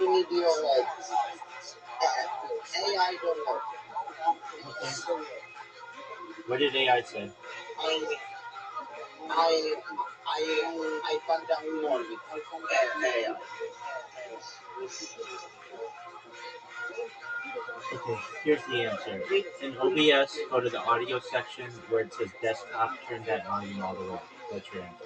in your head. AI don't know. Okay. What did AI say? I I I contact more with AI. Okay, here's the answer. In OBS, go to the audio section where it says desktop, turn that volume all the way up. That's your answer.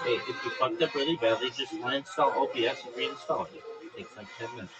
Hey, if you fucked up really badly, just uninstall OBS and reinstall it. It takes like 10 minutes.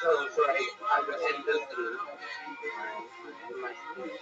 So I will end this through my screen.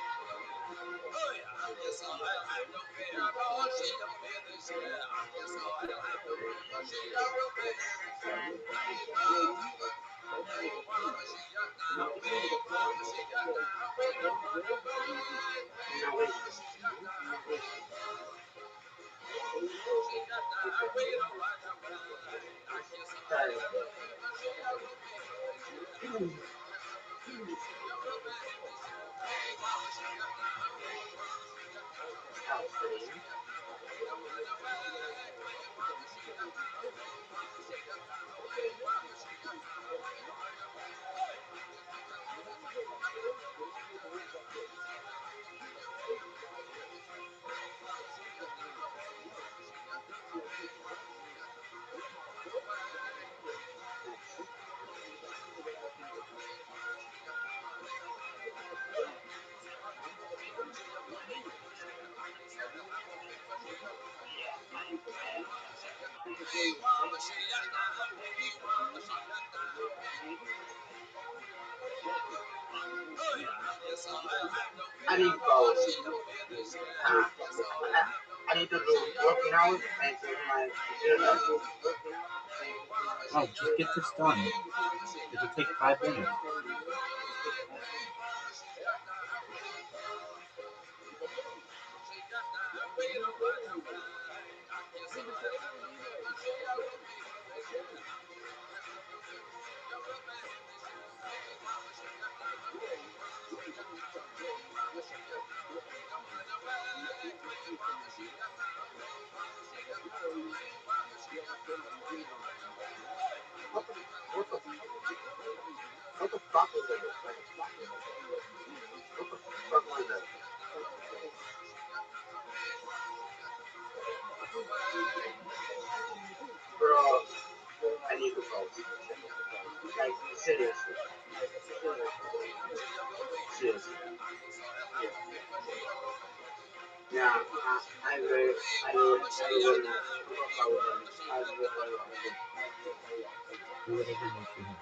I need both. I need to do working out and do my computer. Oh, just get this done. It'll take 5 minutes. What the fuck is it? What the fuck is it? Bro, I need to post. Like, seriously. Seriously. Yeah, I will work out and I will. Do whatever makes you happy.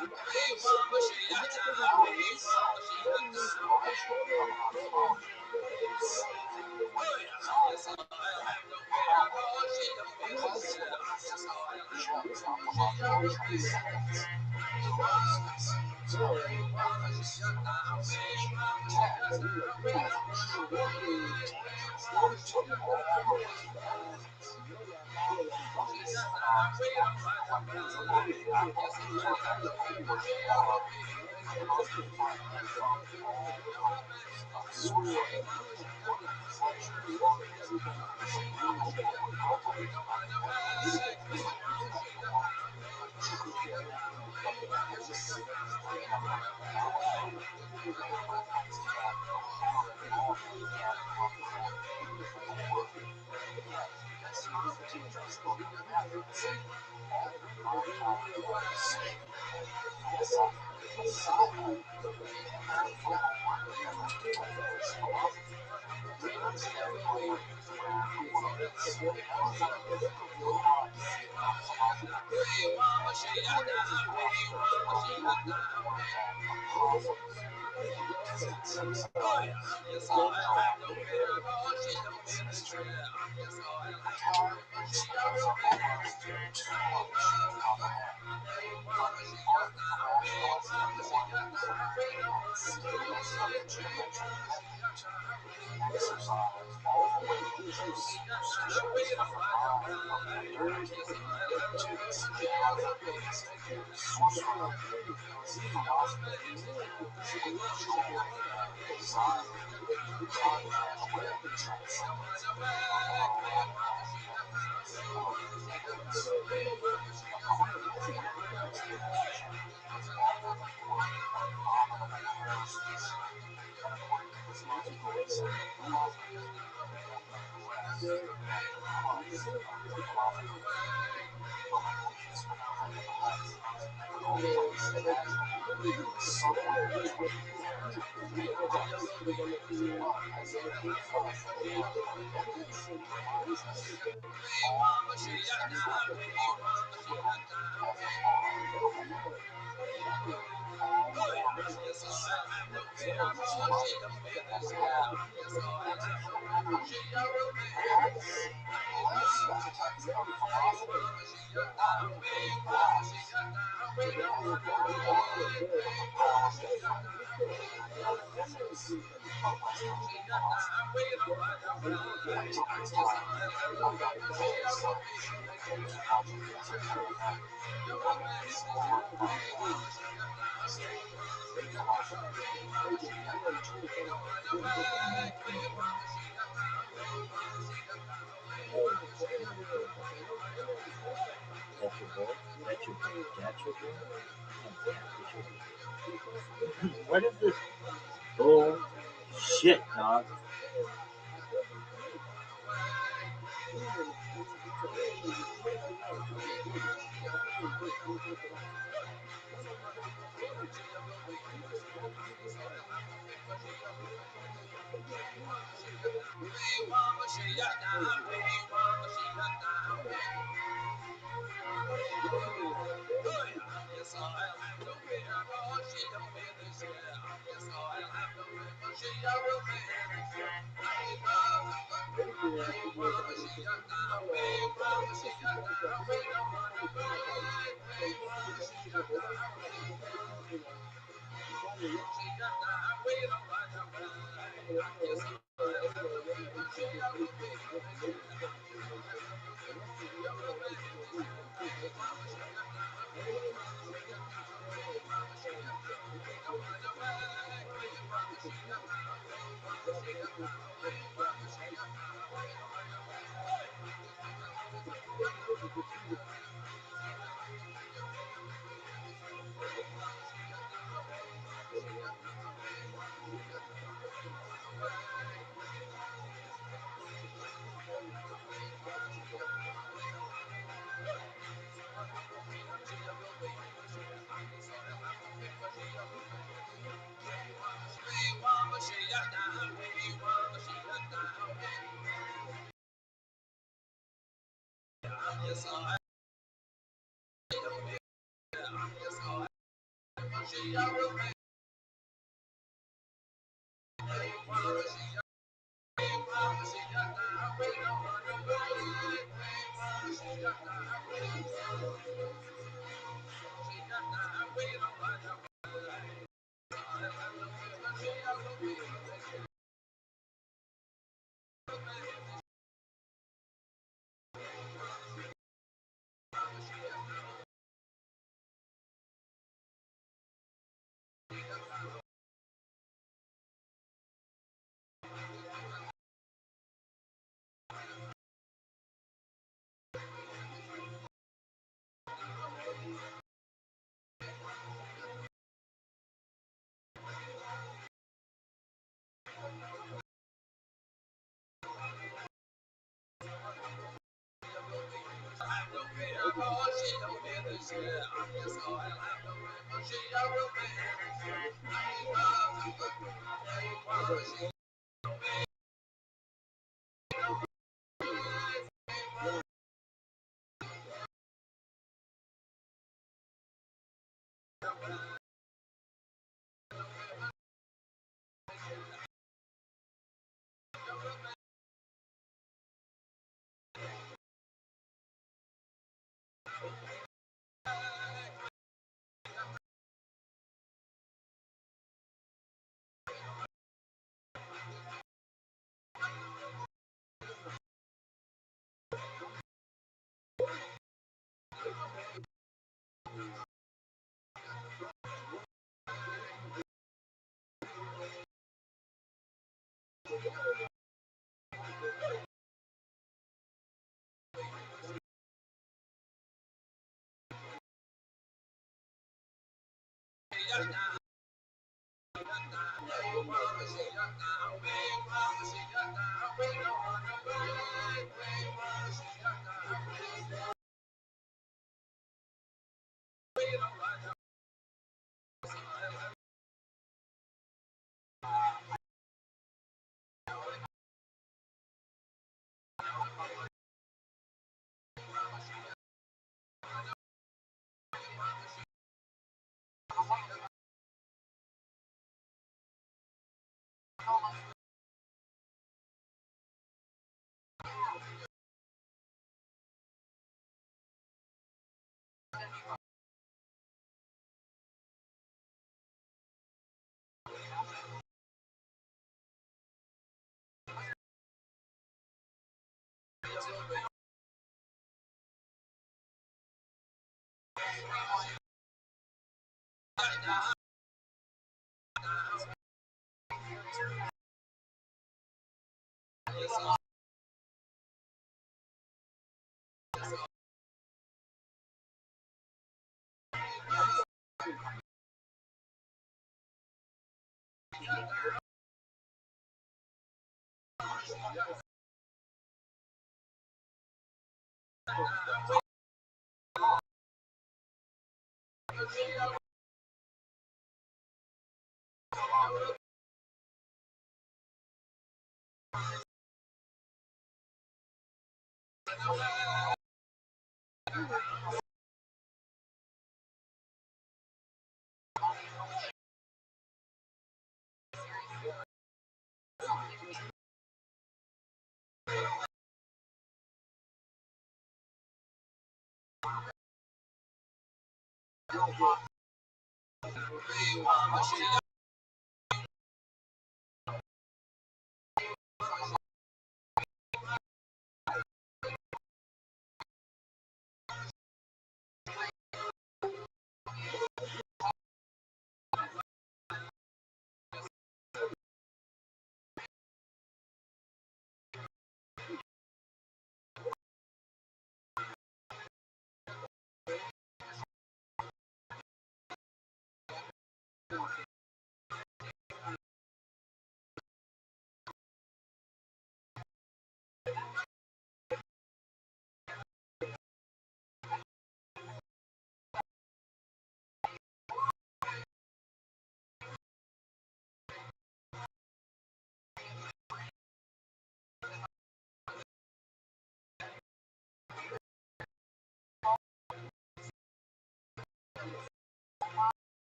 That's your boy? That's your boy? Oh, what is this? Oh, shit, dog.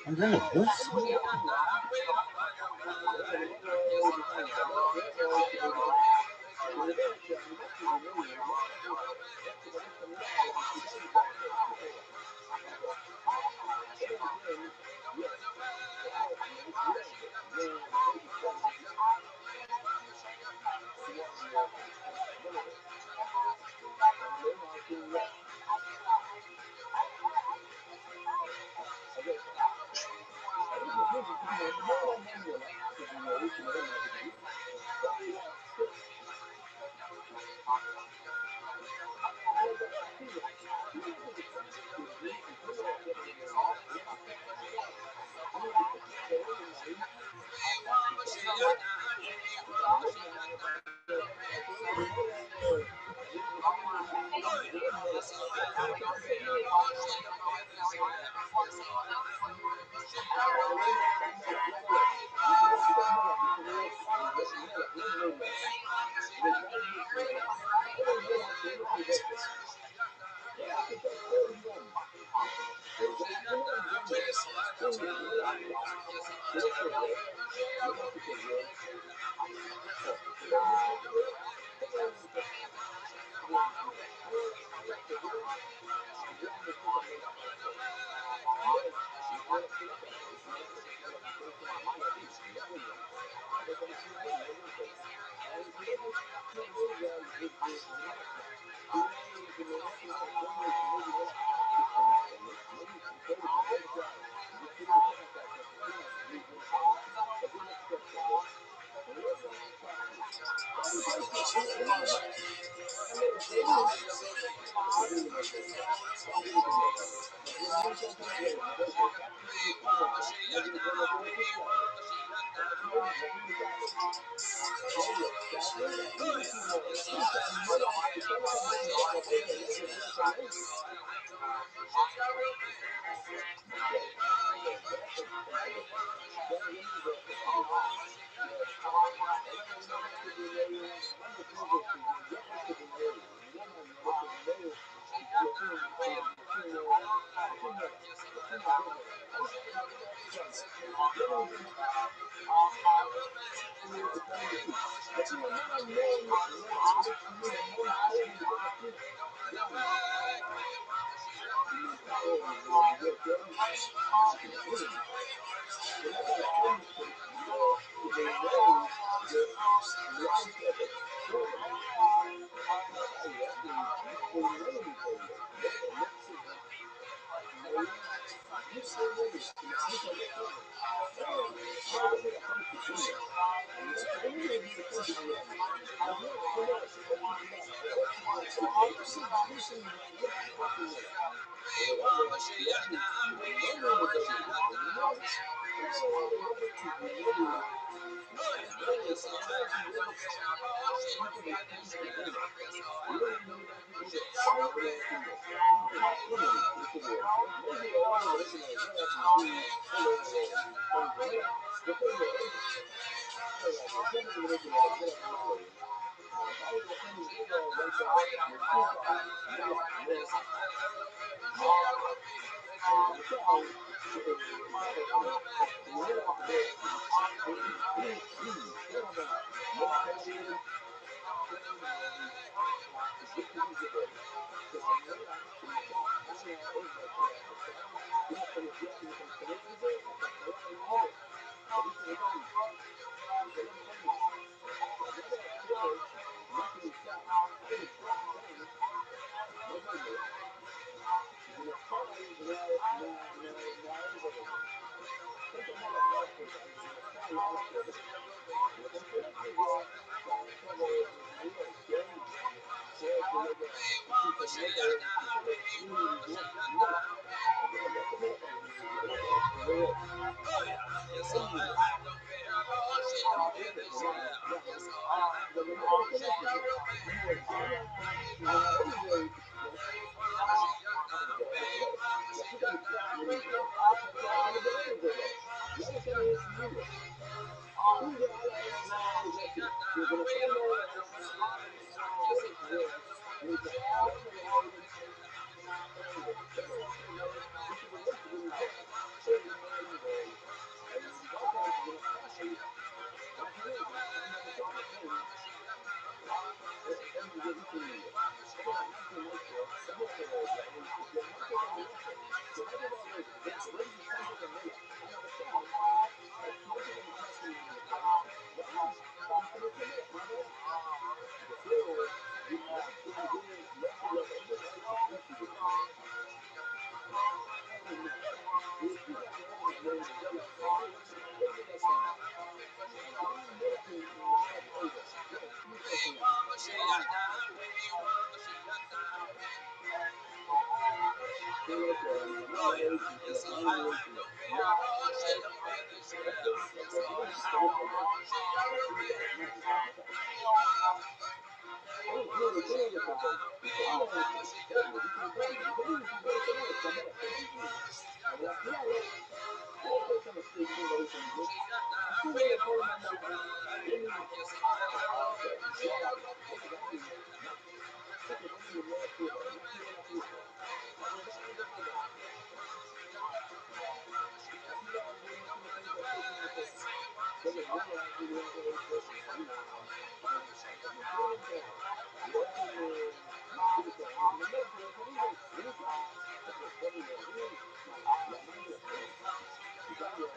I'm gonna do something.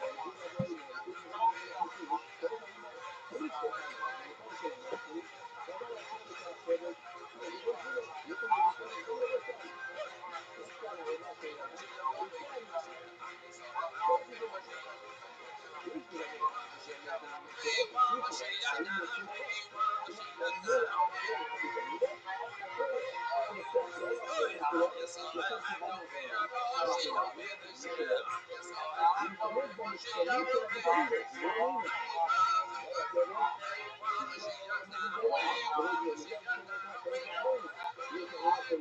the people are going, the people are going to see it. So it's a police state on it. And the police state on it. Police. So I got a police service. So we don't do that. You can do this one. Don't let us stand. Let's stand and relax a little bit. We stand. Tell the people that police is going to go. If you're making a mistake, you do that. So you make too much. Too much. But no one has to know how to do that. So I'm a step. So I'm a step to that. The country is not going on. I'm not going on. You say that. You connect them with solution of the leaders. You know what I mean? Right up there, man. You say, I'm going on. The way you got to know that things are going on. You can walk in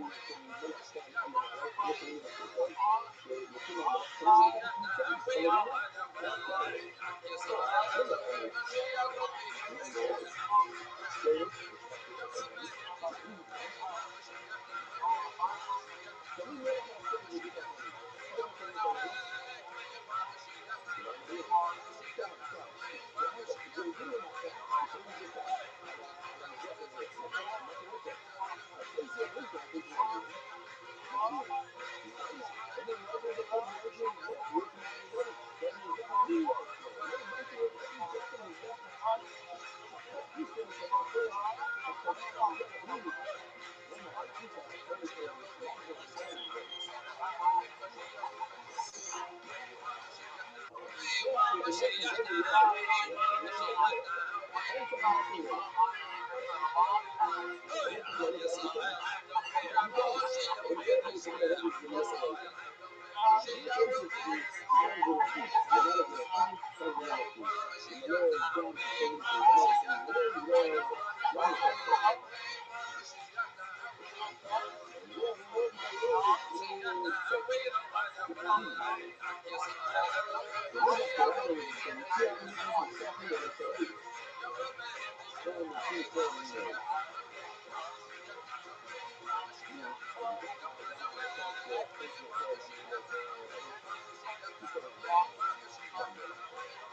Miller stand and then right? You can even see them. You see them there. So you can see them. So you know? That's fine. You know what I mean? And players, it's not too much money. It's easy, man. So we never have things with this money. How much money can you? You know, no way. Can't. You have to go in the matter. You say you can. And then drop it there. Not work it. I say you work it. I think you're doing. You see? You cannot. And then right over the right here, working on the road. That means you have to do work. You're a bunch of work. That means you have to accept this yourself and say, I command and you gotta do this. No matter if it's a hurricane, not going down, but yeah, so the lessons everywhere. Everywhere. Everything everywhere. Lessons everywhere all the time. Because when everybody come to heaven, you know about it. Jesus is sun gonna feast. Your mother gonna feast, son gonna feast. And the Lord grant the things and another thing. The name Lord manifested. And yeah, we know my Lord is with the peace. So you mess around with him. So you see how he even softened them and say, hey, stand and see certain words. You know, so we just calm down and try to think to yourself, I mean, look, man, you cannot done better.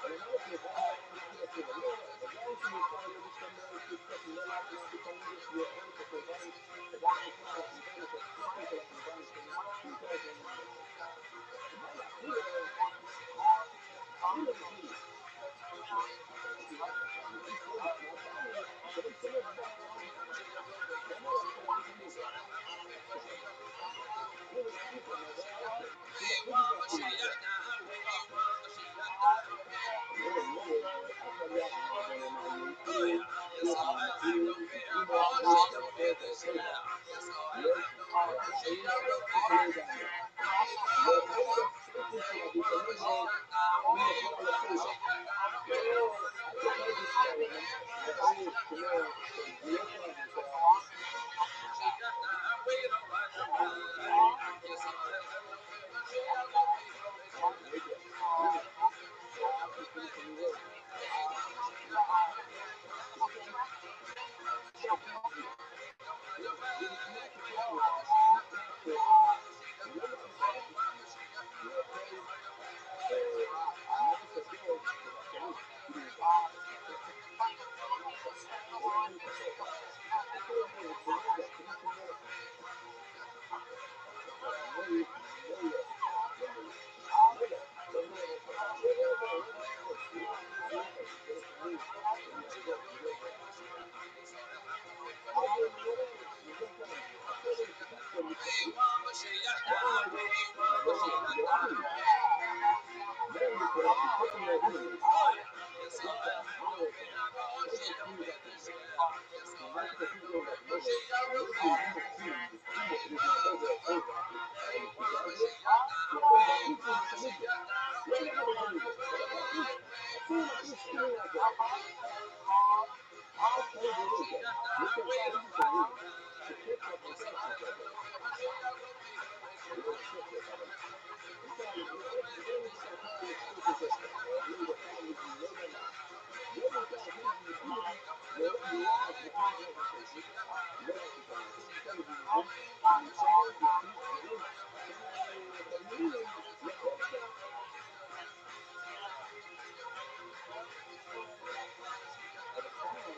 And another thing, I don't want to be careful. You know, the guys who try to register marriage with stuff in their life now because we just were on for Divine Contact, Divine Contact, some people like Divine thing, 2000, the man are still in the place. This is not my family. He said it's my family, but him say never back home. My mother tell him to move. That's fine. Still never happen. Still a physical thing is there. Never after that then when I will feel my material, emotional, myself and pleasure. Yes, marriage, separate them. But when the person could have been never we make all the favor. So I take my discernment and the urge to know to reassure myself. Right there. Boom. So after finishing the work, finish them, set peace here. Yeah, we not to separate. Not to when the peace happens, you're okay. Not to separate because absolute. It is perfect. Everything perfect. Separate means behavior, finishing work. No less. Memory. Never. Don't never say, wait, wait. You don't have to just wait and just let them leave. Then you have to go. You go again. But then you get time. Separate it and spend it separate. Why not? You have to leave. Marry because the person you're dealing with. Good time. Money work time. Perfect things happen. Romantic things don't happen. But when you leave things, it is not over. And regardless, your friends are equally committed. You ain't got nothing to lose. What about this? I see you like this feeling like that. That's how it is then. You can take it away. Protect your possessions of them. You know, protect your family. Sometimes it's only just a call with school protection or maybe the family with you, whether or not. Many times even wherever you are as the family organization, you don't have to come and take television, you try, you see, you live. But you live, you better at the time,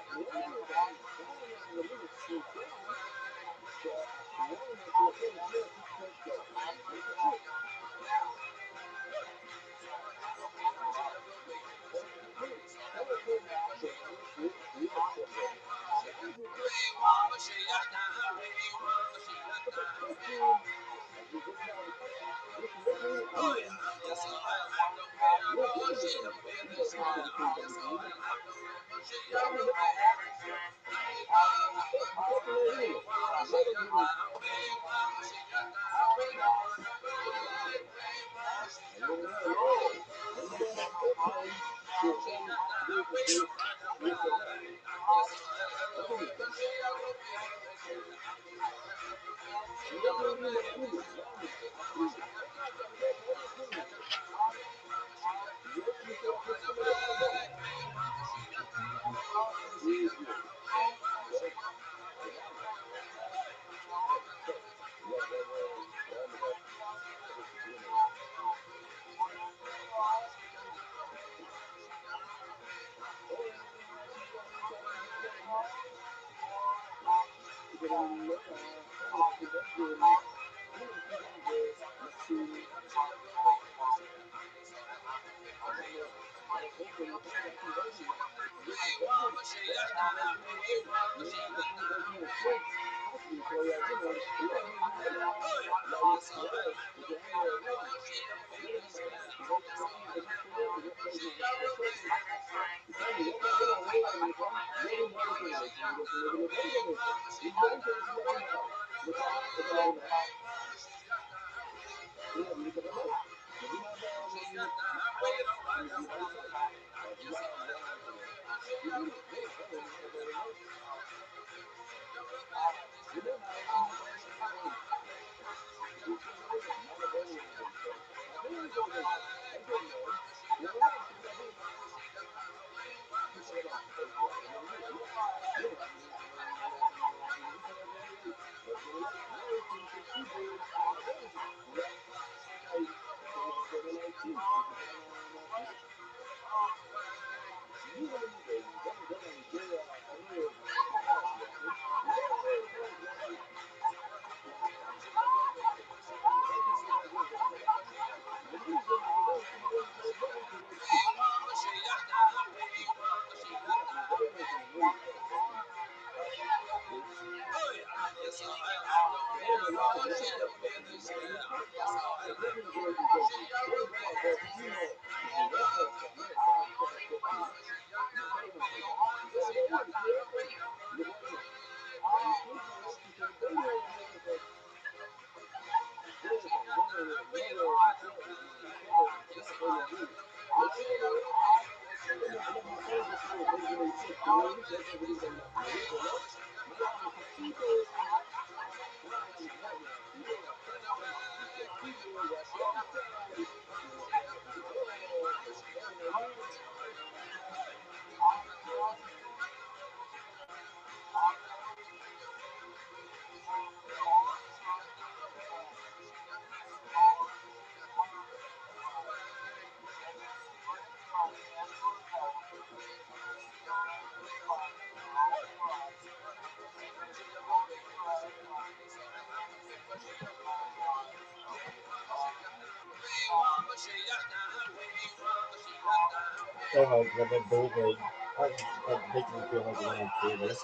at the end of the time, time and the limit still come. When the David, that makes me feel like one of David.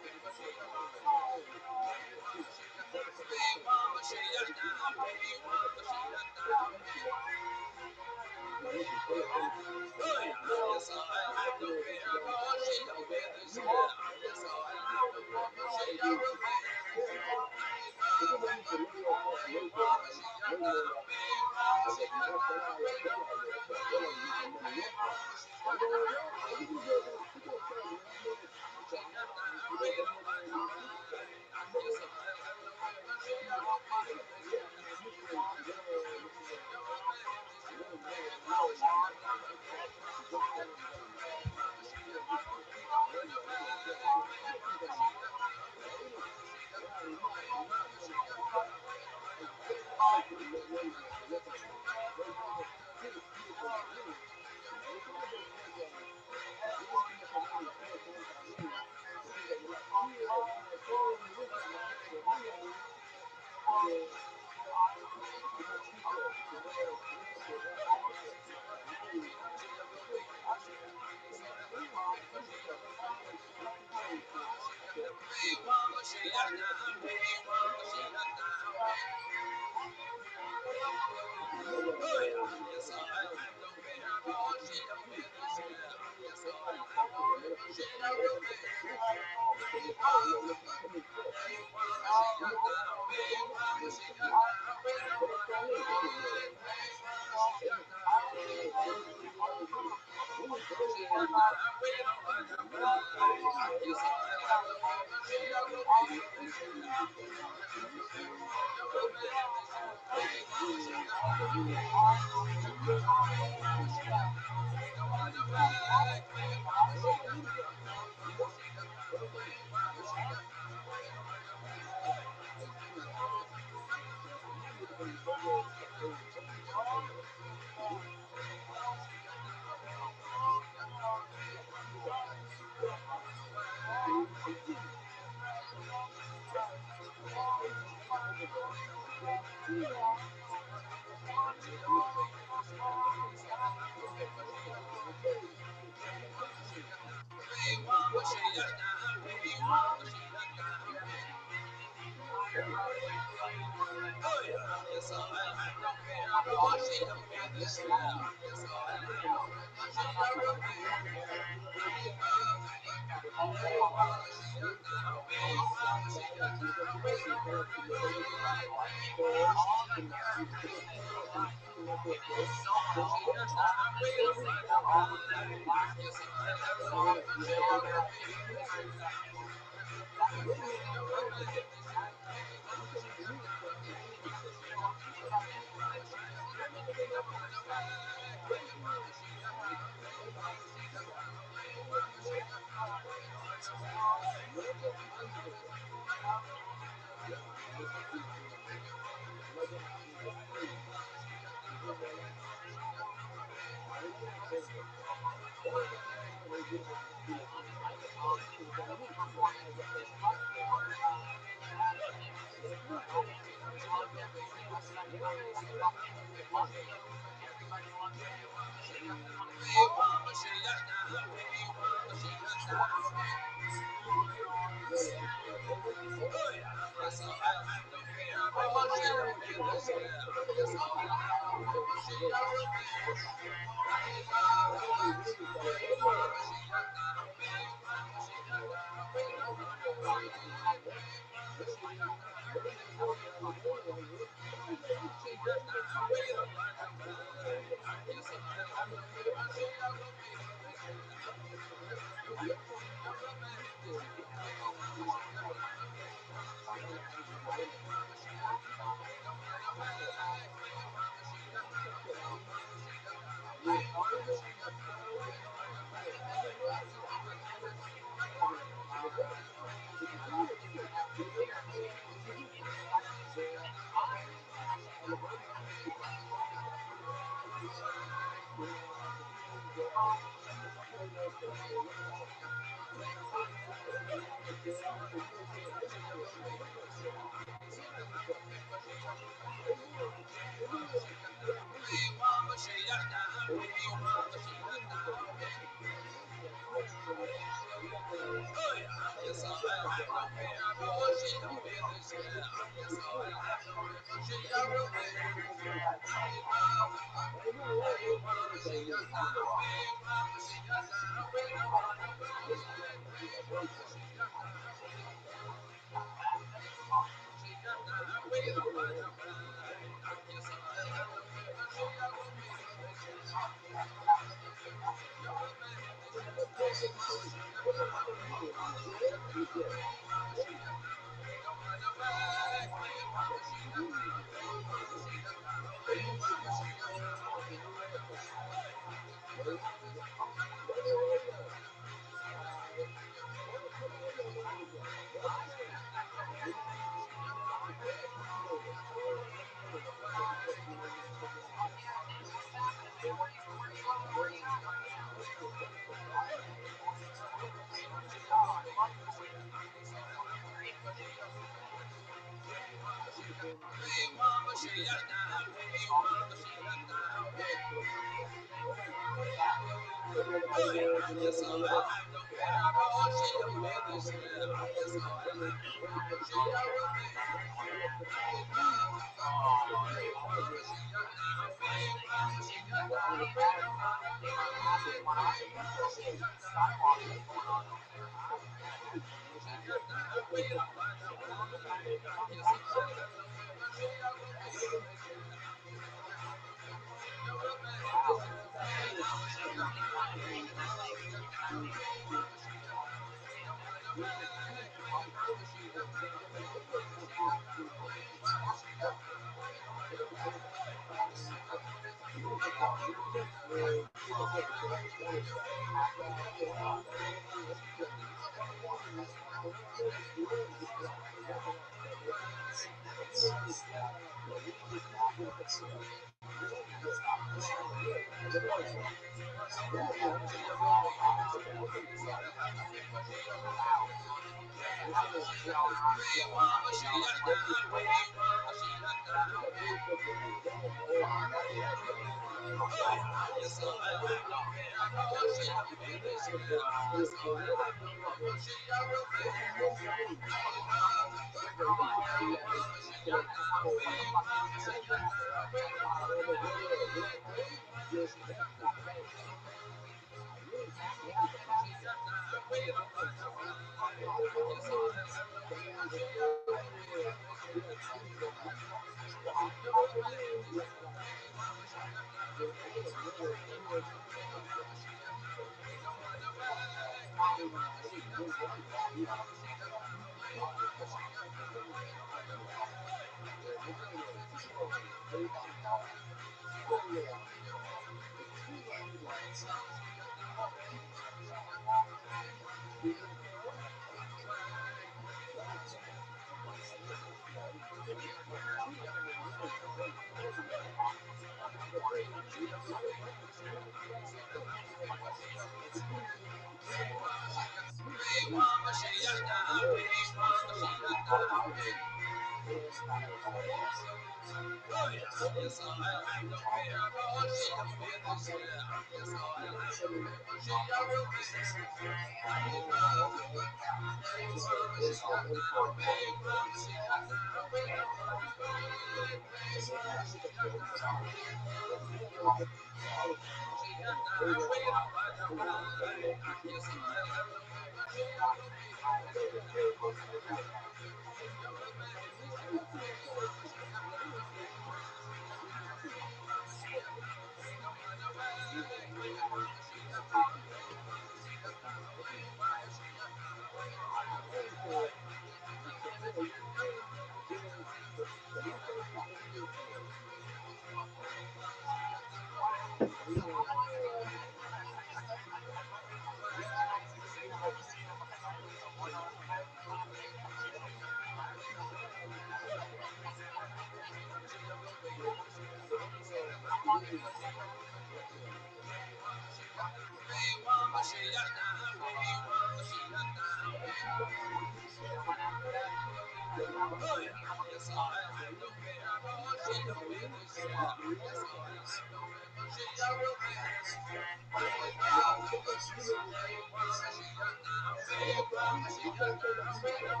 You can't say that you trust him.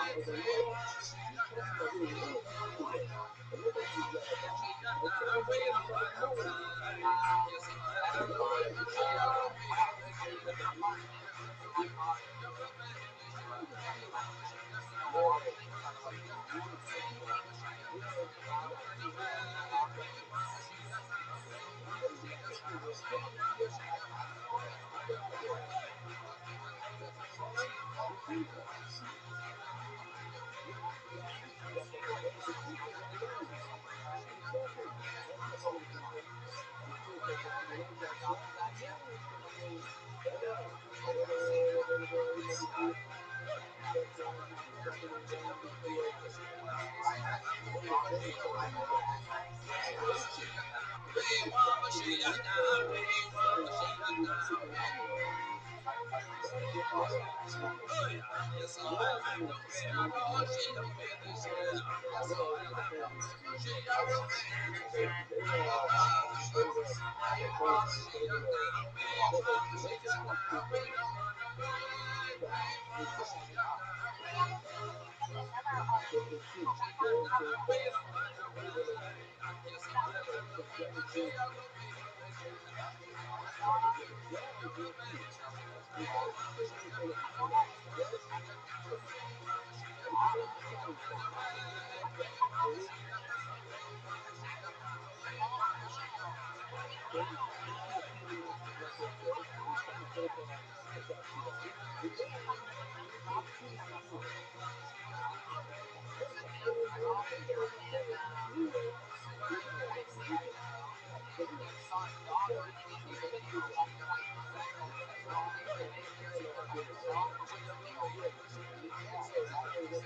As a lawyer, you trust him that he will rule today. And look at you, God. I tell you, man, you better know him. You know that you say that. Yeah. You just trust him. You know, you got to be real honest and trust him. You know, you got to be real. Tell him you just, I got this. The people. That's what the word. The people got names. You trust him. That's the only people. You still trust him. You know, got swag on the name. Trust him. Whatever he may do. Sometimes you see something in one situation. They will say something like that. Against you. They can describe you in this world and possibly in the supernatural world. That's just God. Lord, I mean, Lord, they let the truth be told. It's the truth. The very truth. God is your peace. You better not say anything else. Right? If you know the song, say, see? So he's trying to kill you, like I said. He's trying to take attack you, right? But then he said, peace be still. Sometimes when things not real, you know it ain't real. For real. It's just, you better get that. My Lord, goodness, yeah. He knows everything you need. You better not let your people control you. For real, you know? Some people know you got names, but they don't know you. You know you do. That's it. For real. And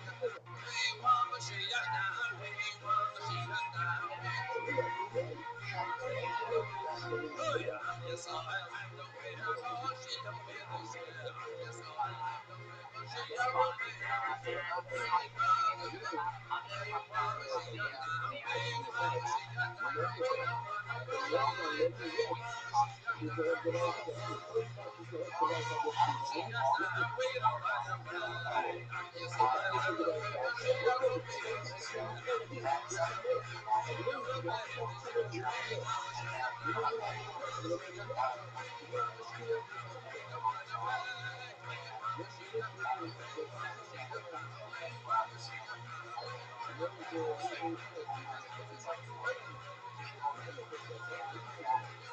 everything. From left on making yes. He's the everlasting. I'm the first time he's the everlasting of the truth. Listen, listen to that song. Look at it. Some people say you can't do it. Yes, you can. I believe you. That's the type of prayer you want to pray. You may not be perfect, but as a lawyer, you may not see everything perfect. Just listen to the unsung song. The words we ain't heard before, but you might have heard them.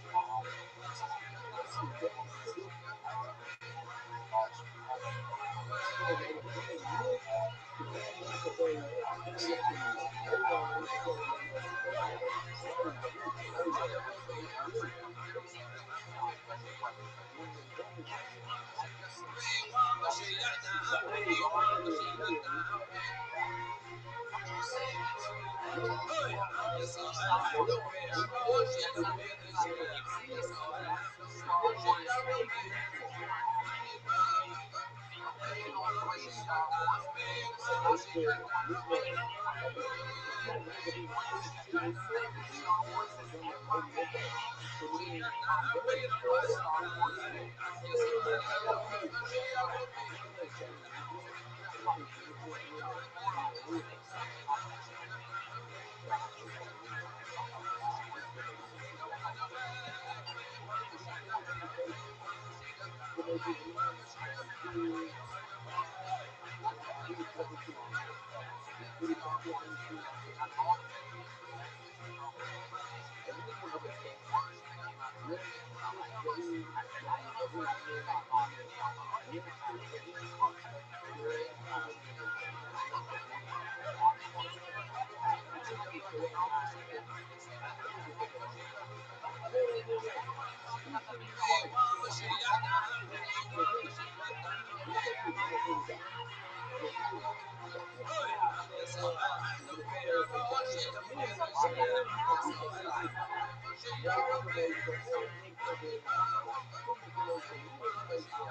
Some of us have heard. Who knows? Thank you, God, for this. Prayer that is very real. To God be the praise. Hallelujah. Amen. I'm going to tell you that praise you. Amen. Praise you. Praise you. Praise always wins. So we praise him because he sees us. Yes, they said, we know, if you don't ever hear the truth, you will praise him. You will praise him. Maybe one day. Put it in. Today, praise him. Listen, today ain't no Saturday night. This today, Saturday. We doing praise him. We doing real. Real, real. Hallelujah. Just get ready to get you right. Just praise him because get ready to learn something good. Good something to you. Just put it back in his hands. And remember this song. Yes, sit for him. God for him. Yeah, yeah. Yes, sit for him. Yeah, hallelujah. Yes, indeed. You just sit for that God for him. Praise him for that. Hallelujah. Peace in your life. For him. Just take your Bible down. For him. Just start in the prayer for God. Move whatever you want to do. Write information,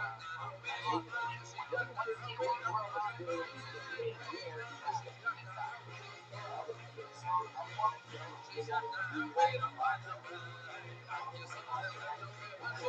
add information, send information, move information. Listen, write your background story and let God be your God. Hallelujah. God is really going to do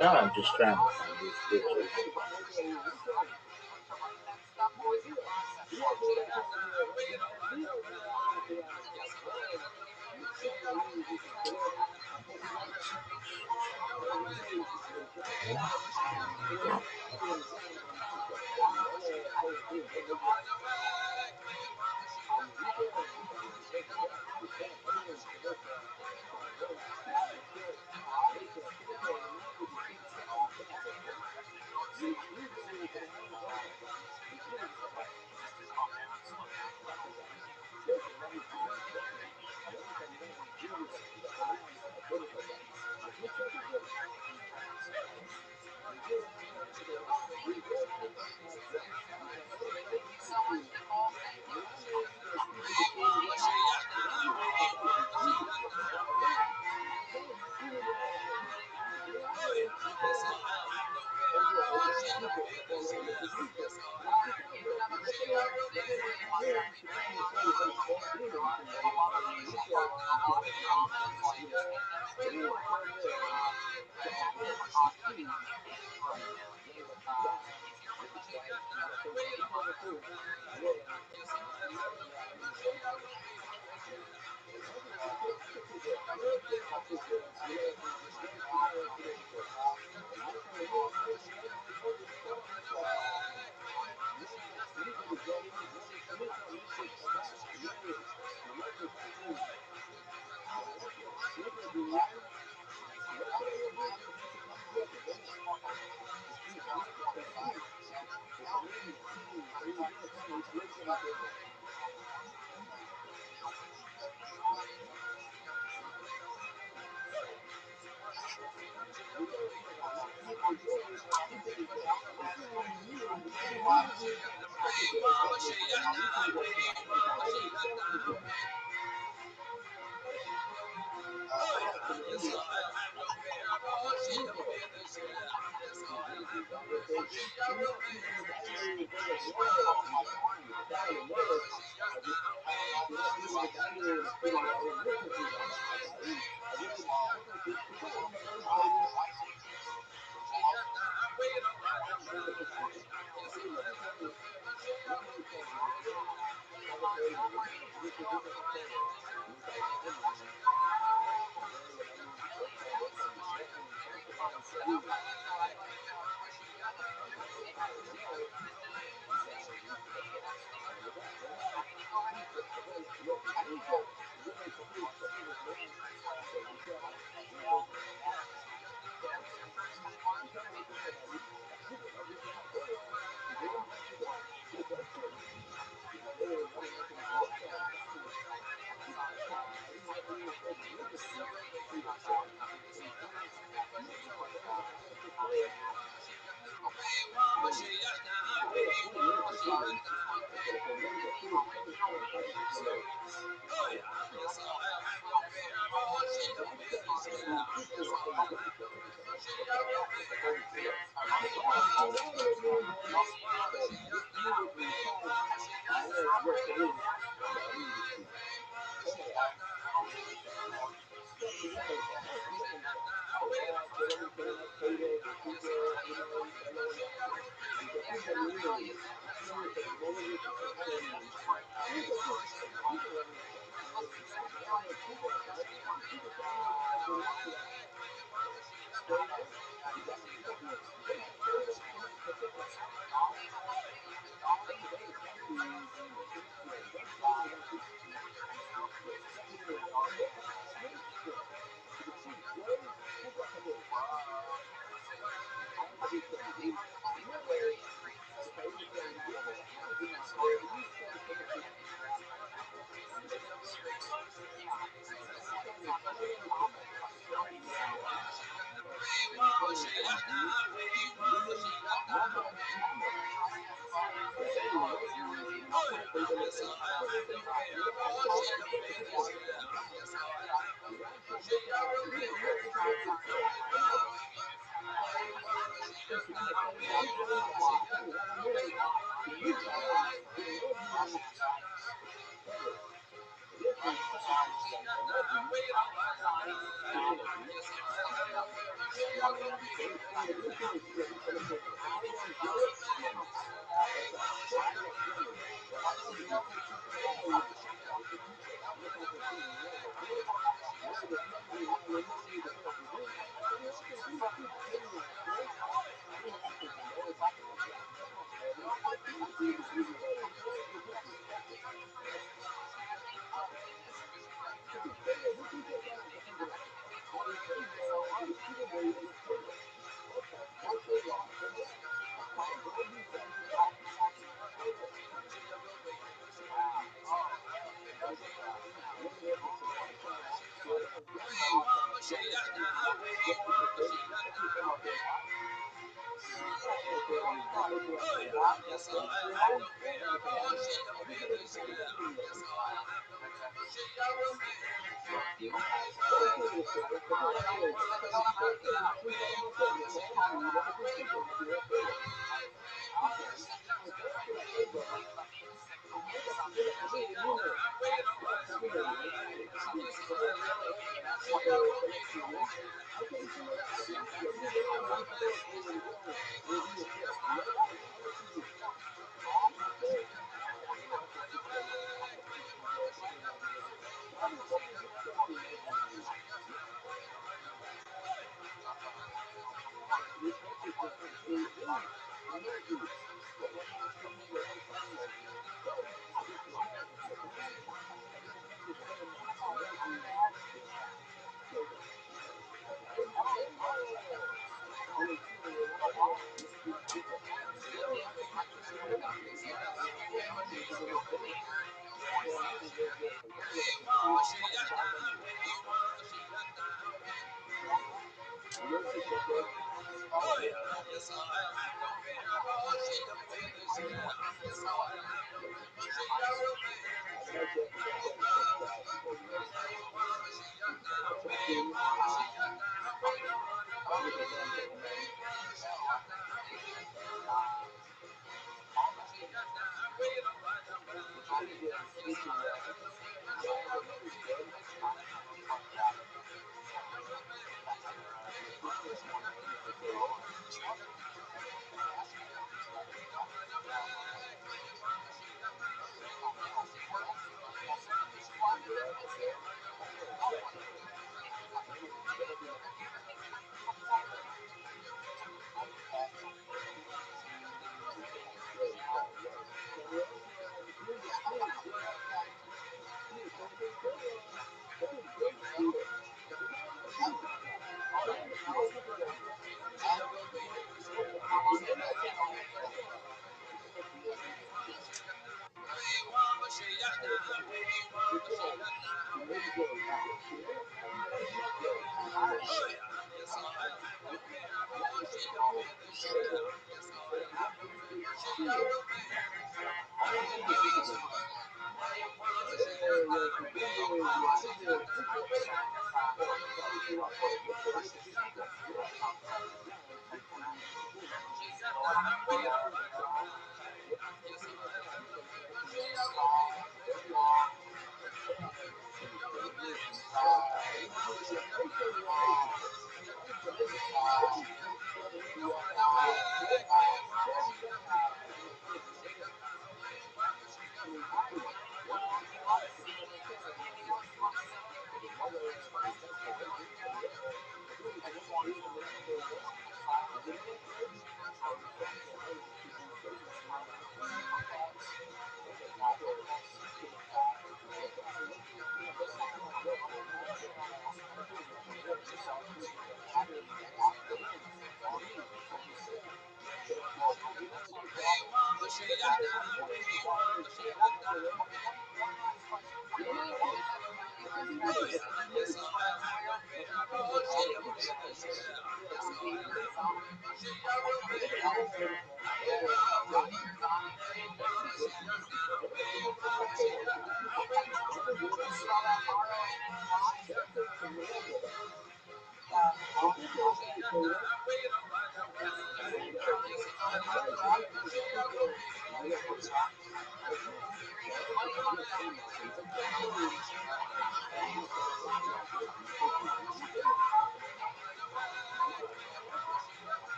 Now I'm just trying to find these pictures.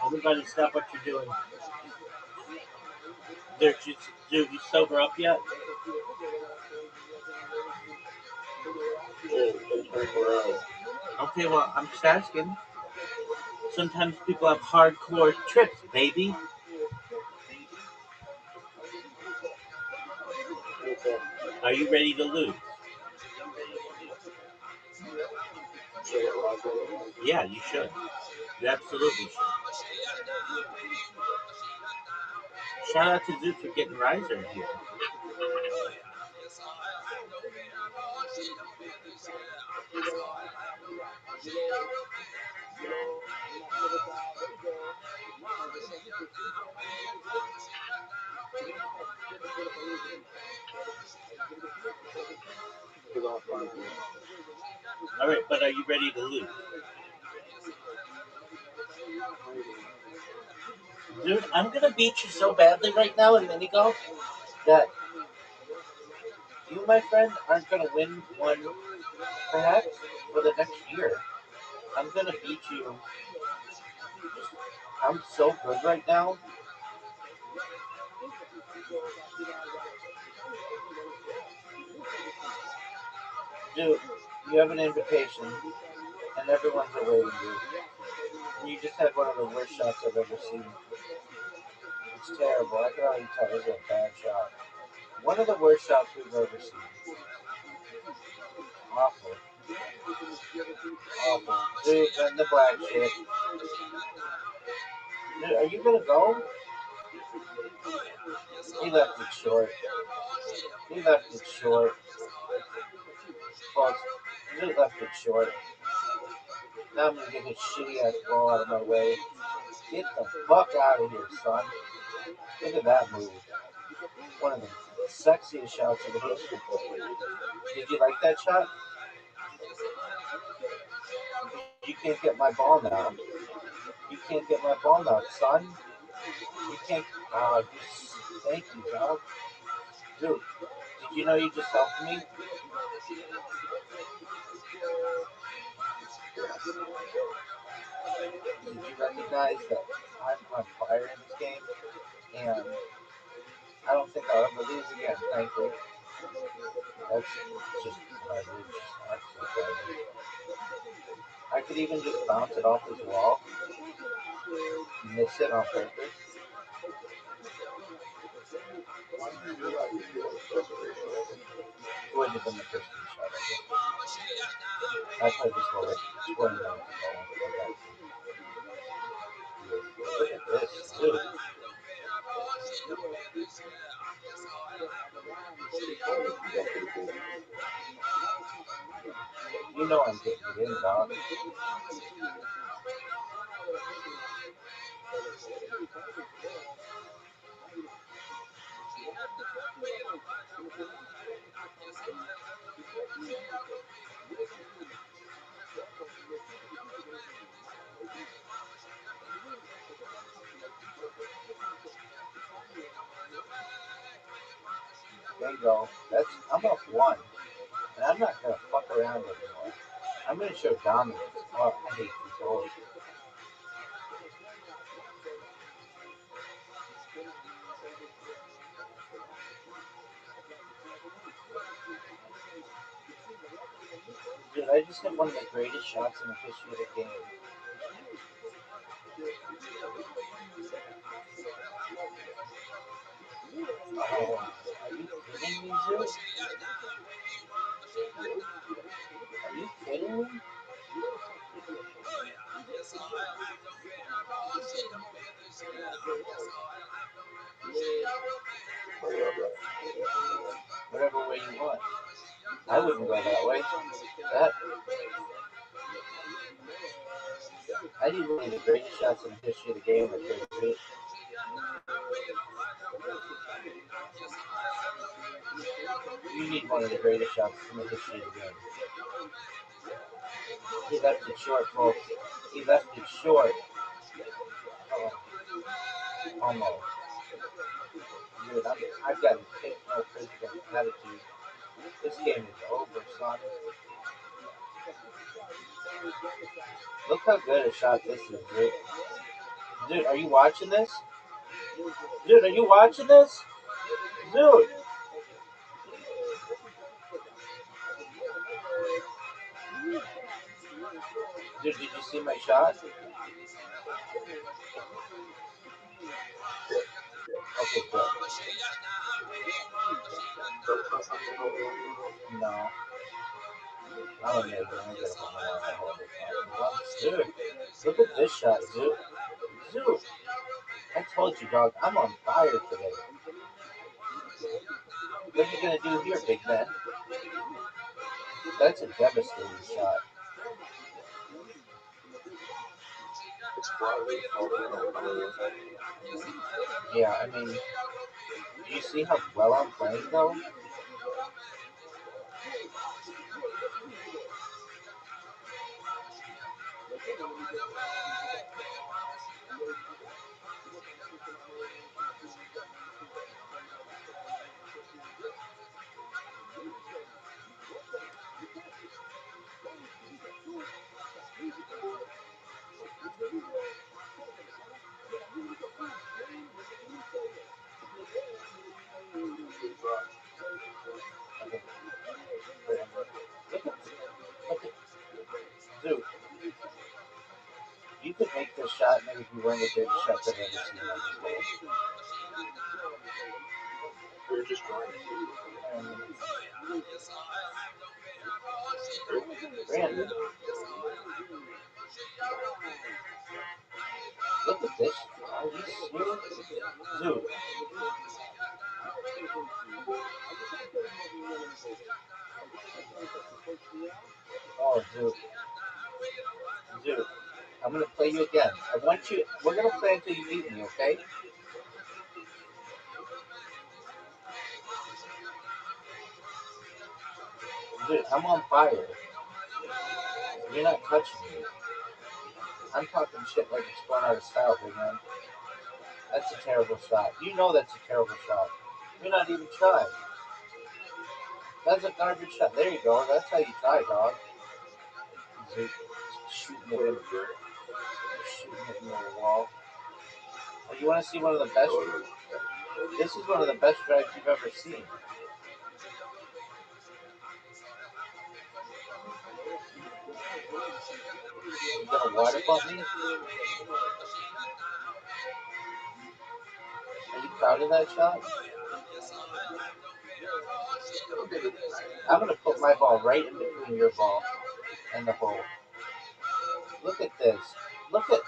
Everybody stop what you're doing. Did you sober up yet? Yeah, it's been 24 hours. Okay, well, I'm just asking. Sometimes people have hardcore trips, baby. Okay. Are you ready to lose? Should I get logged in? Yeah, you should. You absolutely should. Shout out to Zeus for getting Riser in here. Because I'm fine. All right, but are you ready to lose? Dude, I'm gonna beat you so badly right now in mini golf that you, my friend, aren't gonna win one, perhaps, for the next year. I'm gonna beat you. I'm so good right now. Dude, you have an invitation, and everyone's awaiting you. And you just had one of the worst shots I've ever seen. It's terrible. I can already tell this is a bad shot. One of the worst shots we've ever seen. Awful. Awful. Dude, and the black shit. Dude, are you gonna go? He left it short. He left it short. Folks, he left it short. Now I'm gonna get his shitty ass ball out of my way. Get the fuck out of here, son. Look at that move. One of the sexiest shots in the history. Did you like that shot? You can't get my ball now. You can't get my ball now, son. You can't. Oh, thank you, dog. Dude, did you know you just helped me? Did you recognize that I'm on fire in this game? And I don't think I'll ever lose again, frankly. That's just garbage. Absolute garbage. I could even just bounce it off his wall, miss it on purpose. It wouldn't have been the first shot, I played this ball like 20 minutes ago. Look at this, dude. You know I'm getting it in, dog. Bingo. I'm up one. And I'm not gonna fuck around anymore. I'm gonna show dominance. Oh, I hate these holes. Dude, I just hit one of the greatest shots in the history of the game. Oh, are you kidding me, Zeus? Are you kidding me? Whatever way you want. I wouldn't go that way. That I did one of the greatest shots in the history of the game right there, dude. You need one of the greatest shots in the history of the game. He left it short, folks. He left it short. Oh, almost. Dude, I've got a take no prisoner attitude. This game is over, son. Look how good a shot this is, dude. Dude, are you watching this? Dude, are you watching this? Dude! Dude, did you see my shot? Okay, good. No. I don't know. I'm gonna put my eye on the Dude, look at this shot, dude. Dude, I told you, dog, I'm on fire today. What are you gonna do here, big man? That's a devastating shot. Yeah, I mean, do you see how well I'm playing, though? Dude, you could make this shot and maybe be one of the greatest shots I've ever seen on this ball. We're just trying. Brandon, look at this. Are you serious? Dude. Oh, dude. Dude, I'm going to play you again. I want you, we're going to play until you beat me, okay? Dude, I'm on fire. You're not touching me. I'm talking shit like it's going out of style, big man. That's a terrible shot. You know that's a terrible shot. You're not even trying. That's a garbage shot. There you go. That's how you try, dog. Dude, shooting it in the wall. Oh, you want to see one of the best? This is one of the best drives you've ever seen. You gonna water bump me? Are you proud of that shot? I'm gonna put my ball right in between your ball and the hole. Look at this.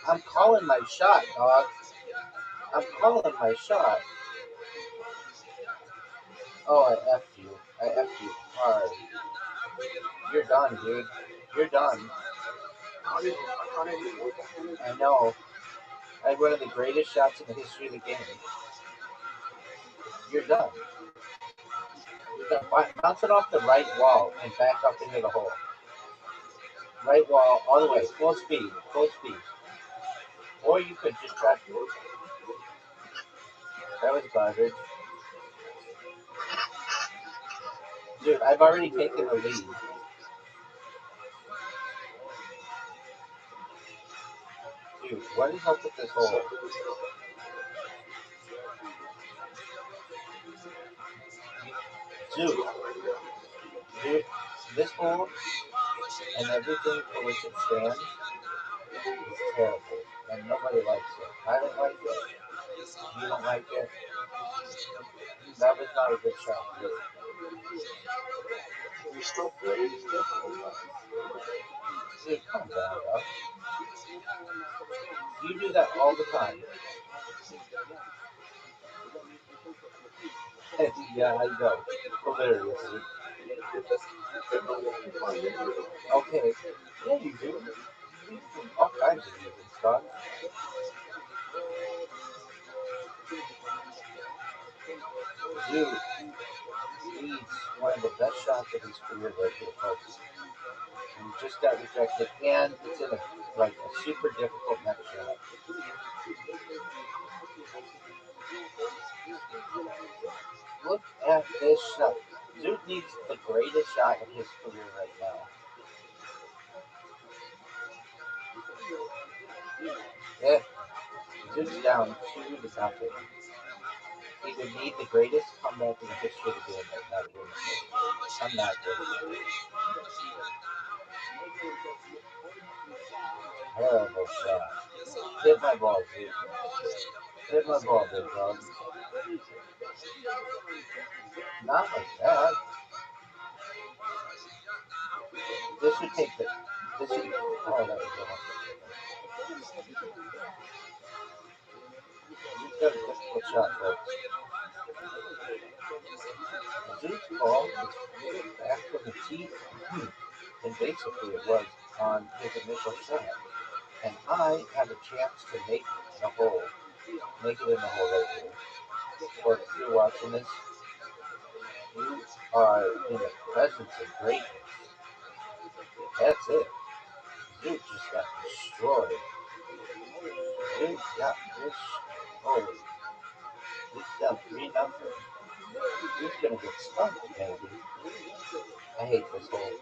I'm calling my shot, dog. I'm calling my shot. Oh, I effed you. I effed you hard. You're done, dude. You're done. I know. I had one of the greatest shots in the history of the game. You're done. You're done. Bounce it off the right wall and back up into the hole. Right wall, all the way. Full speed. Full speed. Or you could just try. That was garbage. Dude, I've already taken the lead. Dude, what is up with this hole? Dude, this hole and everything for which it stands is terrible. And nobody likes it. I don't like it. You don't like it. That was not a good shot. Dude, calm down, dog. You do that all the time. Yeah, I know. Hilarious. Okay. Yeah, you do. All kinds of reasons, dog. Dude, needs one of the best shots of his career right here, folks. And he just got rejected, and it's in a super difficult next shot. Look at this shot. Zoot needs the greatest shot of his career right now. Yeah, Zoot's down 2-0. He would need the greatest comeback in the history of the game right now to win the game. I'm not doing it. Terrible shot. Hit my ball, Zoot. Hit my ball, big dog. Not like that. This should take the. This should. Oh, that was wrong. Zoot's got a difficult shot, folks. Zoot's ball is back from the tee, and basically it was on his initial shot. And I have a chance to make the hole, make it in the hole right here. Or if you're watching this, you are in the presence of greatness. That's it. Zoot just got destroyed. Zoot got destroyed. Zoot's down 3-0. Zoot's gonna get stumped, maybe. I hate this hole.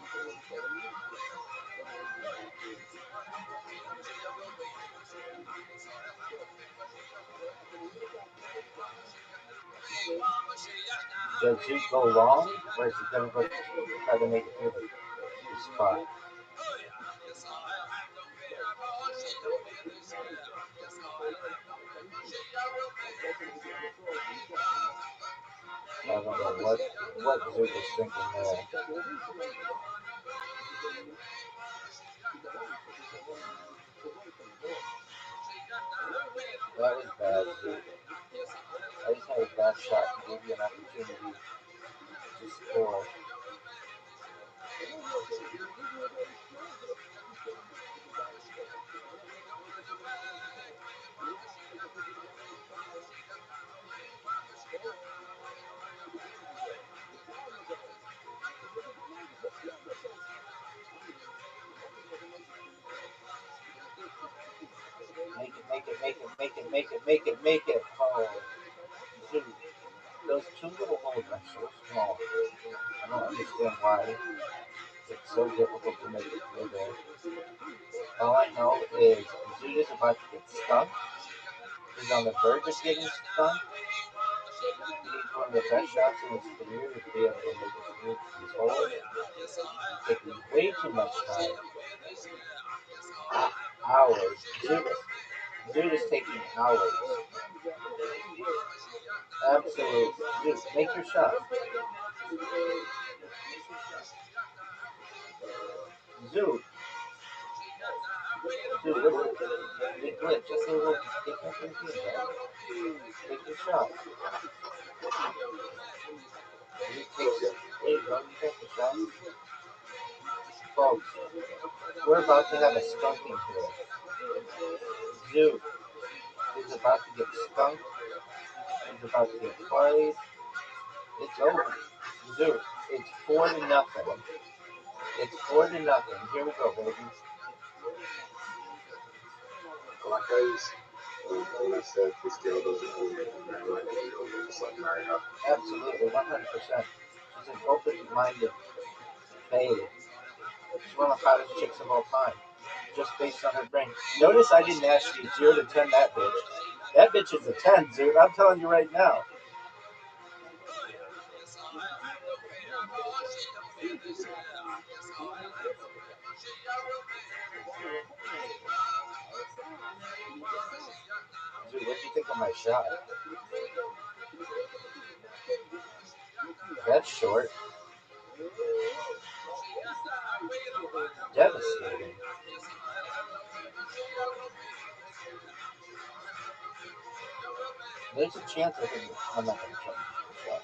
Does Zoot go long, or is he gonna go try to make it through the spot? I don't know what Zoot was thinking there. That was bad, Zoot. I just had a bad shot and gave you an opportunity to score. Make it. Oh, Zoot. Those two little holes are so small. I don't understand why it's so difficult to make it through there. All I know is Zoot is about to get stuck. He's on the verge of getting stuck. He needs one of the best shots in his career to be able to make it through these holes. He's taking way too much time. Hours. Zoot is taking hours. Absolutely. Zoot, make your shot. Zoot. Zoot, what big glitch? Just a little get back in the game, man. Take your shot. Zoot takes it. There you go. You got the shot. Folks, we're about to have a skunking here. Zoot is about to get skunked. He's about to get played. It's over. Zoot, it's 4-0. It's 4-0. Here we go, baby. Like I said, this girl doesn't owe me very much. Just like marry her. Absolutely, 100%. She's an open-minded babe. She's one of the hottest chicks of all time, just based on her brain. Notice I didn't ask you 0 to 10 that bitch. That bitch is a 10, dude. I'm telling you right now. Dude, what'd you think of my shot? That's short. Devastating. There's a chance I can. I'm not going to try the shot.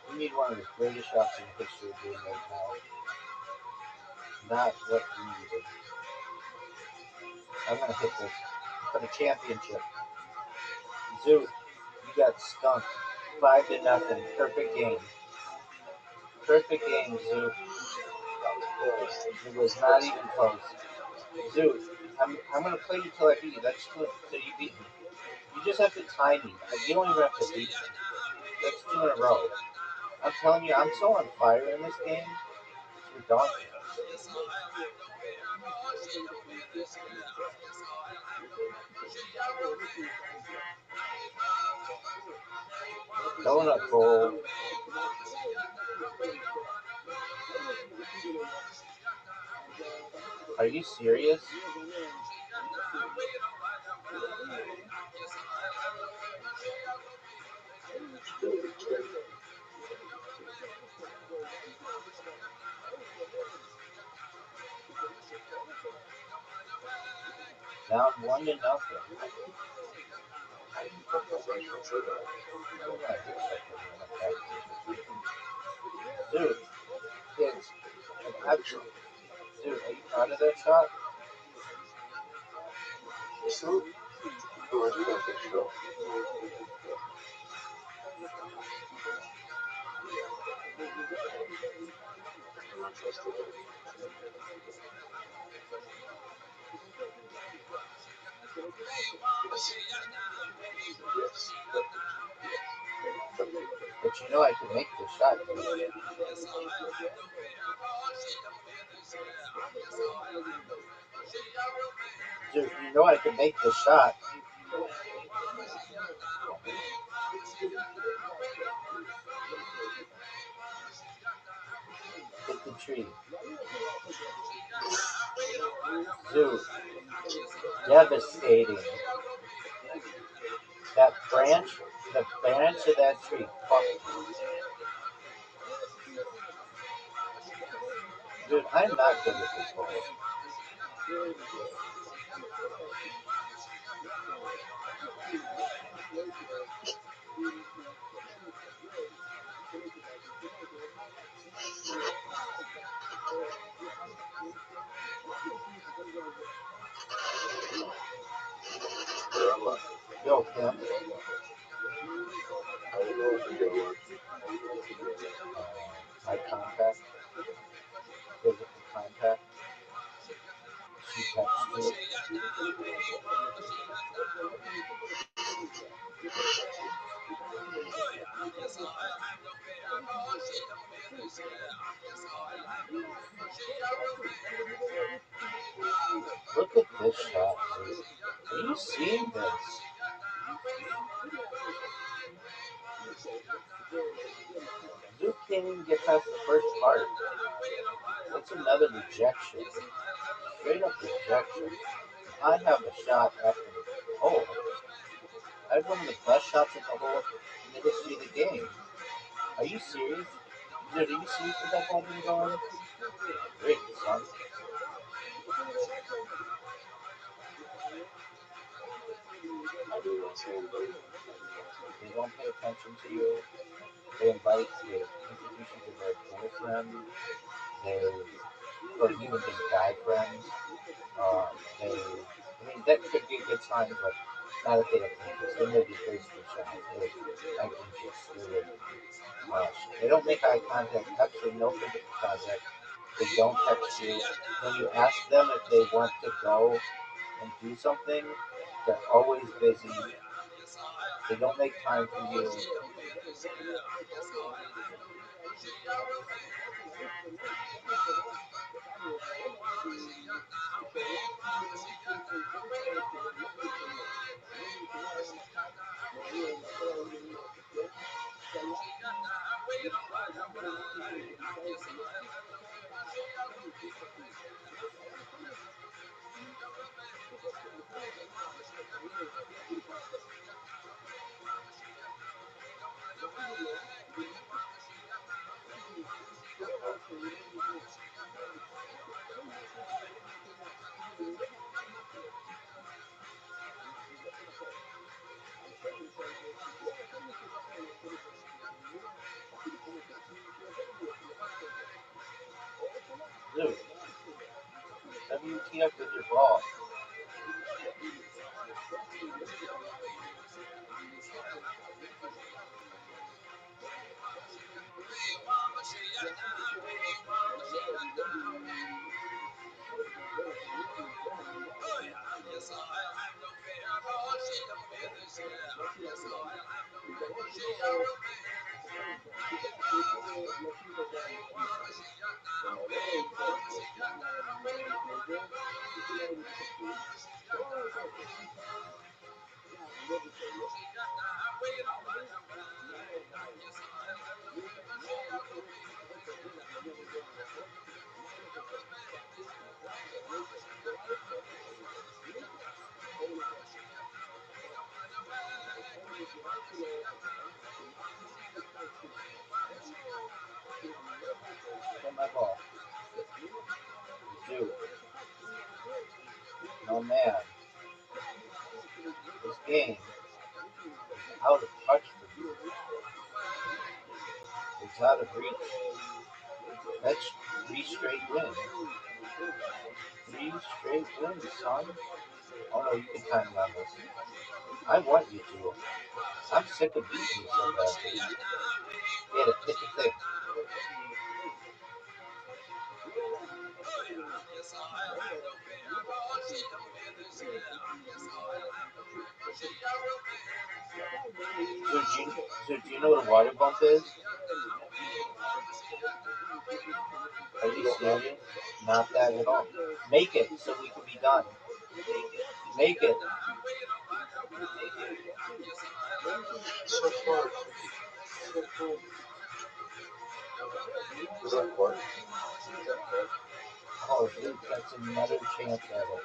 We need one of the greatest shots in the history of the game right now. Not what we needed. I'm gonna hit this for the championship. Zoo, you got skunked. 5-0. Perfect game. Perfect game, Zoo. It was not even close. Zoo, I'm gonna play you till I beat you. That's till you beat me. You just have to tie me. You don't even have to beat me. That's 2 in a row. I'm telling you, I'm so on fire in this game. It's ridiculous. Donut bowl. Are you serious? Down 1-0. Dude, it's an absolute. Dude, are you proud of that shot? But you know I can make this shot. Dude, you know I can make this shot. Hit the tree. Zoo. Devastating. That branch, the branch of that tree. Fuck. Dude, I'm not good at this ball. Yo, Kim. My contact. Physical contact. She texts you. Look at this shot, dude. Are you seeing this? Dude can't even get past the first part. That's another rejection. Straight up rejection. I have a shot after the hole. I have one of the best shots in the whole in the history of the game. Are you serious? Dude, are you serious with that ball being going? Great, son. They don't pay attention to you. They introduce you to their boyfriend. They, or even just guy friends. I mean, that could be a good sign, but not if they have interest. They may be crazy for shots. They have interest. They don't make eye contact, absolutely no physical contact. They don't text you. When you ask them if they want to go and do something, they're always busy. They don't make time for you. Dude, WTF with your ball. Get my ball. Dude. No man. This game is out of touch for you. It's out of reach. That's 3 straight wins. 3 straight wins, son. Oh no, you can time me on this. I want you to. I'm sick of beating you so badly. Yeah, hit the thing. So do you know what a water bump is? Are you serious? Not that at all. Make it so we can be done. Make it. So far. Is that what? Oh, dude, that's another chance at it.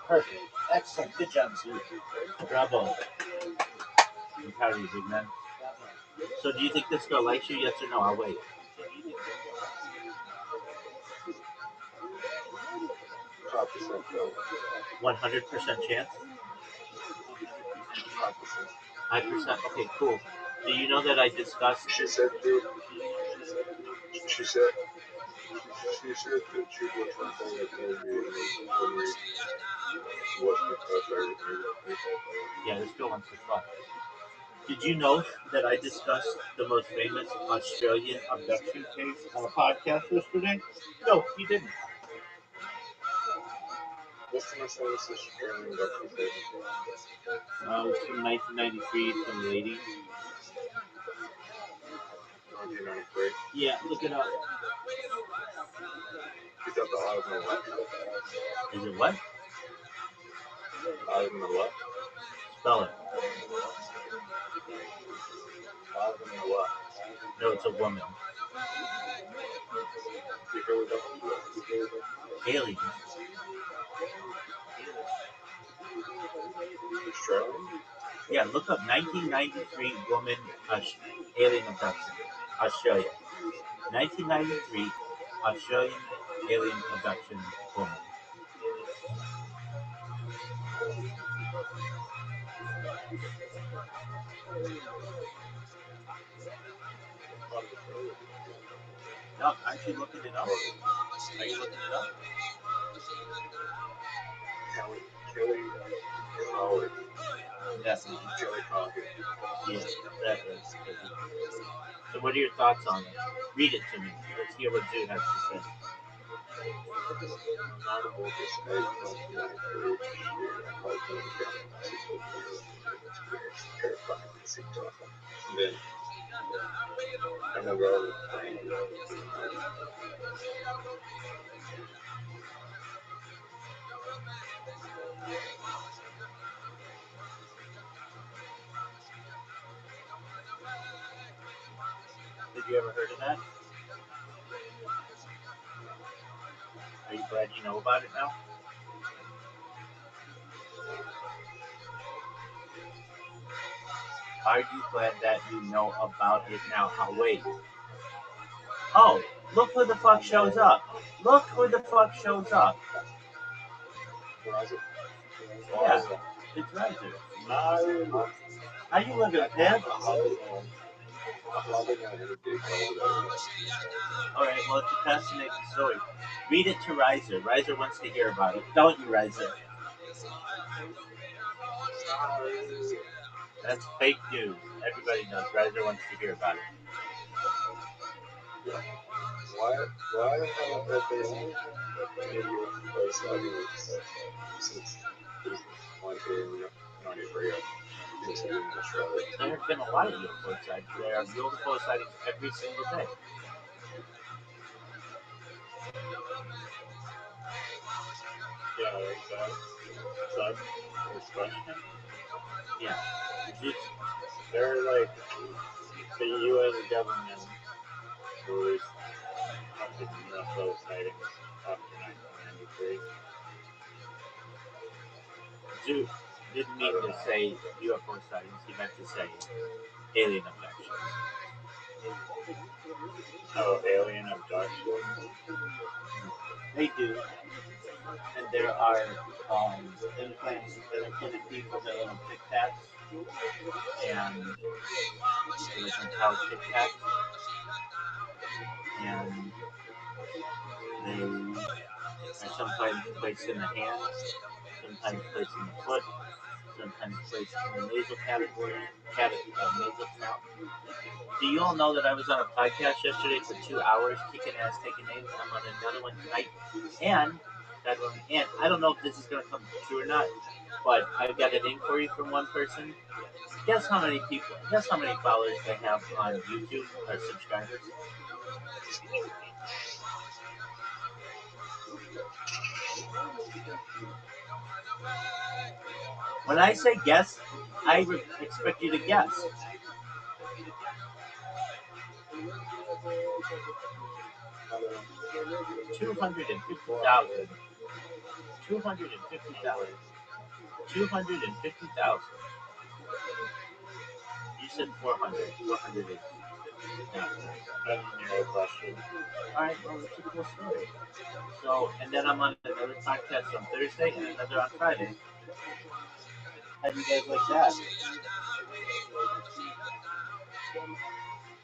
Perfect. Excellent. Good job, Sue. Bravo. I'm proud of you, big man. So do you think this girl likes you? Yes or no? I'll wait. 5% though. 100% chance? 5%. 5%? Okay, cool. Do you know that I discussed... She said, dude. She said that she was something that made me was because I was Yeah, this girl wants to fuck. Did you know that I discussed the most famous Australian abduction case on a podcast yesterday? No, he didn't. What's the most famous Australian abduction case? It's from 1993 from Lady. 1993. Yeah, look it up. Is that the Island of Left? Is it what? Island of Left? Spell it. Island of Left. No, it's a woman. You hear what that? Aliens. Australian? Yeah, look up 1993 woman alien abduction. Australia. 1993 Australian alien abduction woman. No, aren't you looking it up? Are you looking it up? Kelly College. Definitely. Kelly College. Yeah, that is. So what are your thoughts on it? Read it to me. Let's hear what Jude has to say. Then I never was playing. Did you ever heard of that? Are you glad you know about it now? Are you glad that you know about it now? How wait? Oh, look who the fuck shows up. Look who the fuck shows up. Yeah, it's Roger. How you living, Pip? I'm not looking at any big goals. All right, well, it's a fascinating story. Read it to Riser. Riser wants to hear about it. Don't you, Riser? That's fake news. Everybody knows Riser wants to hear about it. Yeah. Why haven't there been any post others since this one in 93 since I've been in Australia? There have been a lot of UFO sightings. There are UFO sightings every single day. Yeah, that's this question. Yeah. It's, They're like the U.S. government released hundreds of UFO sightings after 1993. Zeus didn't mean to say UFO sightings. He meant to say alien abductions. Oh, alien abductions. They do. And there are implants that are put in people, they're little Tic Tacs, and they're like metallic Tic Tacs, and they are sometimes placed in the hand, sometimes placed in the foot, sometimes placed in the nasal category, nasal canal. Do you all know that I was on a podcast yesterday for 2 hours, kicking ass, taking names? I'm on another one tonight, and I don't know if this is gonna come true or not, but I've got an inquiry from one person. Guess how many people? Guess how many followers they have on YouTube or subscribers? When I say guess, expect you to guess. 250,000. 250,000. 250,000. You said 400. 400 is not That's your question. all right. Well, it's a cool story. So, and then I'm on another podcast on Thursday and another on Friday. How do you guys like that?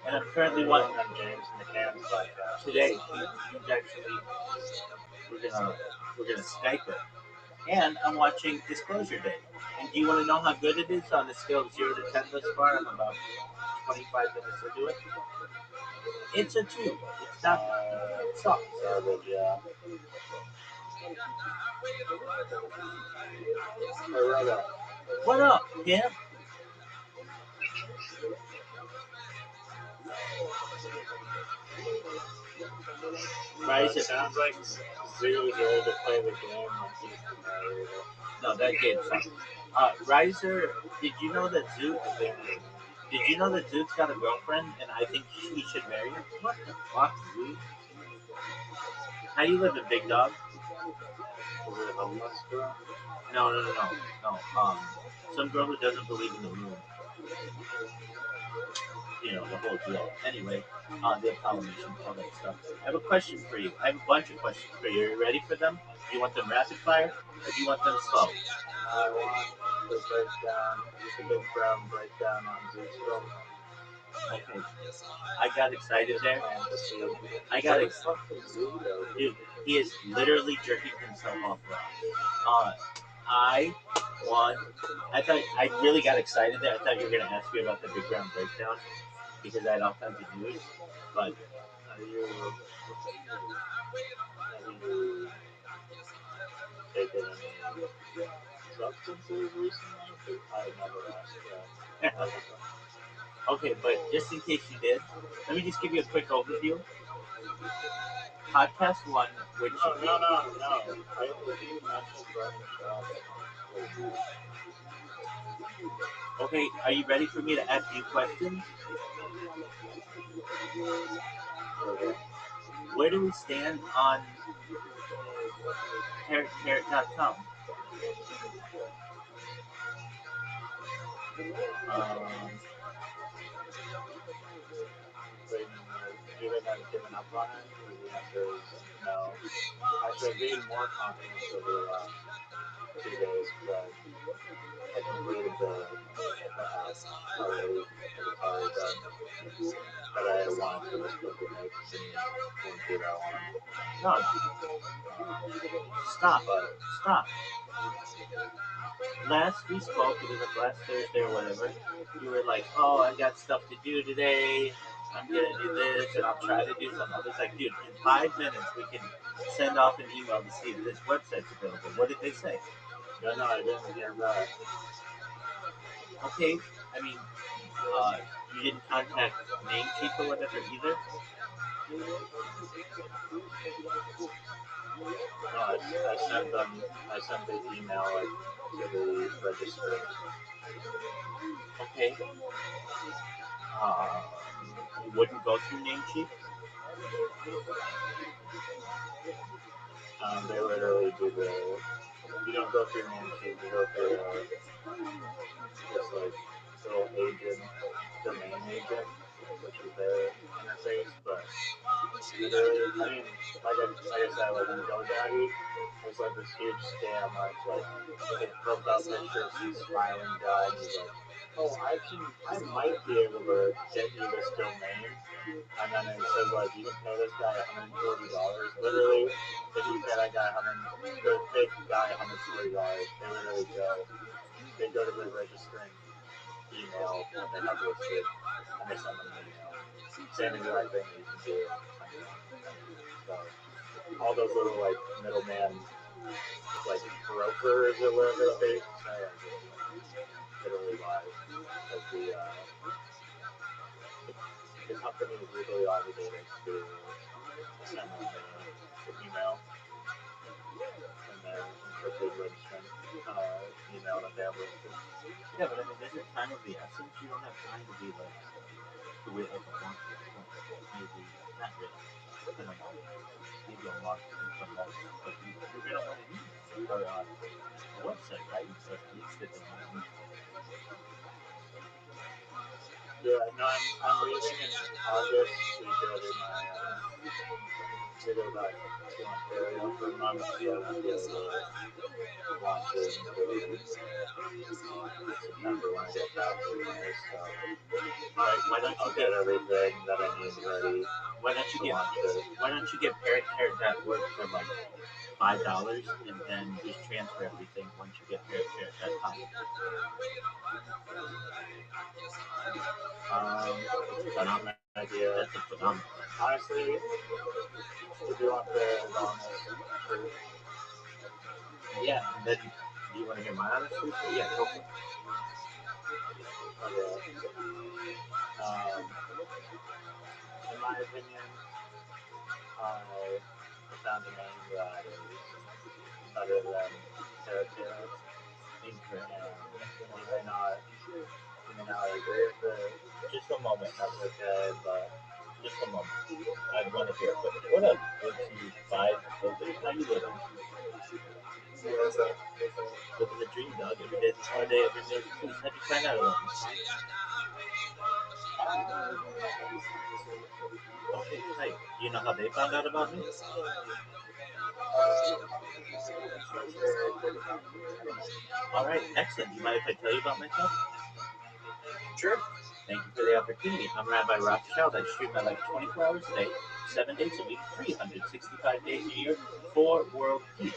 And I'm currently One watching on James McCann's podcast. today. He's actually we're gonna Skype it, and I'm watching Disclosure Day. And do you want to know how good it is on a scale of 0 to 10 thus far? I'm about 25 minutes into it. It's a 2. It's not. It sucks. Garbage, yeah. Hey, Rubber. What up, Kim? It Riser. sounds like Zoo's ready to play the game when he's married. No, that game sucks. Riser, did you know that Zoot? Did you know that Zoot's got a girlfriend, and I think he should marry her? What the fuck, Zoot? How you living, big dog? Is it a homeless girl? No. Some girl who doesn't believe in the moon. You know, the whole deal. Anyway, the Apollo mission, all that stuff. I have a question for you. I have a bunch of questions for you. Are you ready for them? Do you want them rapid fire, or do you want them slow? I want the breakdown, just a big brown breakdown on Zoo's girlfriend. Okay. I got excited there. Fantasy. I got What the excited. fuck is Zoo though? Dude, he is literally jerking himself off raw. I want. I really got excited there. I thought you were gonna ask me about the Big Brown Breakdown because I had all kinds of news. But Have you taken any substances recently? I never asked that. okay, but just in case you did, let me just give you a quick overview. Podcast one, which No. I believe you mentioned running shop. okay, are you ready for me to ask you questions? Okay. Where do we stand on carrot.com? Um, but you think I've given up on it? Or the answer is no. Actually, I've gained more confidence over the last 2 days because I completed the app already. It's already done. But I wanted to just look at it and do that one. No, stop, stop. Last we spoke, it was like last Thursday or whatever. You were like, "Oh, I got stuff to do today. I'm gonna do this, and I'll try to do something." I was like, "Dude, in 5 minutes we can send off an email to see if this website's available." What did they say? No, I didn't hear that. Okay, I mean, uh, you didn't contact Namecheap or whatever either. No, I sent the email like to the registry. Okay. Uh, you wouldn't go through Namecheap. They literally do the. You don't go through Namecheap. You go through just like little agent, domain agent, which is their interface. But literally, I mean, like I said, like in GoDaddy, there's like this huge scam where it's like a profile picture of some smiling guy, and he's like, "Oh, I might be able to get you this domain." And then it says like you can pay this guy $140. Literally, if you pay that guy the fake guy $140, they go to the registering email that they have listed, and they send them an email saying the right thing that you can do. So all those little like middleman like brokers or whatever they say are just like literally lies. Because the company is legally obligated to send them the email and their encrypted registrant email that they have listed. Yeah, but I mean, isn't time of the essence? You don't have time to be like to wait like a month, maybe not really. I don't know. Maybe a month at the most, but you're gonna want an email or a website, right? So at least the domain. Yeah, no, I'm leaving in August to go to my to go back to Ontario for a month, so I won't be able to launch it until September when I get back anyway. So why don't you get everything that I need ready? Why don't you get parrot.org for like $5 and then just transfer everything once you get parrot.com? It's a phenomenal idea. That's a phenomenal. Honestly, if you want the honest, yeah. And then, do you want to hear my honest truth? Yeah, go for it. Okay. In my opinion, I found a name that is better than Terra. Incorrect. You may not agree with it. Just a moment, that's okay, but just a moment. I want to hear it. What up? Good to you. Five. How you living? Living the dream, dog. Every day's a holiday, every day's a feast. How'd you find out about me? Okay, tight. Do you know how they found out about me? All right, excellent. Do you mind if I tell you about myself? Sure. Thank you for the opportunity. I'm Rabbi Rothschild. I stream my life 24 hours a day, 7 days a week, 365 days a year for world peace.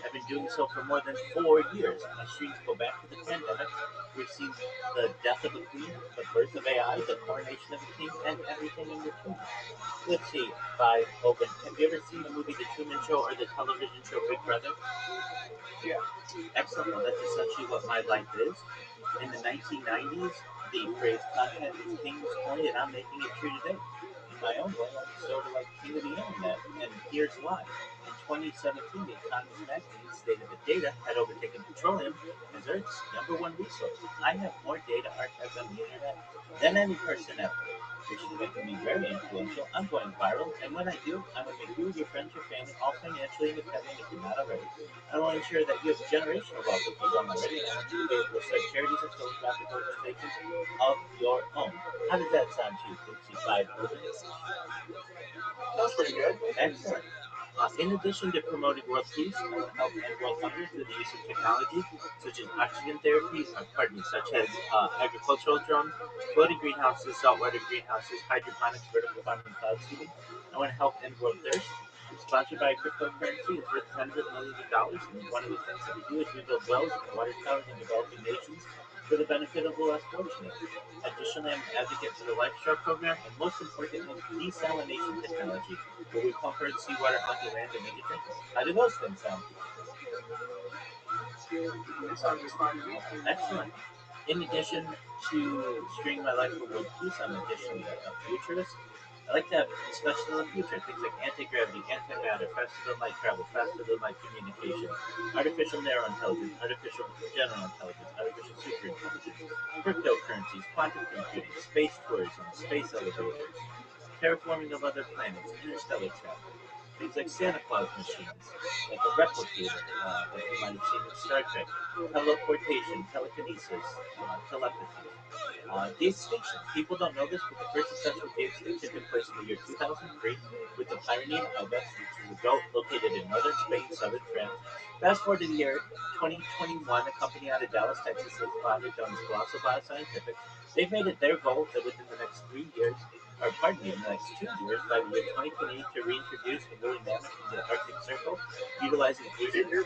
I've been doing so for more than 4 years. My streams go back to the pandemic. We've seen the death of a queen, the birth of AI, the coronation of a king, and everything in between. Let's see, by open. Have you ever seen the movie The Truman Show or the television show Big Brother? Yeah. Excellent. Well, that's essentially what my life is. In the 1990s, the phrase content is king was coined, and I'm making it true today. In my own way, I'm sort of like king of the internet, and here's why. In 2017, The Economist magazine stated that data had overtaken petroleum as Earth's number one resource. I have more data archived on the internet than any person ever, which is making me very influential. I'm going viral, and when I do, I'm going to make you and your friends, your family, all financially independent if you're not already. I will ensure that you have generational wealth if you don't already, and I want you to be able to start charities and philanthropic organizations of your own. How does that sound to you, Tootsie Five Urban? That's pretty good. Excellent. In addition to promoting world peace, I want to help end world hunger through the use of technology such as oxygen therapy, such as agricultural drones, floating greenhouses, saltwater greenhouses, hydroponics, vertical farming, cloud seeding. I want to help end world thirst. Sponsored by cryptocurrency, it's worth tens of millions of dollars, and one of the things that we do is we build wells and water towers in developing nations for the benefit of the less fortunate. Additionally, I'm an advocate for the Lifestyle program, and most importantly, desalination technology, where we pump earth seawater onto land and make it drinkable. How do those things sound? They sound just fine to me. Excellent. In addition to streaming my life for world peace, I'm additionally a futurist. I like to have discussions on the future, things like anti-gravity, antimatter, faster than light travel, faster than light communication, artificial narrow intelligence, artificial general intelligence, artificial superintelligence, cryptocurrencies, quantum computing, space tourism, space elevators, terraforming of other planets, interstellar travel, things like Santa Claus machines, like a replicator that you might have seen in Star Trek, teleportation, telekinesis, telepathy. De-extinction. People don't know this, but the first successful de-extinction took place in the year 2003 with the Pyrenean ibex, which is a goat located in northern Spain, southern France. Fast forward to the year 2021, a company out of Dallas, Texas, has founded known as Colossal Bioscientific. They've made it their goal that within the next 3 years, or pardon me, in the next 2 years, by the year 2028, to reintroduce the woolly mammoth in the Arctic Circle, utilizing Asian.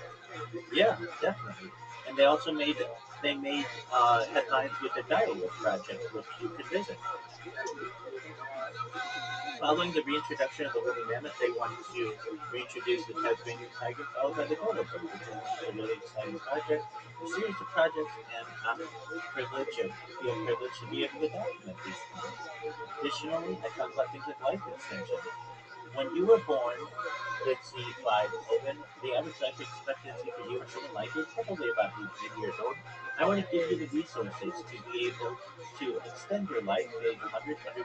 Yeah, definitely. And they made headlines with the Direwolf project, which you can visit. Following the reintroduction of the woolly mammoth, they want to reintroduce the Tasmanian tiger, followed by the dodo bird, which is a really exciting project, a series of projects, and I'm feel privileged to be able to document these things. Additionally, I talk about things like life extension. When you were born, let's see, 5, the average life expectancy for you or someone like you is probably about 80 years old. I want to give you the resources to be able to extend your life to age 100, 120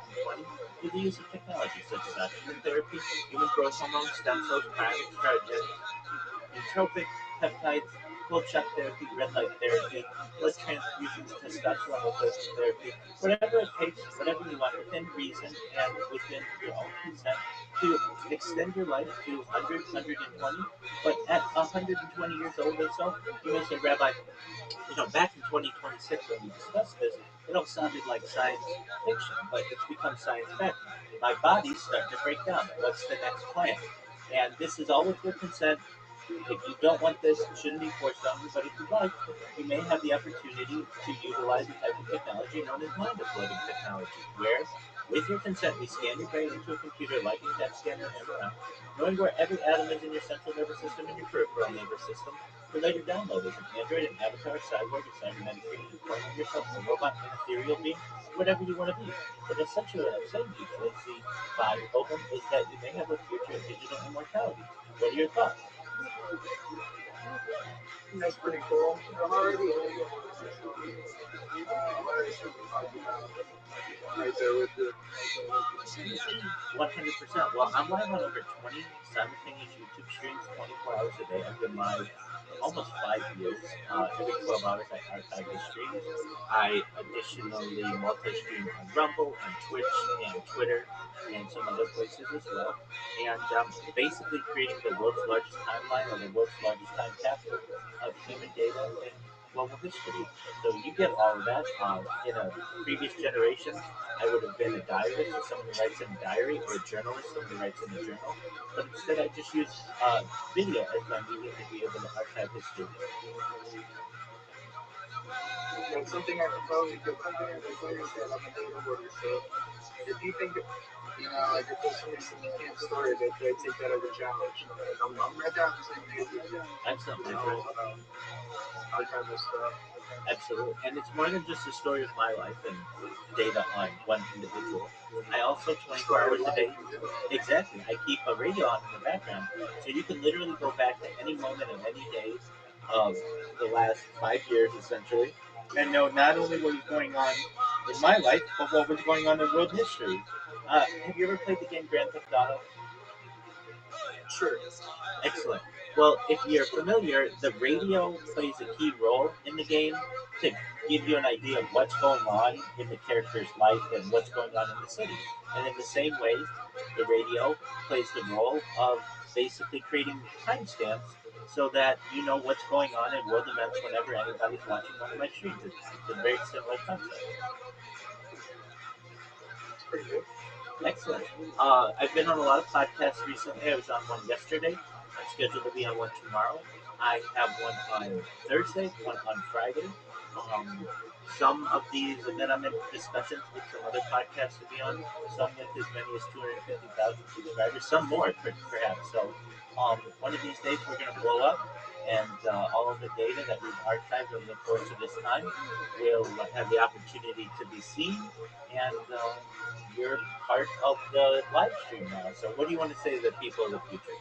through the use of technology such as oxygen therapy, human growth hormones, stem cells, cryogenics, nootropic peptides, cold shock therapy, red light therapy, blood transfusions, testosterone replacement therapy, whatever it takes, whatever you want, within reason and within your own consent, to extend your life to 100, 120. But at 120 years old or so, you may say, Rabbi, back in 2026 when we discussed this, it all sounded like science fiction, but it's become science fact. My body's starting to break down. What's the next plan? And this is all with your consent. If you don't want this, it shouldn't be forced on you, but if you'd like, you may have the opportunity to utilize a type of technology known as mind uploading technology, where, with your consent, we scan your brain into a computer like a CAT scanner and MRI, knowing where every atom is in your central nervous system and your peripheral nervous system, to later download as an android, an avatar, a cyborg, a cybernetic being, and cloning yourself as a robot, an ethereal being, whatever you want to be. But essentially what I'm saying to you, Tracy, by Open, is that you may have a future of digital immortality. What are your thoughts? That's pretty cool. I'm already super pumped about right there with you. 100%. Well, I'm live on over 20 simultaneous YouTube streams 24 hours a day. I've been live for almost 5 years. Every 12 hours, I archive the streams. I additionally multi-stream on Rumble, on Twitch, and Twitter, and some other places as well. And basically creating the world's largest timeline or the world's largest time capsule of human data in global history. So you get all of that. In a previous generation, I would have been a diarist or someone who writes in a diary, or a journalist, someone who writes in a journal. But instead, I just use video as my medium to be able to archive history. That's something I propose. Because something I propose is that I'm a data hoarder. So if you think, like if there's somebody sitting in a story, that they take that as a challenge. I'm right there on the same page with you. Excellent, my friend. Archive this stuff. Absolutely. And it's more than just a story of my life and data on one individual. I also, 24 hours a day, exactly, I keep a radio on in the background. So you can literally go back to any moment of any day of the last 5 years, essentially, and know not only what was going on in my life, but what was going on in world history. Have you ever played the game Grand Theft Auto? Sure. Excellent. Well, if you're familiar, the radio plays a key role in the game to give you an idea of what's going on in the character's life and what's going on in the city. And in the same way, the radio plays the role of basically creating timestamps so that you know what's going on in world events whenever anybody's watching one of my streams. It's a very similar concept. It's pretty good. Excellent. I've been on a lot of podcasts recently. I was on one yesterday. I'm scheduled to be on one tomorrow. I have one on Thursday, one on Friday. Um, some of these, and then I'm in discussions with some other podcasts to be on. Some with as many as 250,000 subscribers, some more, perhaps. So, one of these days we're going to blow up, and all of the data that we've archived over the course of this time will have the opportunity to be seen, and you're part of the live stream now. So, what do you want to say to the people of the future?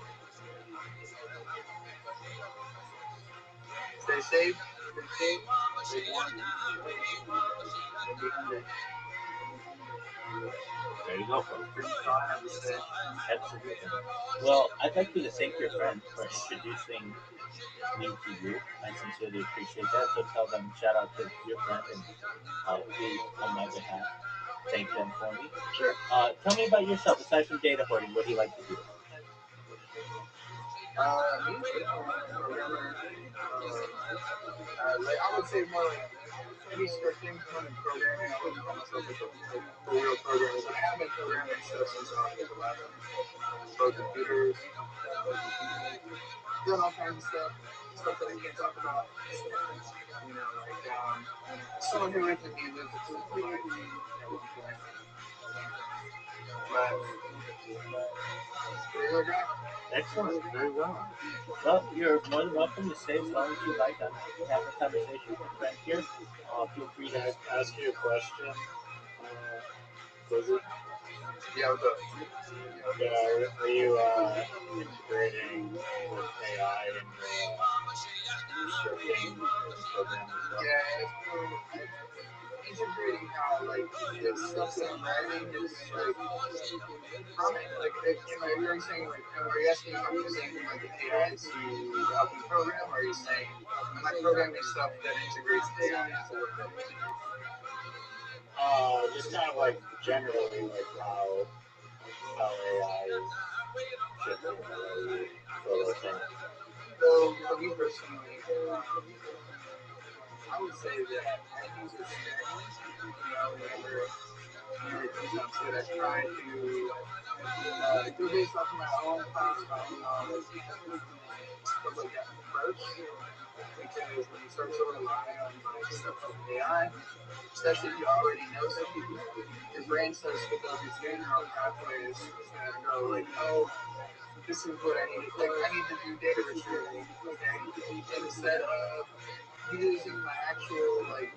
Stay safe, stay warm, and be hungry. There you go, folks. Drink thought, have a say. Absolutely. Well, I'd like you to thank your friend for introducing me to you. I sincerely appreciate that. So tell them, shout out to your friend, and please, on my behalf, thank them for me. Sure. Tell me about yourself, aside from data hoarding, what do you like to do? Me, programmer. Like I would say more like maybe scripting, more than programming. I wouldn't call myself like a real programmer. But I have been programming stuff since I was like 11. So computers, doing all kinds of stuff that I can't talk about. You know, like someone who lived in me lived a simple life at one point. But there you go. Excellent, very well. Well, you're more than welcome to stay as long as you like. I'm having a conversation with a friend here. Feel free to Ask you a question. Was it? Yeah, what's up? Yeah, are you integrating with AI in your scripting program as well? Yeah, it's cool. Integrating how like the stuff that I'm writing is like from it. Like if you're saying like are you asking if I'm using like an AI to help me program, or are you saying am I programming stuff that integrates AI into what that is? Just kind of like generally like how AI is shifting the way you photo things. So for me personally, I would say that I use it sparingly. You know, whenever it comes down to it, I try to do based off of my own thoughts, my own knowledge, stuff like that first. Because when you start to rely on like stuff from AI, especially if you already know something, your brain starts to go these neural pathways that go like, oh, this is what I need. Like I need to do data retrieval, okay? Instead of using my actual like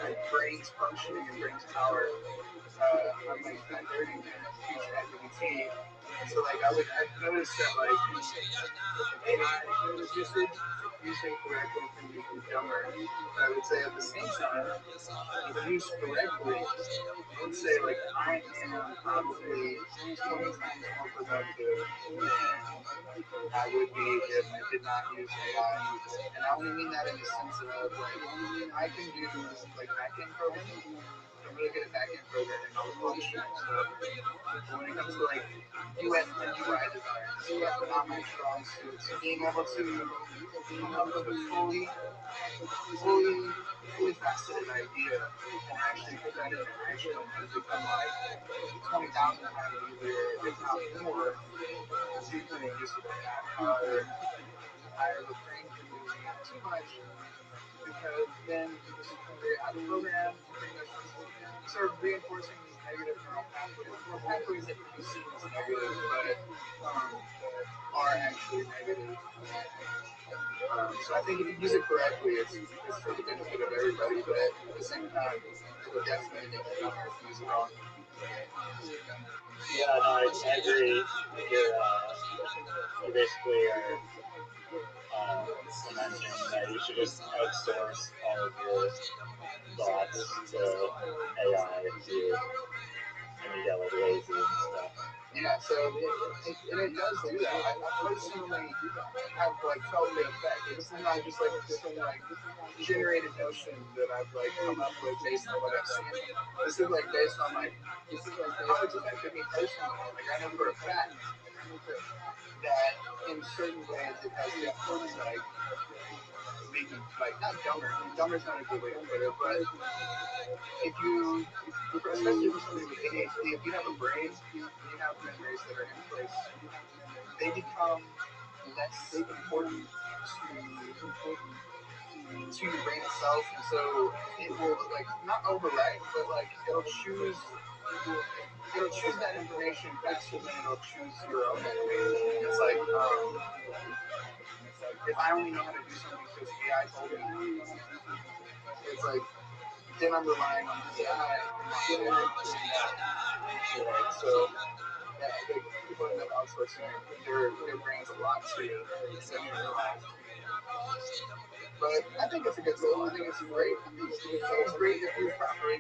my brain's functioning and brain's power, I'm like diverting that to ChatGPT. So like I've noticed that like AI usage, if used incorrectly, can be dumber. But I would say at the same time, if used correctly, I would say like I am probably 20 times more productive than I would be if I did not use AI. And I only mean that in the sense of like I can do like backend programming. I'm really good at backend programming, all the functioning stuff. But when it comes to like UX and UI design, stuff are not my strong suits. Being able to come up with a fully faceted idea and actually put that into action has become like 20,000 times easier, if not more, due to the use of AI. However, I refrain from using it too much because then you just create out of program and pretty much sort of reinforcing these negative neural pathways, or pathways that can be seen as negative, but are actually negative. So I think if you use it correctly, it's for the benefit of everybody, but at the same time, it will definitely make it dumber if you use it wrong. Yeah, no, I agree. You basically are lamenting that you should just outsource all of your thoughts to AI if you get like lazy and stuff. Yeah, so it does do that. I personally have like felt the effect. This is not just like some like generated notion that I've like come up with based on what I've seen. This is like based on like how it's affected me personally. Like I know for a fact that in certain ways it has definitely like making like not dumber. Dumber's not a good way to put it, but if you, especially for somebody with ADHD, if you have a brain and you have memories that are in place, they become less important to your brain itself, and so it will like not overwrite, but like it'll choose that information faster than it'll choose your own information. And it's like if I only know how to do something because AI told me, it's like then I'm relying on the AI and not doing that. Right? So yeah, people end up outsourcing their brains a lot to semi-realized. But I think it's a good tool. I think it's great. I think it's great if used properly.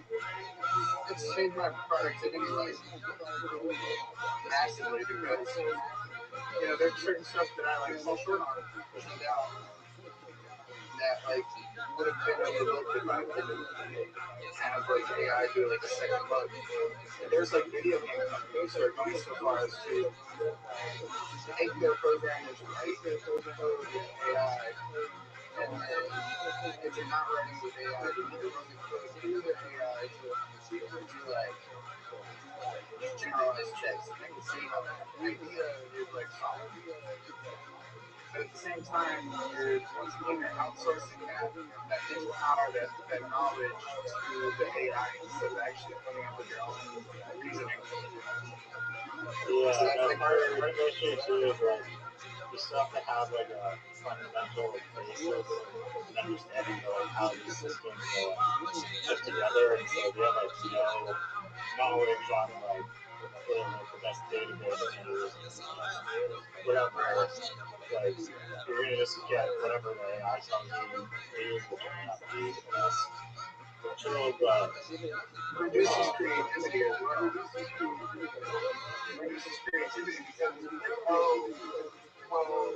It's changed my productivity like massively because there's certain stuff that I like fall short on. There's no doubt that like would have been overlooked if I didn't have like AI do like a second look. And there's like video game companies who are going so far as to make their programmers write their code with AI, and then if they're not writing with AI, they need to run the code through their AI to do like generalized checks. And I can see how that idea is like solid. But at the same time, once again, you're outsourcing that mental power, that knowledge to the AI instead of actually coming up with your own reasoning. Yeah, so that's like part of the issue too is like you still have to have like a fundamental basis and understanding of like how these systems put together, and so if you have like no knowledge on like the best database used, whatever, like you're gonna just get whatever the AI tells you to use, which may not be the best. True, but reduces creativity as well. Reduces creativity because it's like, oh, well,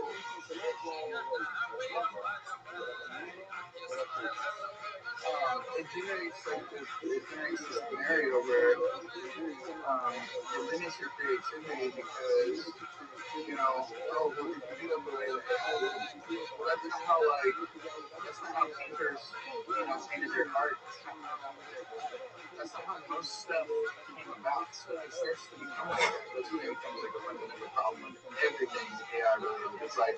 it generates this scenario where it limits your creativity because oh, well, did you do it the way that AI did? Well, that's not how painters painted their art. That's not how most stuff came about. So it starts to become like that. That's when it becomes like a fundamental problem with everything AI related. It's like,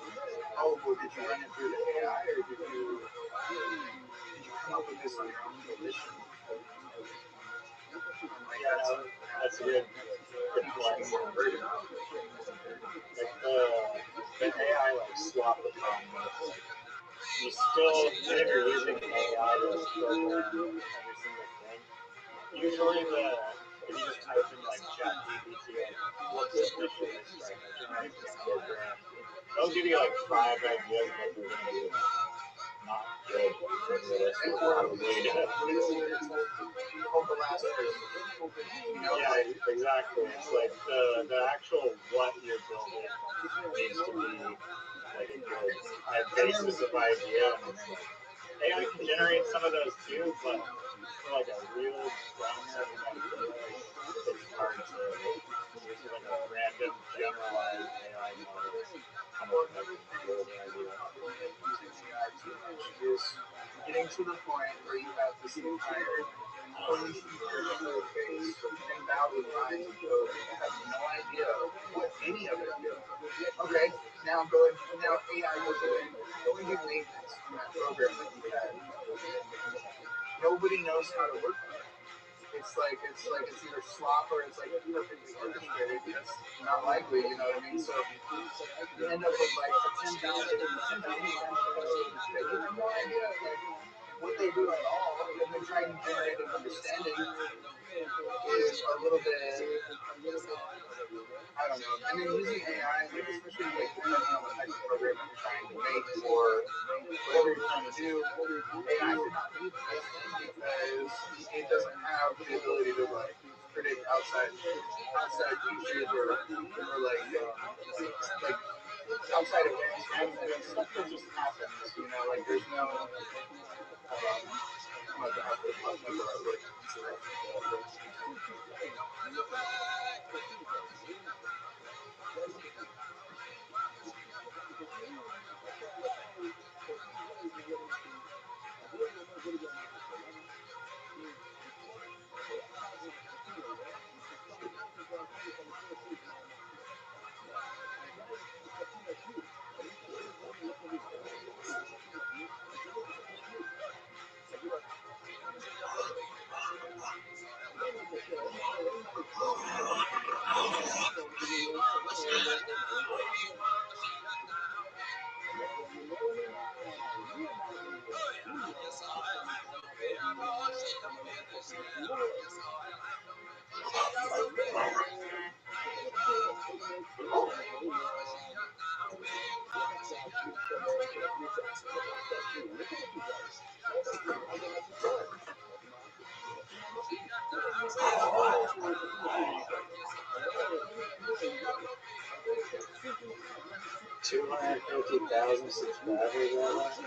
oh, well, did you run it through the AI or did you come up with this on your own volition? Like, that's a good point. Like the AI like swap the problem. You still, even if you're using AI to program every single thing, usually if you just type in like ChatGPT, like what this mission is, right, it generates this program. They'll give you like 5 ideas of what they're gonna do. Not good, realistic, probably. Yeah, exactly. It's like the actual what you're building needs to be like a good basis of idea. And it's like AI can generate some of those too, but for like a real groundwork of idea, it's hard to use like a random generalized AI model. Another thing using AI too much is getting to the point where you have this entire fully featured code base, 10,000 lines of code, and you have no idea what any of it is. Okay, now AI goes away. Go and do maintenance on that program that you had. Nobody knows how to work on it. It's either slop or it's like perfectly orchestrated. That's not likely, you know what I mean? So you end up with like a 10,000 line code that you have no idea like what they do at all, and then trying to generate an understanding is a little bit, I don't know. I mean, using AI, like especially like depending on the type of program that you're trying to make or whatever you're trying to do, AI could not be the best thing because it doesn't have the ability to like predict outside features or like outside events, random events, stuff that just happens. Like there's no. $250,000 subscribers on that.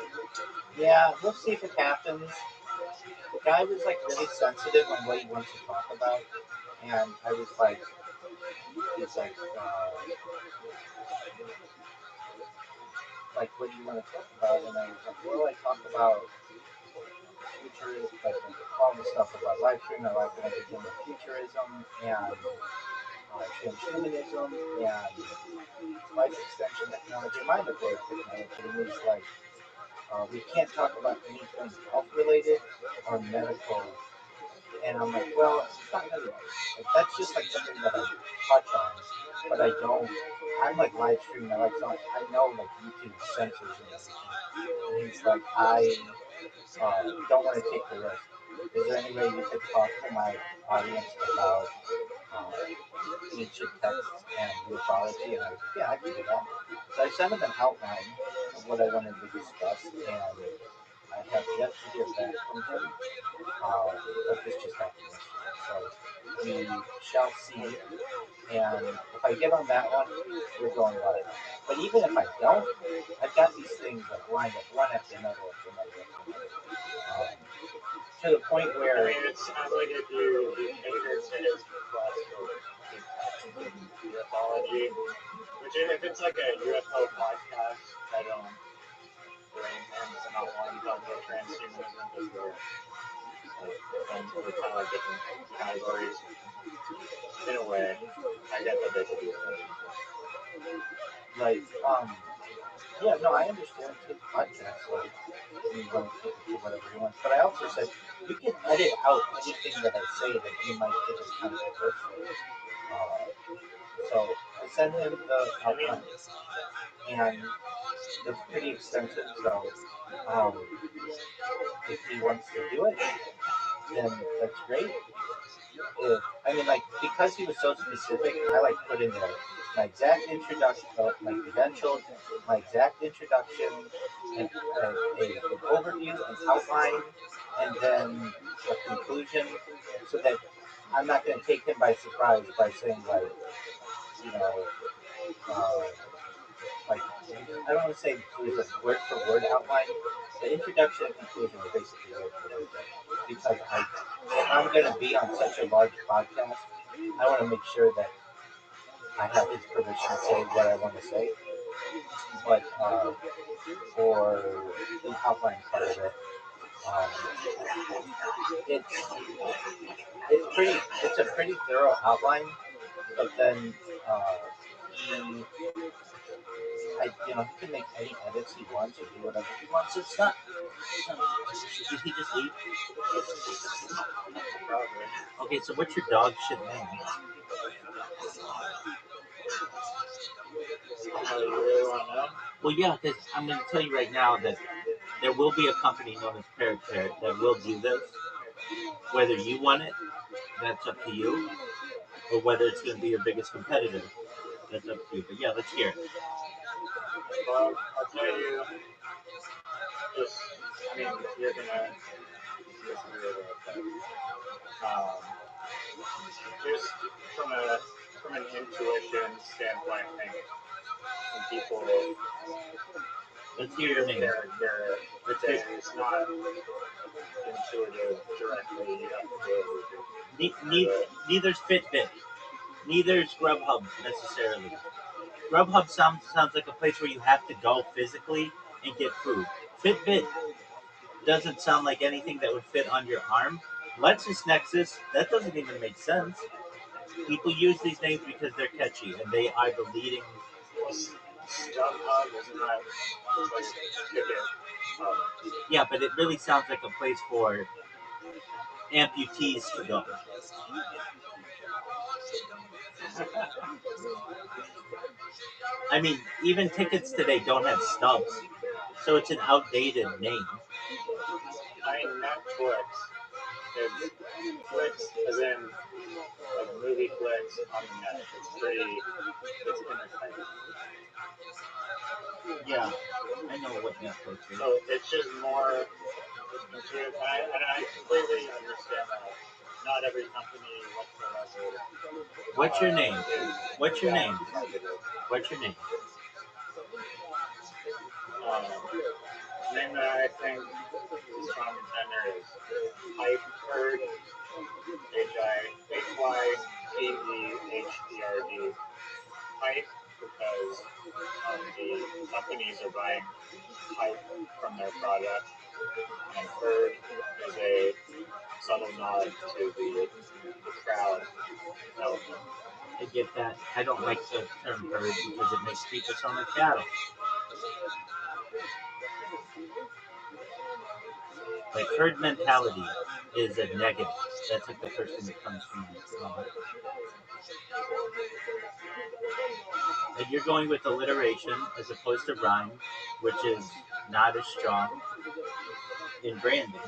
Yeah, we'll see if it happens. The guy was like really sensitive on what he wants to talk about, and I was like, he's like, what do you want to talk about? And I was like, well, I talk about future, like all the stuff about life stream, I like when I begin with futurism and transhumanism and life extension technology, mind of life technology. And he's like, we can't talk about anything health related or medical. And I'm like, well, it's not really like that's just like something that I touch on, but I don't. I'm like live streaming. I know like YouTube censors and everything. And he's like, I don't want to take the risk. Is there any way you could talk to my audience about ancient texts and ufology? And I was like, yeah, I can do that. So I sent him an outline of what I wanted to discuss, and I have yet to hear back from him. But this just happened yesterday, so we shall see. And if I get on that one, we're going live. But even if I don't, I've got these things like lined up one after another after another after another. To the point I where mean, it sounds like if you cater to his request for ufology, which if it's like a UFO podcast, I don't blame him for not wanting to talk about transhumanism because we're kind of like different categories. In a way, I get that they could do that. like yeah, no, I understand his podcast, like he wants to do whatever he wants. But I also said you can edit out anything that I say that you might think is controversial. So I sent him the outline, and it's pretty extensive. So if he wants to do it, then that's great. I mean, like, because he was so specific, I like put in there my exact introduction, my credentials, my exact introduction, and an overview, an outline, and then a conclusion, so that I'm not going to take him by surprise by saying, like, you know, uh, like, I don't want to say it was a word for word outline. The introduction and conclusion are basically word for word, because if I'm going to be on such a large podcast, I want to make sure that I have his permission to say what I want to say. But for the outline part of it, um, it's it's a pretty thorough outline. But then he he can make any edits he wants or do whatever he wants. It's not. Did he just leave? Probably. Okay, so what's your dog shit name? Oh, you really want to know? Well, yeah, because I'm going to tell you right now that there will be a company known as Parrot Parrot that will do this. Whether you want it, that's up to you, or whether it's going to be your biggest competitor, that's up to you. But yeah, let's hear it. Well, I'll tell you, I mean, you're going to disagree with that. Just from an intuition standpoint, I think when people Let's hear your name. it's not intuitive directly. You have to go Neither's Fitbit. Neither's Grubhub necessarily. Grubhub sounds like a place where you have to go physically and get food. Fitbit doesn't sound like anything that would fit on your arm. LexisNexis, that doesn't even make sense. People use these names because they're catchy and they are the leading. StubHub isn't that it's like a ticket? Yeah, but it really sounds like a place for amputees to go. I mean, even tickets today don't have stubs, so it's an outdated name. I mean, Netflix. It's flicks as in like movie flicks on the net. It's intertype. Yeah, I know what Netflix is. So it's just more intuitive. And I completely understand that not every company whatsoever. What's your name? What's your name? Targeted. What's your name? Name that I think is a strong contender is Hype Herd, HYPEHERD. Hype because the companies are buying hype from their product, and Herd is a subtle nod to the crowd element. I get that. I don't like the term herd because it makes people sound like cattle. Like herd mentality is a negative. That's like the first thing that comes to mind. And you're going with alliteration as opposed to rhyme, which is not as strong in branding.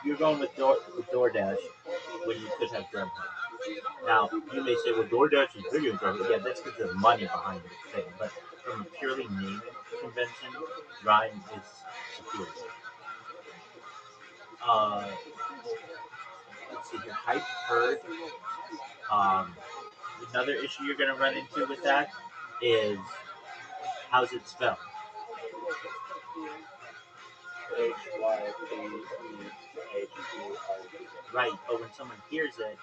You're going with DoorDash when you could have Grubhub. Now, you may say, well, DoorDash is bigger than Grubhub. Yeah, that's because there's money behind the thing. But from a purely naming convention, rhyme is superior. Let's see here. Hype, herd. Another issue you're going to run into with that is how's it spelled? HYPEHERD. Right, but when someone hears it,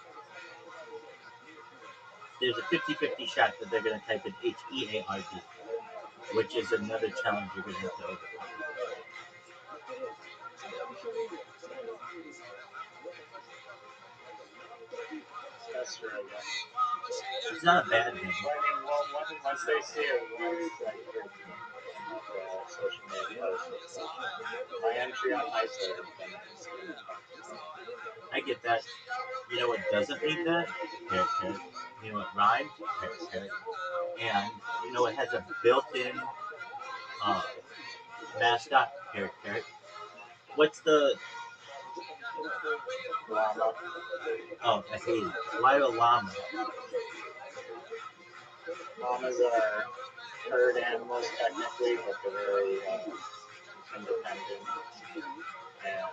there's a 50-50 shot that they're going to type in HEARD, which is another challenge you're going to have to overcome. That's true, I guess. It's not a bad thing. Well, I mean, once they see it, like social media posts, my entry on Hyper, I get that. You know what doesn't need that? Parrot. You know what rhymes? Parrot. And you know what has a built-in mascot? Parrot. What's the... llama. Oh, I hate it. Why a llama? Llamas are herd animals technically, but they're very independent, and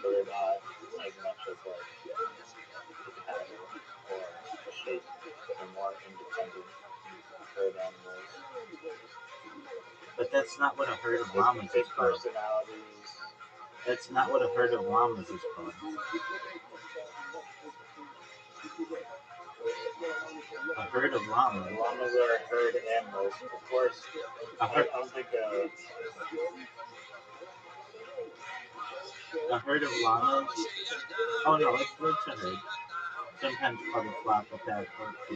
so they're not as much as like a cattle or a sheep. They're more independent herd animals. But that's not what a herd of llamas is Big called. personalities. That's not what a herd of llamas is called. A herd of llamas. Llamas are herd animals, of course. A herd, I don't think a herd of llamas. Oh no, it's a herd. Sometimes called a flock of that or two.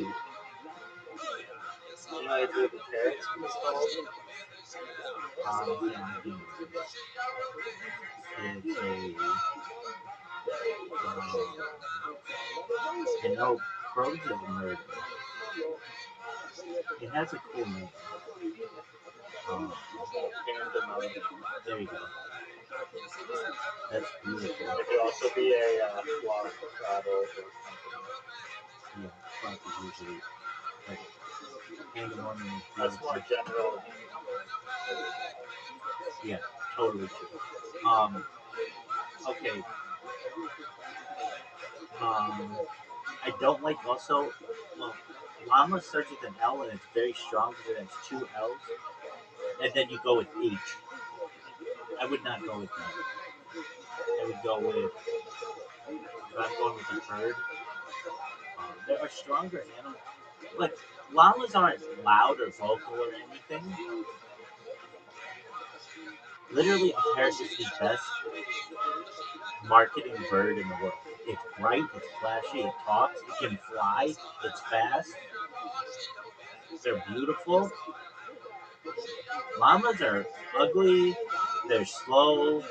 you know I believe the parrots installed. Yeah, I do. It's a. I know crows is murder. It has a cool name. There you go. That's beautiful. It could also be a flock cattle or company. Yeah, flock is usually like pandemonium. That's more general. Yeah, totally true. Okay. I don't like also. Well, llama starts with an L and it's very strong because it has two L's, and then you go with H. I would not go with that. I would go with. If I'm going with a herd, there are stronger animals. But llamas aren't loud or vocal or anything. Literally, a parrot is the best marketing bird in the world. It's bright, it's flashy, it talks, it can fly, it's fast, they're beautiful. Llamas are ugly, they're slow,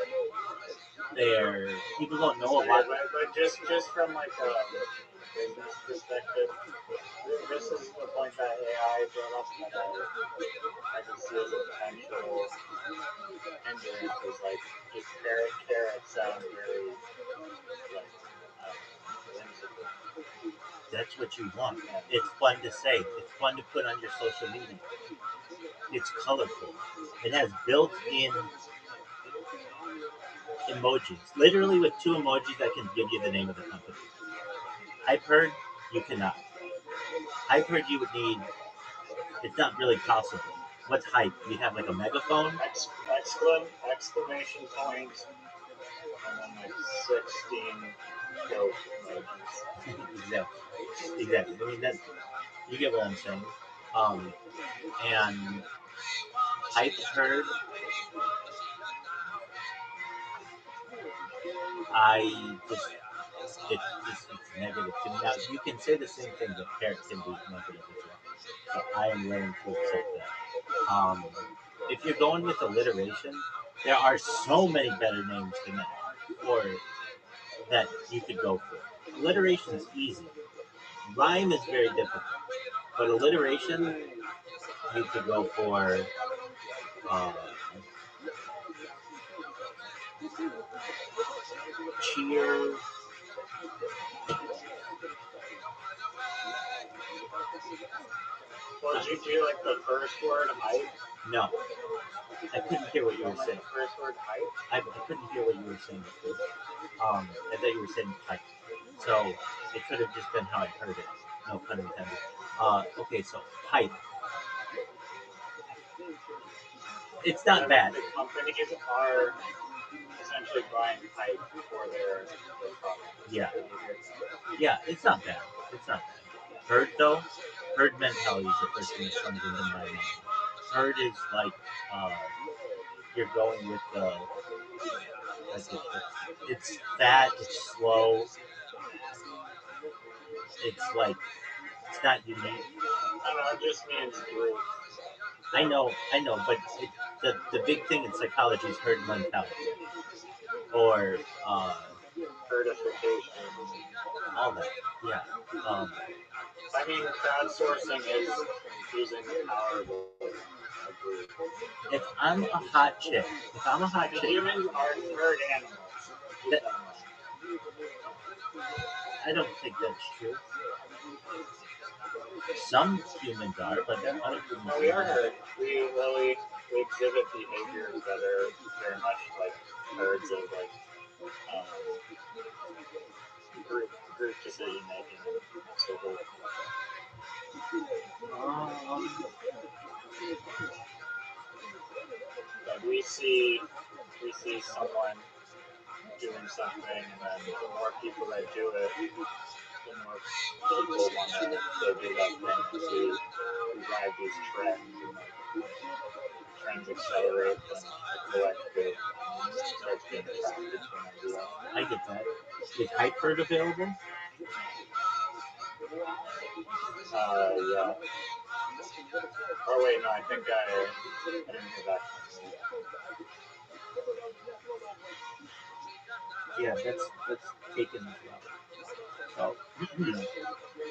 they're people don't know a lot. But just from like a business perspective, this is the point that AI brought up that I can see as a potential hindrance is like just carrot sounds very like whimsical. That's what you want. It's fun to say. It's fun to put on your social media. It's colorful. It has built-in emojis. Literally with two emojis I can give you the name of the company. Hype Herd, you cannot. Hype Herd you would need, it's not really possible. What's hype? You have like a megaphone? Exclamation point, and then like 16 goat emojis. Exactly. I mean, that's, you get what I'm saying. And Hype Herd, I just, it's negative to me. Now, you can say the same thing, but parrot can be negative as well. So I am willing to accept that. If you're going with alliteration, there are so many better names than that, or that you could go for. Alliteration is easy. Rhyme is very difficult, but alliteration, you could go for uh, cheer. Well, did you like the first word hype? No, I couldn't hear what you were saying. The first word hype? I couldn't hear what you were saying. I thought you were saying hype. So it could have just been how I heard it. No pun intended. Okay, so hype. It's not bad. The companies are essentially buying hype for their product. Yeah. Yeah, it's not bad. It's not bad. Herd though, herd mentality is the first thing that comes into my mind. Herd is like you're going with the like it's fat, it's slow, it's like it's not unique. I don't know, it just means group. I know, but the big thing in psychology is herd mentality, or Certification. all that. Yeah. I mean, crowdsourcing is using the power of a group. If I'm a hot chick, Humans are herd animals. That, I don't think that's true. Some humans are, but then other humans No, we are herd. We exhibit behaviors that are very much like herds of like group decision making and so forth. Like we see someone doing something, and then the more people that do it, the more people want to go do that thing. We ride these trends, and like trends accelerate, and the collective starts being attracted to an idea. I get that. Is Hype Herd available? Yeah. Oh wait, no, I think I didn't hear back. Yeah, that's taken as well. So,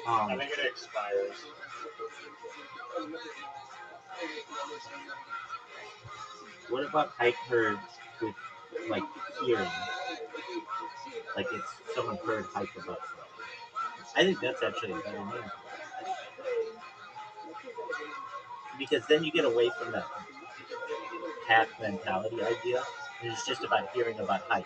I think it expires. what about Hype Herd with like hearing? Like it's someone heard hype about something. I think that's actually a better name. Because then you get away from that pack mentality idea. And it's just about hearing about hype.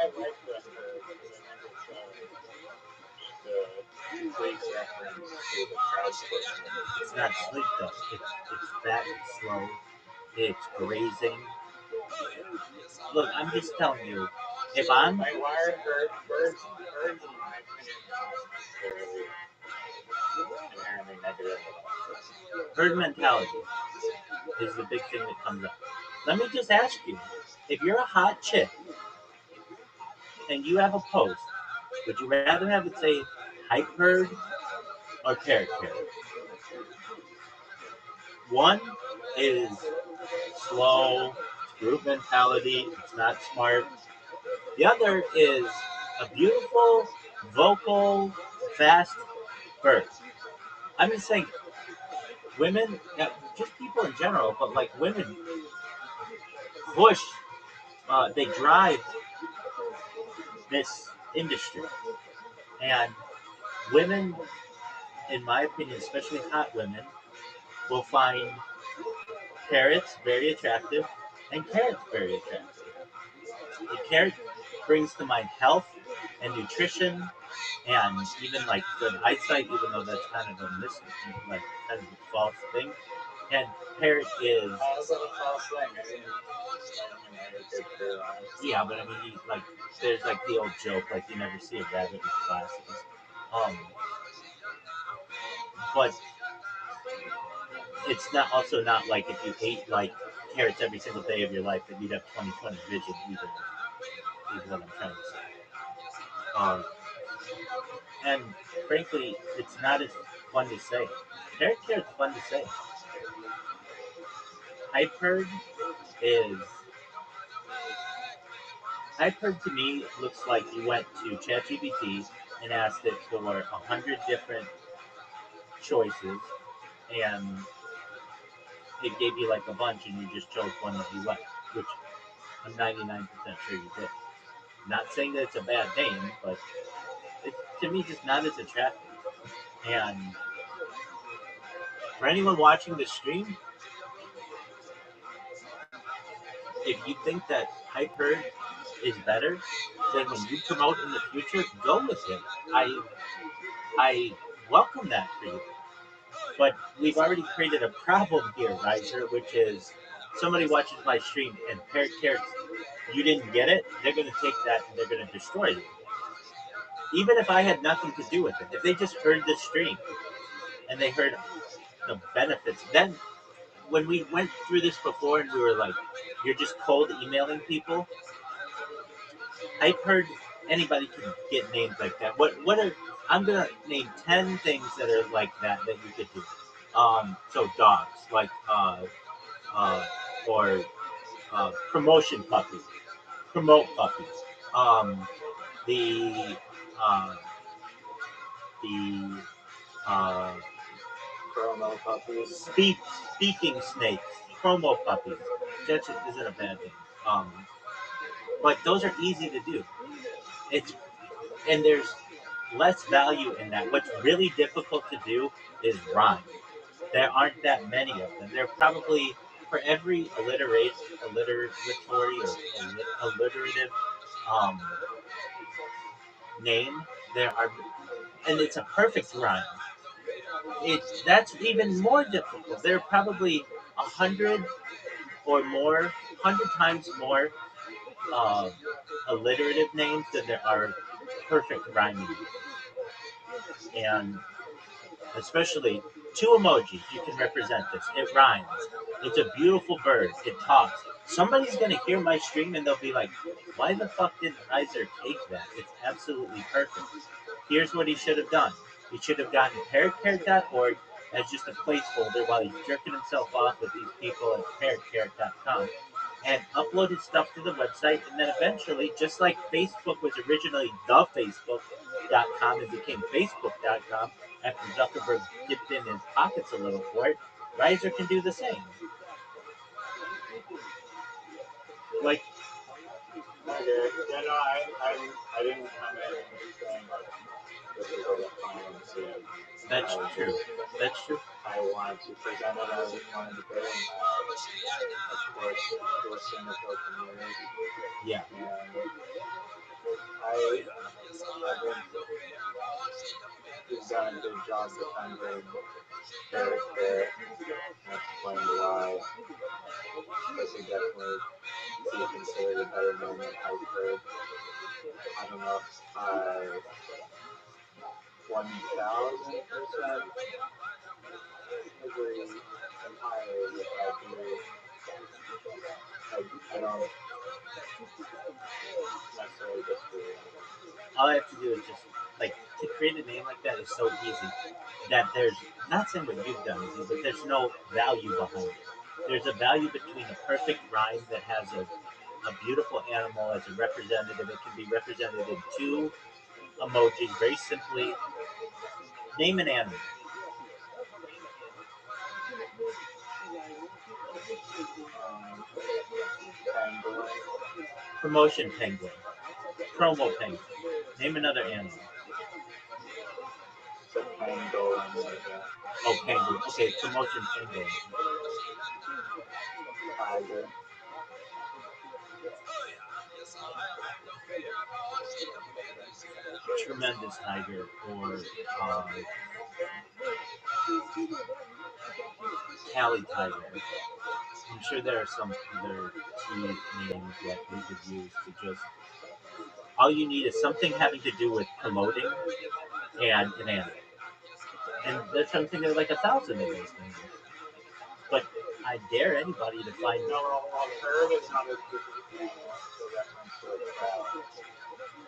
I like that because I think it's the complete reference to the crowdsourcing. It's not sleep though. It's fat, it's slow, It's grazing. Look, I'm just telling you, if I'm Like, why are birds, in my opinion, not necessarily inherently negative at all? herd mentality is the big thing that comes up. Let me just ask you, if you're a hot chick and you have a post, would you rather have it say hype herd or carrot carrot? One is slow, it's group mentality, it's not smart. The other is a beautiful, vocal, fast bird. I'm just saying, women, just people in general, but like women push, they drive this industry. And women, in my opinion, especially hot women, will find carrots very attractive and carrots very attractive. The carrot brings to mind health and nutrition and even like good eyesight, even though that's kind of a like kind of a false thing. And parrot is How is that a false thing? I mean, good for your eyes. yeah, but I mean, like there's like the old joke, like you never see a rabbit with glasses. But it's not also not like if you ate like carrots every single day of your life that you'd have 20/20 vision either. Is what I'm trying to say. And frankly, it's not as fun to say. Carrot's fun to say. Hype herd is Hype herd to me looks like you went to ChatGPT and asked it for 100 different choices, and it gave you like a bunch, and you just chose one that you liked, which I'm 99% sure you did. Not saying that it's a bad name, but it's to me just not as attractive. And for anyone watching the stream, if you think that Hype Herd is better, then when you promote in the future, go with him. I welcome that for you. But we've already created a problem here, Riser, which is somebody watches my stream and Parrot Carrots, you didn't get it, they're going to take that and they're going to destroy you. Even if I had nothing to do with it, if they just heard the stream and they heard the benefits, then when we went through this before and we were like, you're just cold emailing people, I've heard anybody can get names like that. What are I'm gonna name 10 things that are like that you could do. So dogs, like uh, or promotion puppies, promote puppies. Um, the uh, the uh, Promo puppies. speaking snakes, promo puppies. That isn't a bad thing. But those are easy to do. It's and there's less value in that. What's really difficult to do is rhyme. There aren't that many of them. There are probably for every alliteratory or alliterative um, name, there are, and it's a perfect rhyme. That's even more difficult. There are probably 100 or more, 100 times more uh, alliterative names than there are perfect rhyming. And especially two emojis, you can represent this. It rhymes. It's a beautiful bird. It talks. Somebody's gonna hear my stream and they'll be like, "Why the fuck did Riser take that? It's absolutely perfect." Here's what he should have done. He should have gotten parrotcarrot.org as just a placeholder while he's jerking himself off with these people at parrotcarrot.com and upload his stuff to the website, and then eventually, just like Facebook was originally thefacebook.com and became facebook.com after Zuckerberg dipped in his pockets a little for it, Riser can do the same. Like, Okay. Yeah, no, I didn't come in saying like this is what I'm planning to see. that's true. That's true. I wanted to present it as a fun debate, and of course, endorsing the community. Yeah. And I think he's done a good job defending character and explain why they could definitely be considered a better name than Hyper. I don't know if I 1000% agree entirely with that view. I don't necessarily disagree. All I have to do is just like to create a name like that is so easy that there's not saying what you've done is easy, but there's no value behind it. There's a value between a perfect rhyme that has a beautiful animal as a representative. It can be represented in two emojis very simply. Name an animal. Pangolin, Promotion penguin. Promo penguin. Name another animal. it's a pangolin, like a Oh, penguin. Okay, promotion penguin. tiger. Tremendous tiger or uh, Cali tiger. I'm sure there are some other key names that we could use to just. All you need is something having to do with promoting and an animal. And there's something there's like 1,000 of those things. But I dare anybody to find No, well, bird is not as good as the reference to a crowd.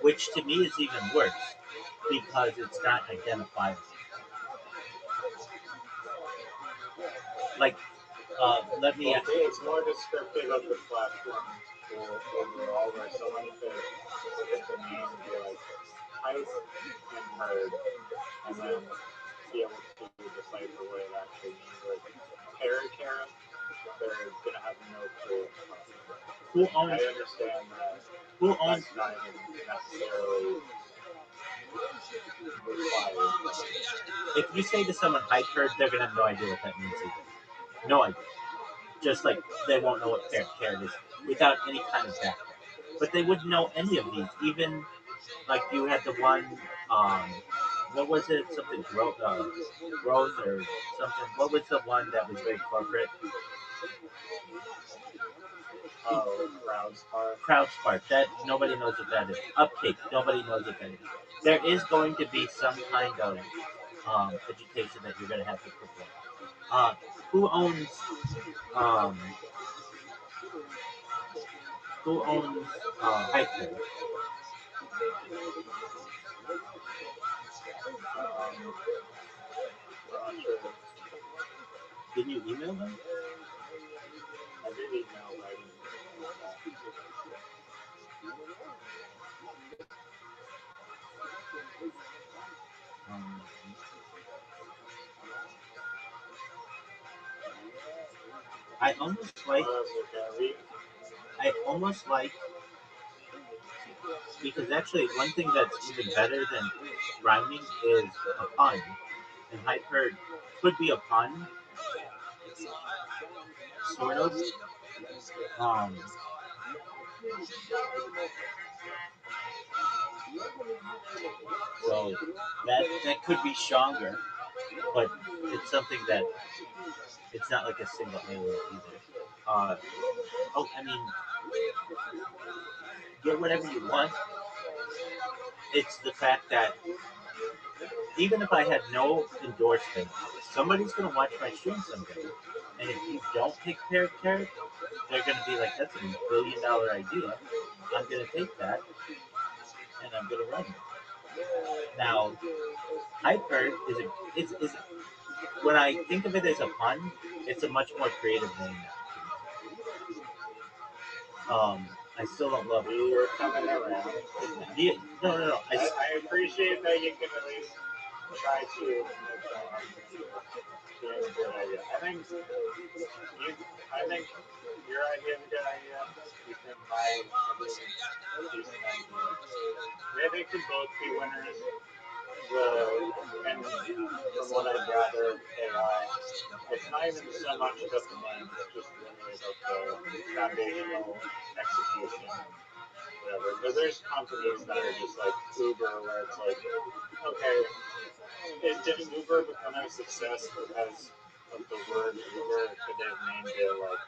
which to me is even worse because it's not identifiable. Like, let me. Well, it's more descriptive of the platform overall, where someone could look at the name and be like, hype and herd, and then be able to decipher what it actually means. Like, Terra, they're going to have no clue. Who I owns? understand that Who owns? that's not even necessarily required. If you say to someone hype herd, they're gonna have no idea what that means either. No idea. Just like they won't know what carrot is without any kind of background. But they wouldn't know any of these. Even like you had the one, what was it? Something growth or something. What was the one that was very corporate? Oh, Crowdspark. Crowdspark. That nobody knows what that is. Upcake. Nobody knows what that is. There is going to be some kind of education that you're going to have to perform. Who owns um, who owns Hyper? I'm not sure. Didn't you email them? I did email, but I didn't email back. Um, I almost like. Oh, that's okay. I almost like because actually one thing that's even better than rhyming is a pun, and Hyper could be a pun, sort of. Um, so that could be stronger, but it's something that it's not like a single animal either. I mean, get whatever you want. It's the fact that even if I had no endorsement, somebody's gonna watch my stream someday. And if you don't pick carrot, they're gonna be like, "That's $1 billion idea. I'm gonna take that and I'm gonna run it." Now, Hyper is when I think of it as a pun, it's a much more creative name now. I still don't love it. You're coming around. No. I appreciate that you can at least try to make that argument. Yeah, it's a good idea. I think your idea is a good idea. You think my idea is a decent idea. They could both be winners. And from what I'd gather, AI, it's not even so much about the name, it's just really about the foundational execution, whatever. Because there's companies that are just like Uber, where it's like, okay, Did Uber become a success because of the word Uber? Could they have named it like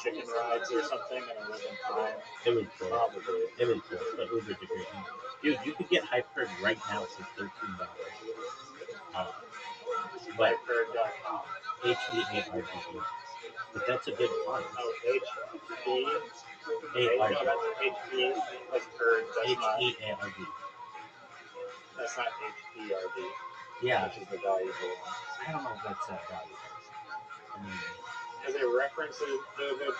chicken rides or something and it wasn't time? It was cool. Probably. It was cool, but Uber's a great name. Dude, you could get Hyperd right now for $13. But Hyperd.com. HEARD. But that's a good font. Oh, HP. ARD. No, that's HP. That's Herd. HEARD. That's not HPRD. Yeah. Which is the valuable one. I don't know if that's that valuable. Because it references the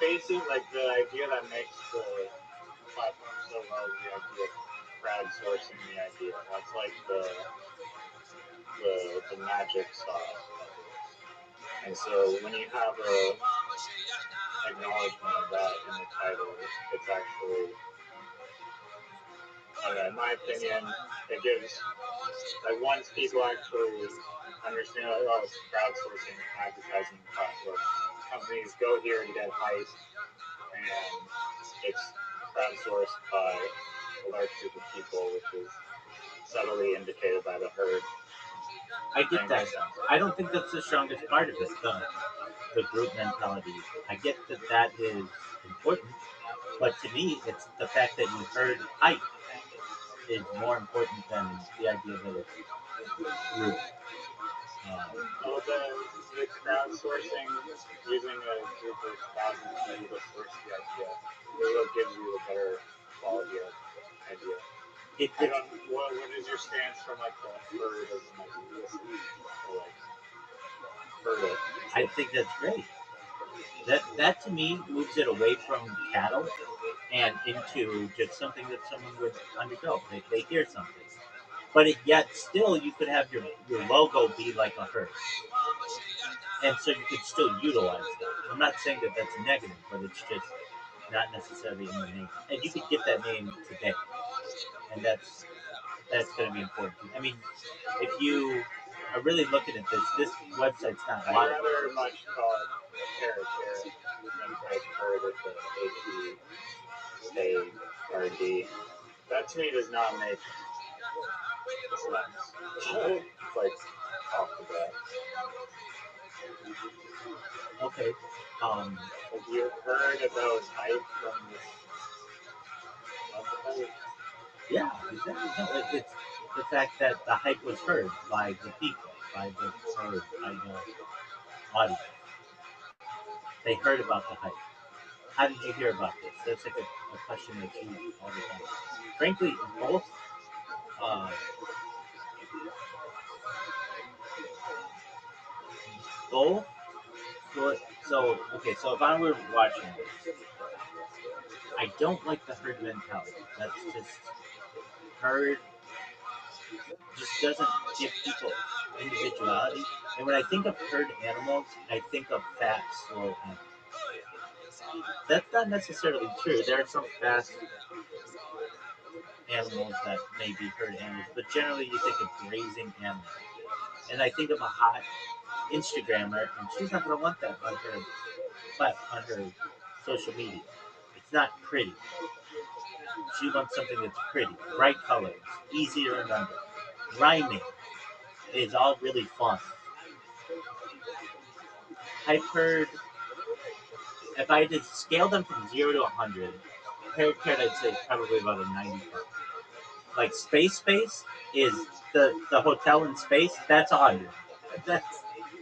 basic, like the idea that makes the platform so well is the idea of crowdsourcing the idea. That's like the magic sauce of it. And so when you have a acknowledgement of that in the title, it's actually, in my opinion, it gives, like once people actually understand, like, oh, it's crowdsourcing advertising platform. Companies go here to get hype, and it's crowdsourced by a large group of people, which is subtly indicated by the herd. I get that. I don't think that's the strongest part of it, the group mentality. I get that is important, but to me, it's the fact that you heard hype is more important than the idea that it's group. The crowdsourcing, using a group of thousands of people to source the idea, is what gives you a better quality of idea. What is your stance from like the herd as in like listen or like herd it? I think that's great. That to me moves it away from cattle and into just something that someone would undergo. They hear something. But yet still you could have your logo be like a herd. And so you could still utilize that. I'm not saying that that's negative, but it's just not necessarily in the name. And you could get that name today. And that's going to be important. I mean, if you are really looking at this website's not I'd live. rather much call it carrot than type herd with the HEARD. That to me does not make sense. It's like off the bat. Okay. Have you heard about hype from this website? Yeah, exactly. No, it's the fact that the hype was heard by the people, by the herd, by the audience. They heard about the hype. How did you hear about this? That's like a question that you all the time. Frankly, both. Uh, both. So okay. So if I were watching this, I don't like the herd mentality. That's just herd. Just doesn't give people individuality. And when I think of herd animals, I think of fat, slow animals. That's not necessarily true. There are some fast animals that may be herd animals, but generally you think of grazing animals. And I think of a hot Instagrammer, and she's not going to want that on her social media. It's not pretty. She wants something that's pretty, bright colors, easy to remember, rhyming. It's all really fun. I've heard, if I had to scale them from 0 to 100, I'd say probably about a 90. Like Space is the hotel in space. That's 100. That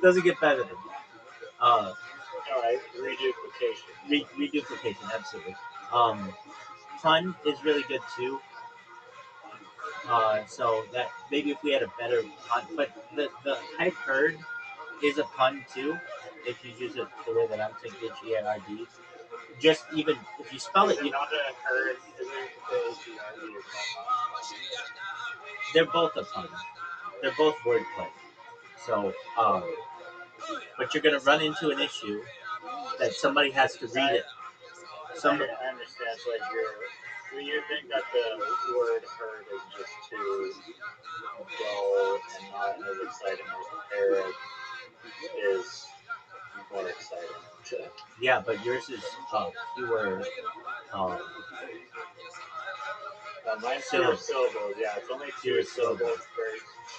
doesn't get better than that. All right, reduplication. Reduplication, absolutely. Fun is really good too. So that maybe if we had a better pun, but the hype herd is a pun too. If you use it the way that I'm saying, HEARD. Just even if you spell it, not a herd. Isn't the HERD or they're both a pun. They're both wordplay. So, but you're gonna run into an issue that somebody has to read it. I understand. So like you think that the word herd is just too dull and not as exciting as parrot is more exciting. Yeah, but yours is fewer. Mine's fewer syllables. Yeah, it's only fewer syllables.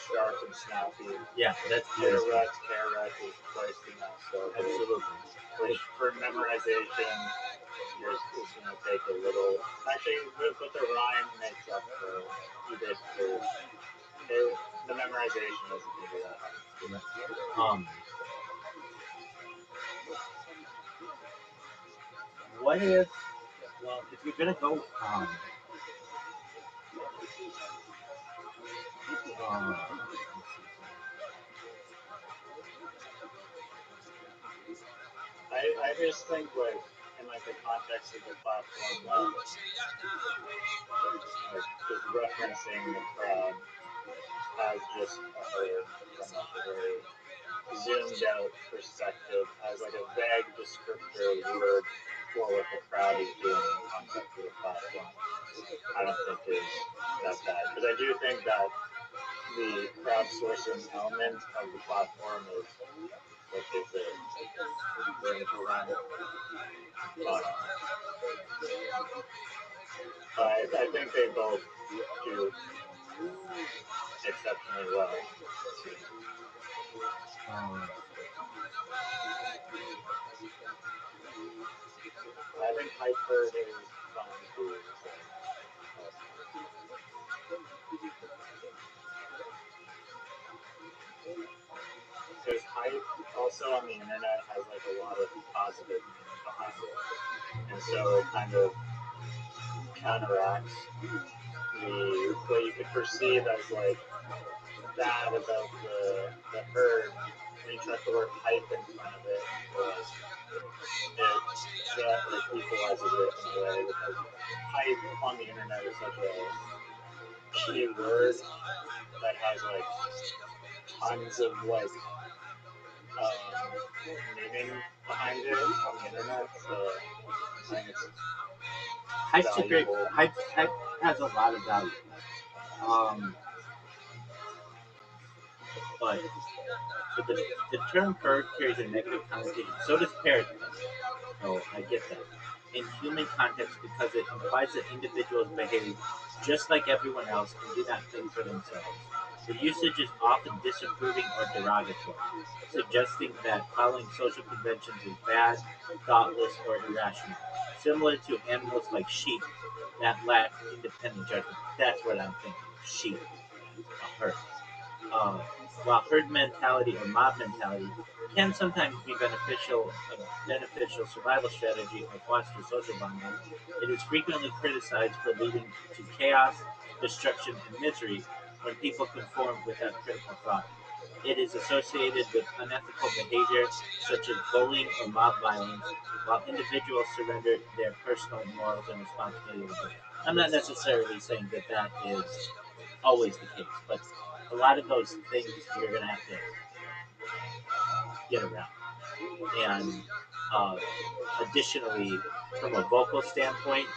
sharp and snappy. Yeah, that's beautiful. Carrot is placed in that so Absolutely. which for memorization is going to take a little. Actually, with the rhyme makes up for you basically. The memorization isn't going to be that hard. What if? Well, if you're gonna go, I just think like in like the context of the platform, like just referencing the crowd as just from like a very zoomed out perspective, as like a vague descriptor word for what the crowd is doing in the context of the platform. I don't think is that bad because I do think that the crowdsourcing element of the platform is what gives it room to run. I think they both do exceptionally well. I think Hyper is fine too. Because hype also on the internet has like a lot of positive meaning behind it, and so it kind of counteracts what you could perceive as like bad about the herd. When you chuck the word hype in front of it, it equalizes it in a way because hype on the internet is such a key word that has like tons of like meaning behind it on the internet. So I think it's hype has a lot of value. But the term herd carries a negative connotation. So does parrot. So I get that. In human context, because it implies that individuals behave just like everyone else and do not think for themselves. The usage is often disapproving or derogatory, suggesting that following social conventions is bad, thoughtless, or irrational, similar to animals like sheep that lack independent judgment. That's what I'm thinking. Sheep, a herd. While herd mentality or mob mentality can sometimes be a beneficial survival strategy or foster social bonding, it is frequently criticized for leading to chaos, destruction, and misery when people conform without critical thought. It is associated with unethical behavior such as bullying or mob violence, while individuals surrender their personal morals and responsibilities. I'm not necessarily saying that that is always the case, but a lot of those things you're going to have to get around. And additionally, from a vocal standpoint,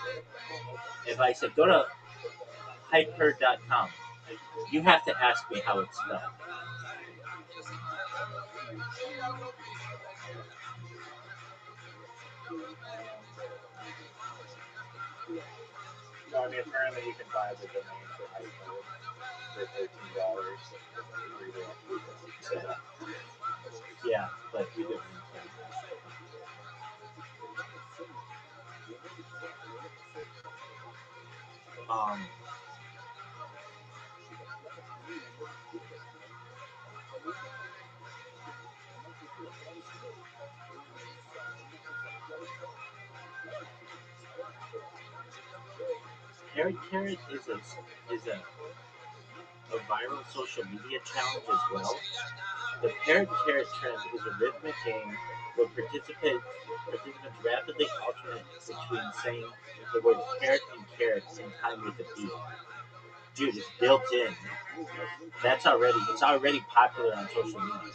if I said go to hyper.com, you have to ask me how it's spelled. No, I mean apparently you can buy the domain for Hyper for $13. Yeah, but you do. Parrot Carrot is a viral social media challenge as well. The Parrot Carrot trend is a rhythmic game where participants rapidly alternate between saying the words parrot and carrot in time with the beat. Dude, it's built in. It's already popular on social media.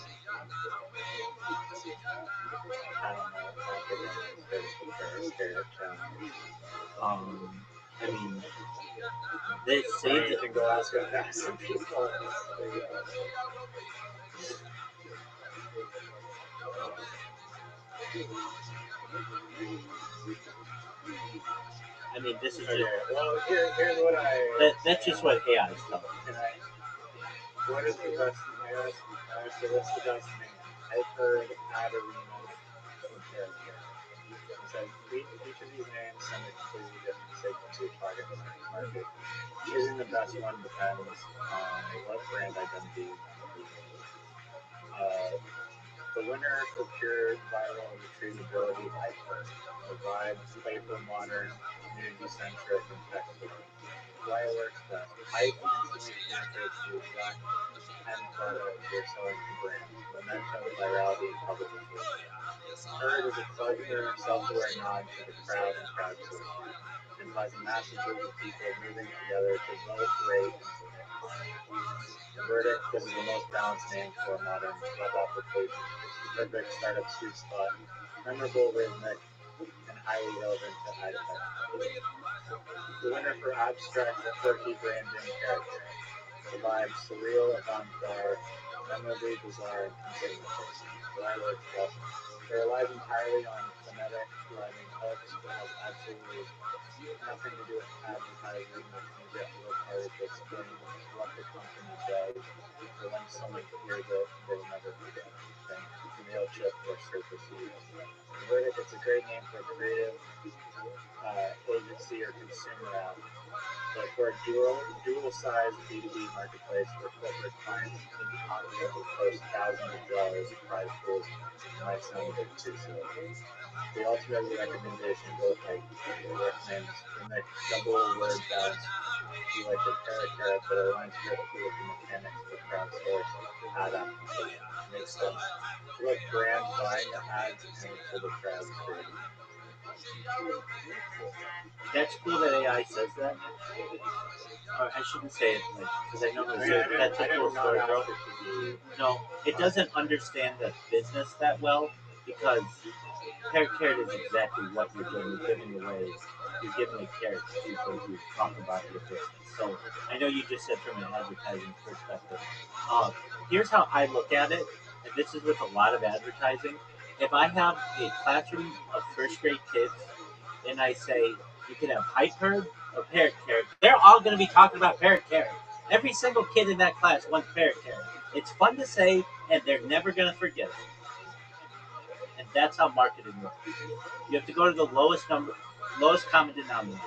I don't know. I mean, they say you can go ask some people. I mean, this is okay. just. Well, here's what That's just what AI is telling. What is the best? So what's the best name? I've heard Adarina or character. So each of these names send a completely different signal to your target market. Choosing the best one depends on what brand identity you want to lead with. The winner for pure viral retrievability, Hyper. The vibe, playful, modern, community-centric, and tech-forward. Why it works best. Hype instantly communicates the exact end product you're selling to brands. Momentum, virality, and publication. Third is a clever, self-aware nod to the crowd and crowdsourcing. It implies a massive group of people moving together to vote, rate, and submit content. The verdict, this is the most balanced name for a modern web application. It's the perfect startup sweet spot, memorable, rhythmic, and highly relevant to high-tech companies. The winner for abstract, quirky branding character. The vibe, surreal, avant-garde, memorably bizarre, and consumer-facing. Why works best. It relies entirely on phonetic rhyming hooks, but has absolutely nothing to do with advertising, which means you have to work harder to explain what the company does, but when someone hears it, they will never forget it. Think MailChimp or Surface Email. The verdict, it's a great name for a creative agency or consumer app, but for a dual-sized B2B marketplace where corporate clients can confidently post thousands of dollars in prize pools, it might sound a bit too silly. The ultimate recommendation both recommends the next double word balance. You like the carrot, but it aligns perfectly with the mechanics of a crowdsourced ad application. It makes sense. To let brands buying the ads and for the crowd creating. That's cool that AI says that. Or I shouldn't say it because I normally say that's a cool story, bro. No, it doesn't understand the business that well because carrot is exactly what you're doing. You're giving away. You're giving a carrot to people who talk about your business. So I know you just said from an advertising perspective. Here's how I look at it, and this is with a lot of advertising. If I have a classroom of first grade kids, and I say you can have hype herd or parrot carrot, they're all going to be talking about parrot carrot. Every single kid in that class wants parrot carrot. It's fun to say, and they're never going to forget it. And that's how marketing works. You have to go to the lowest common denominator.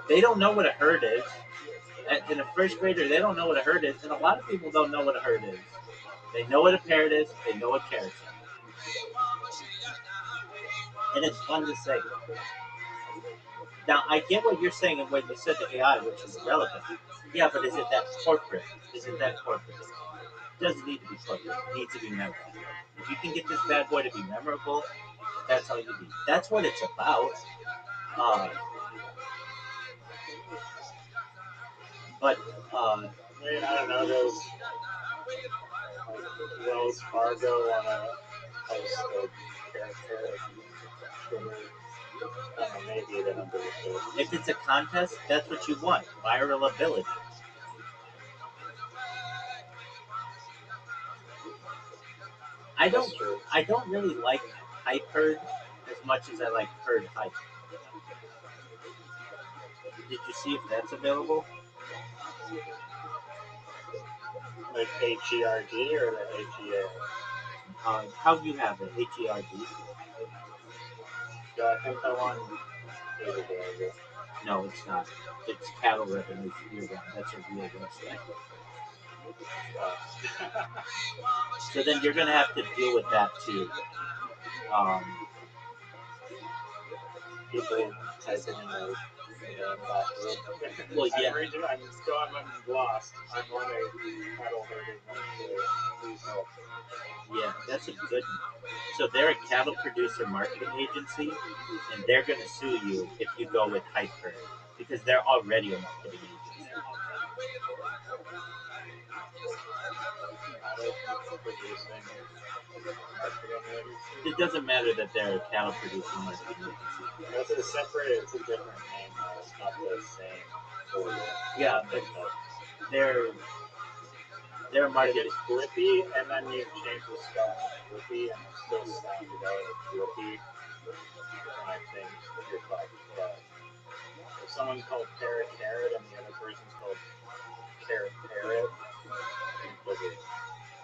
They don't know what a herd is. In a first grader, they don't know what a herd is, and a lot of people don't know what a herd is. They know what a parrot is. They know what carrots are. And it's fun to say. Now, I get what you're saying and what you said to AI, which is relevant. Yeah, but is it that corporate? Is it that corporate? It doesn't need to be corporate. It needs to be memorable. If you can get this bad boy to be memorable, that's all you need. That's what it's about. But I mean, I don't know, those Wells Fargo on a post of character maybe they don't do it. If it's a contest, that's what you want. Viral ability. I don't really like hype herd as much as I like herd hype. Did you see if that's available? Like HERD or the HEA? How do you have it? HERD? Yeah, I think that one is available. No, it's not. It's cattle revenue year round. That's a real website. So then you're gonna have to deal with that too. People typing in the well, yeah. I'm lost. I'm on a cattle herding website. Please help. Yeah, that's a good one. So they're a cattle producer marketing agency, and they're going to sue you if you go with Hyper because they're already a marketing agency. It doesn't matter that they're a cattle producing marketing agency. That's a separate, it's a different name though. It's not the same. Yeah, but they're a marketing. Flippy, and then you change the spelling of Flippy, and it still sounded out like Flippy. And I think you're fucked. But if someone's called Carrot and the other version's called Parrot.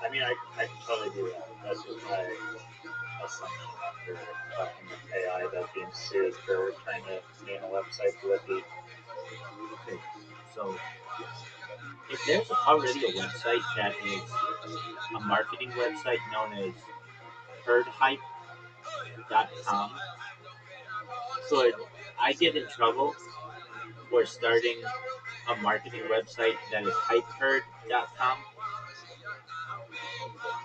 I mean, I can totally do that. That's just my assumption after talking with AI that's being sued for trying to name a website Blippi. Okay, so if there's already a website that is a marketing website known as herdhype.com, could I get in trouble for starting a marketing website that is hypeherd.com?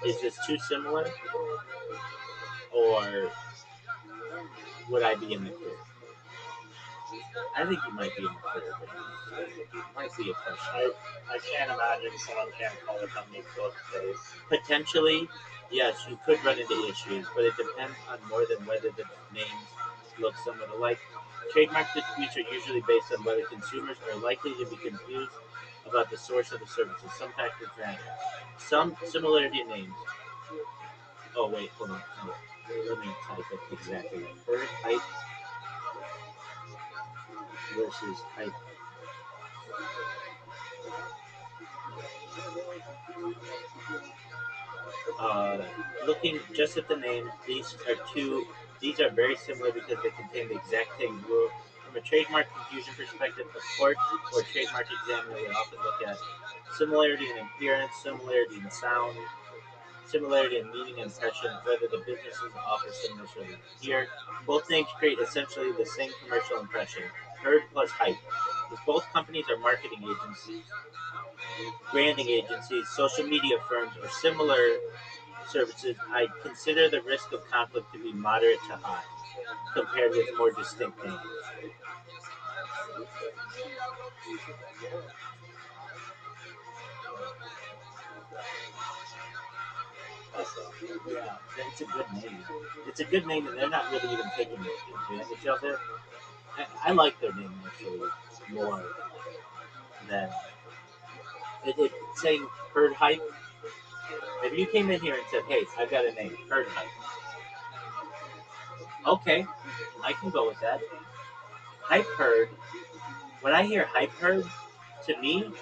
Is this too similar, or would I be in the clear? I think you might be in the clear, but it might be a question. I can't imagine someone can't call the company Bookface. Potentially, yes, you could run into issues, but it depends on more than whether the names look somewhat alike. Trademark disputes are usually based on whether consumers are likely to be confused about the source of the services. Some factors matter. Some similarity in names. Oh wait, hold on. No. Let me type it exactly. Herd hype versus hype. Looking just at the names, these are very similar because they contain the exact same rule. From a trademark confusion perspective, a court or trademark examiner will often look at similarity in appearance, similarity in sound, similarity in meaning and impression, whether the businesses offer similar services. Here, both names create essentially the same commercial impression, herd plus hype. If both companies are marketing agencies, branding agencies, social media firms, or similar services, I consider the risk of conflict to be moderate to high, compared with more distinct names. Yeah, it's a good name. It's a good name, and they're not really even taking advantage of it. I like their name actually more than saying herd hype. If you came in here and said, "Hey, I've got a name, herd hype," okay, I can go with that. Hype herd. When I hear hype herd, to me,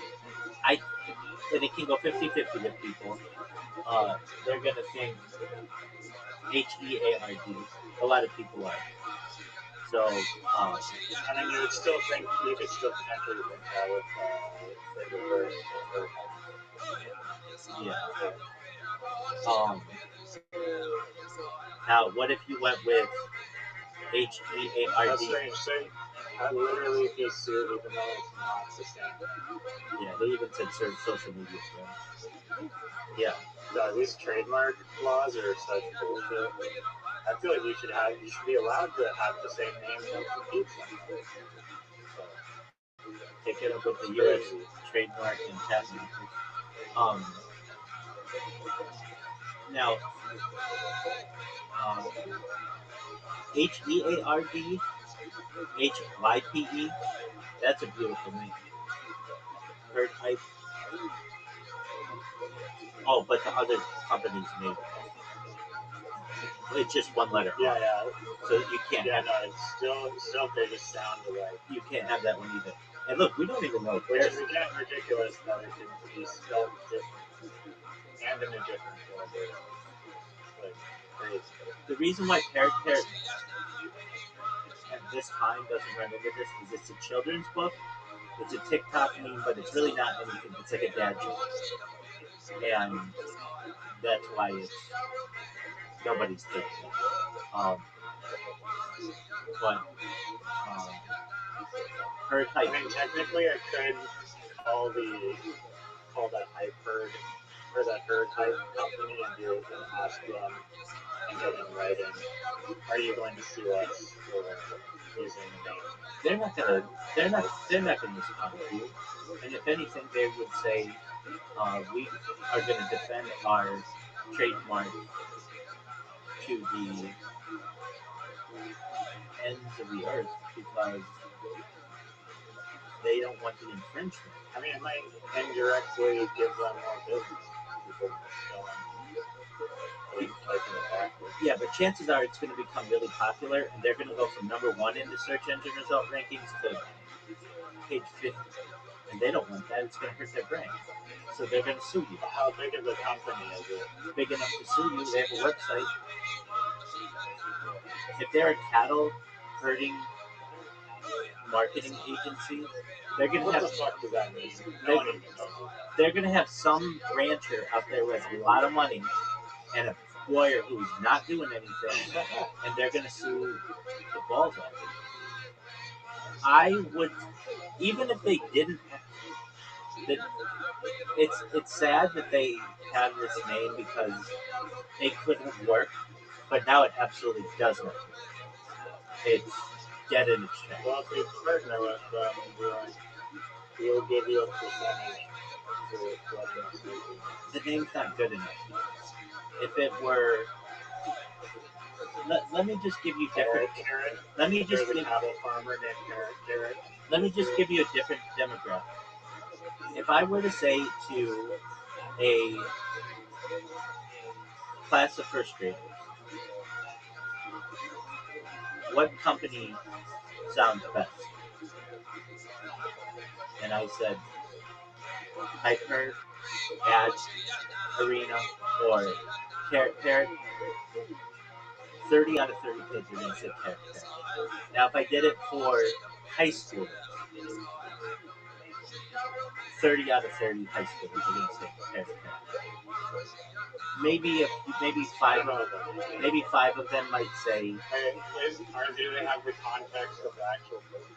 I and it can go 50-50 with people. They're gonna think HEARD. A lot of people are. So, I mean, you could still potentially think that with the reverse or yeah. Now, what if you went with HEARD? That's strange. So I literally just sued even though it's not the same. Yeah, they even said social media friends. Yeah. So these trademark laws are such bullshit. I feel like you should be allowed to have the same name that competes somewhere. So take it up with the U.S. trademark and patent office. Now, HEARD, HYPE, that's a beautiful name. Herd hype. Oh, but the other company's name. It's just one letter. Yeah. So you can't. Yeah, no, it's still they just sound alike. You can't have that one either. And look, we don't even know. Which is again ridiculous that it can be spelled different and in a different order. It's like crazy. The reason why Parrot at this time doesn't run into this is it's a children's book. It's a TikTok meme, but it's really not anything. It's like a dad joke, and that's why nobody's taking it. But herd hype. I mean, technically, I could call that hype herd or that herd hype company and ask them and get in writing. Are you going to sue us for using the name? They're not gonna. Respond to you. And if anything, they would say, "We are going to defend our trademark to the ends of the earth because they don't want the infringement." I mean, it might indirectly give them more business. People typing it backwards. Yeah, but chances are it's going to become really popular, and they're going to go from number one in the search engine result rankings to page 50. and they don't want that. It's going to hurt their brand, so they're going to sue you. How big of a company is it? Big enough to sue you. They have a website. If they're a cattle herding marketing agency, they're going to What have the fuck does that mean? They- No one even knows what that they're going to have some rancher out there with a lot of money and a lawyer who's not doing anything, and they're going to sue the balls off it. I would, even if they didn't, that it's sad that they have this name because it couldn't work, but now it absolutely does work. It's dead in its tracks. Well, if you partner with them, we'll give you a percentage for letting us use it. The name's not good enough. If it were, let me just give you different. Carrot. Let me There's just a give. cattle farmer named Carrot. Let me just give you a different demographic. If I were to say to a class of first graders, what company sounds best? And I said, Hyper, Ad, Arena, or Carrot Carrot. 30 out of 30 kids are going to say Carrot Carrot. Now, if I did it for high schoolers, 30 out of 30 high schoolers are going to say Carrot Carrot. Maybe five of them might say Do they have the context of the actual food?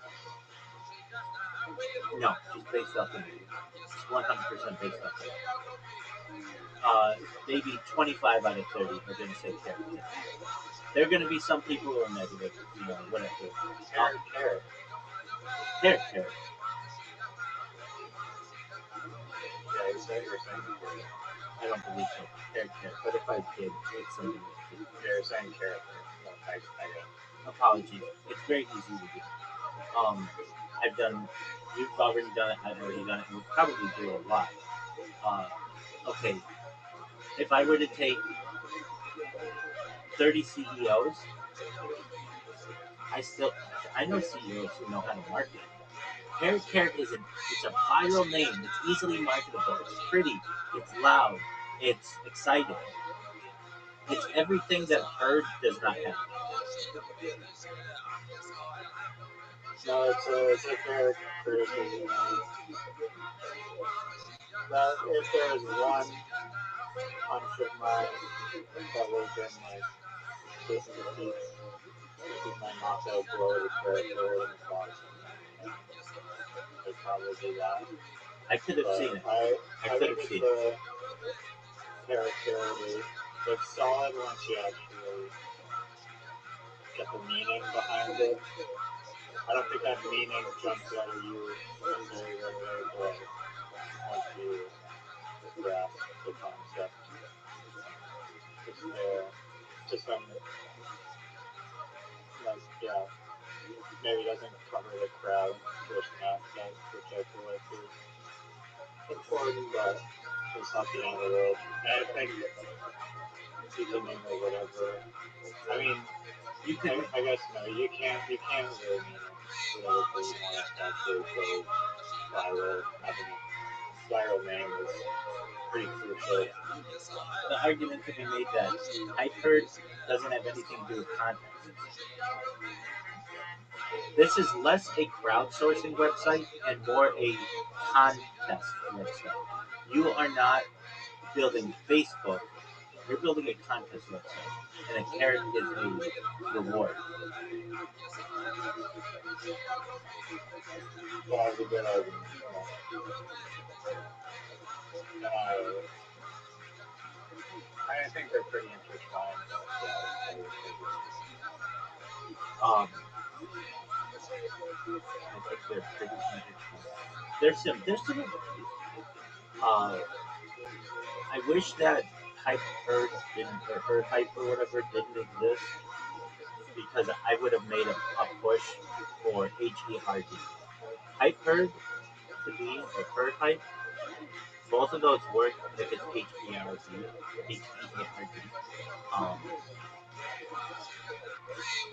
no, just based off the movie. It's 100% based off the movie. Maybe 25 out of 30 are going to say Carrot Carrot. There are going to be some people who are negative, whatever. Carrot. Carrot Carrot. Yeah, is that what you're saying? I don't believe so. Carrot Carrot. But if I did, it's something. You're saying Carrot. No, I Apologies. It's very easy to do. I've done. You've already done it. I've already done it. We'll probably do it a lot. Okay. If I were to take 30 CEOs, I know CEOs who know how to market. Carrot Carrot it's a viral name. It's easily marketable. It's pretty. It's loud. It's exciting. It's everything that Herd does not have. No, it's a fair criticism. That if there is one punch of mine that would have been like this defeat, this is my knockout blow to character in the box. I'd probably do that. I could have seen it. I could have think seen it's a character. It's solid once you actually get the meaning behind it. I don't think that meaning jumps out of you very, very, very well once you grasp the concept. It's there to some, like, yeah, maybe doesn't cover the crowd to an aspect, which I feel like is important, but it's not the end of the world. And I think you can name it whatever. I mean, I guess no, you can't really name it whatever you want to actually go viral. Having a viral name is pretty crucial. The argument could be made that Hyperd doesn't have anything to do with content. This is less a crowdsourcing website and more a contest website. You are not building Facebook, you're building a contest website, and a carrot is a reward. Well, that's a good argument. I think they're pretty intertwined. I think they're pretty intertwined. They're similar. I wish that Herd Hype or whatever didn't exist because I would have made a push for HERD. Hype Herd to be, or Herd Hype, both of those work if it's HPRD.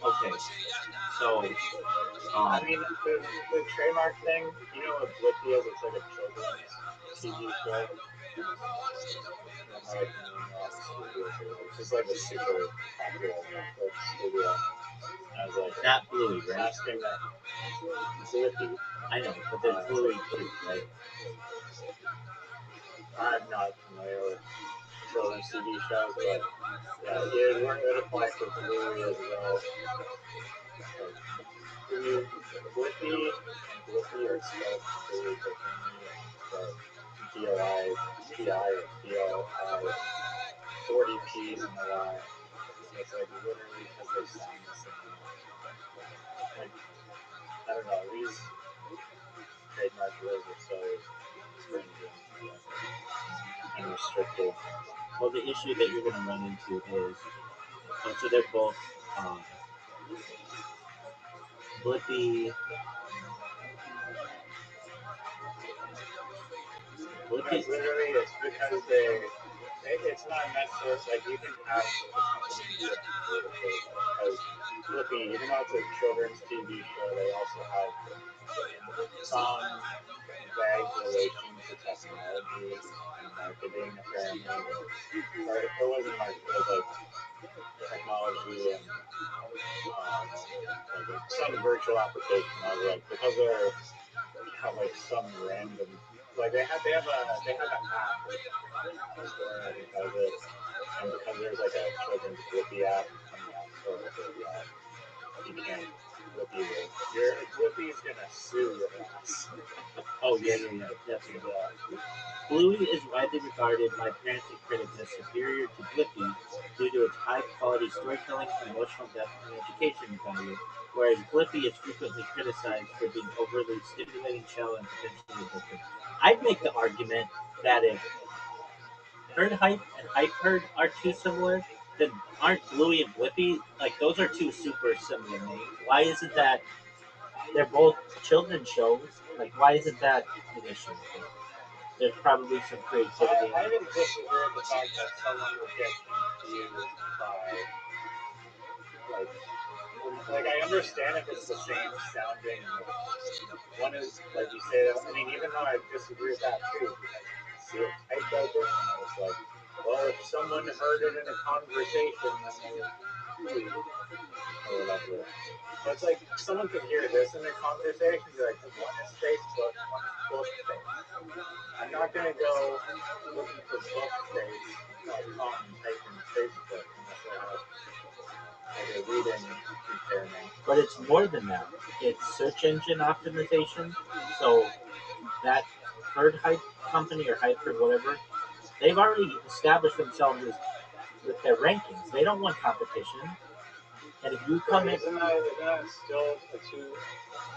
Okay, so I mean, the trademark thing, you know what Blippi is? It's like a children's TV show. It's just like a super popular Netflix video. I was like, not Bluey, right? asking that Blippi. I know, but there's Bluey too, right? I'm not familiar with children's TV shows, but yeah, it would apply for Bluey as well. Blippi and Blippi are spelled very differently, but B-L-I-P-I or B-L-I 40 P's in the Y. So it's like literally because they sound the same. Like, I don't know, these trademark rules are so stringent and restrictive. Well, the issue that you're going to run into is, so they're both Blippi. Because literally, it's because it's not necessarily like you can have a company because Blippi, even though it's a children's TV show, they also have some vague relation to technology and marketing, apparently. Or it wasn't marketing, it was like technology and like some virtual application. I was like, because they're like some random, like they have an app on the App Store and because there's like a children's Blippi app on the App Store with Blippi app, you can't Blippi's gonna sue your ass. Oh yeah, definitely. Bluey is widely regarded by parents and critics as superior to Blippi due to its high-quality storytelling, emotional depth, and education value, whereas Blippi is frequently criticized for being overly stimulating, shallow, and potentially addictive. I'd make the argument that if Herd Hype and Hype Herd are too similar, then aren't Bluey and Blippi, like, those are two super similar names? Why isn't that, they're both children's shows, like, why isn't that an issue? There's probably some creativity. I didn't disagree with the fact that someone would get confused by like I understand if it's the same sounding. One is like you say. I mean, even though I disagree with that too, because see it typed out differently. It's like, well, if someone heard it in a conversation, then they would or whatever. But it's like someone could hear this in a conversation, be like, one is Facebook, one is Bookface. I'm not gonna go looking for Bookface.com and type in Facebook unless I have like a reading impairment. But it's more than that. It's search engine optimization. So that Herd Hype company or Hype or whatever, they've already established themselves with their rankings. They don't want competition. And if you come in, isn't that still a two?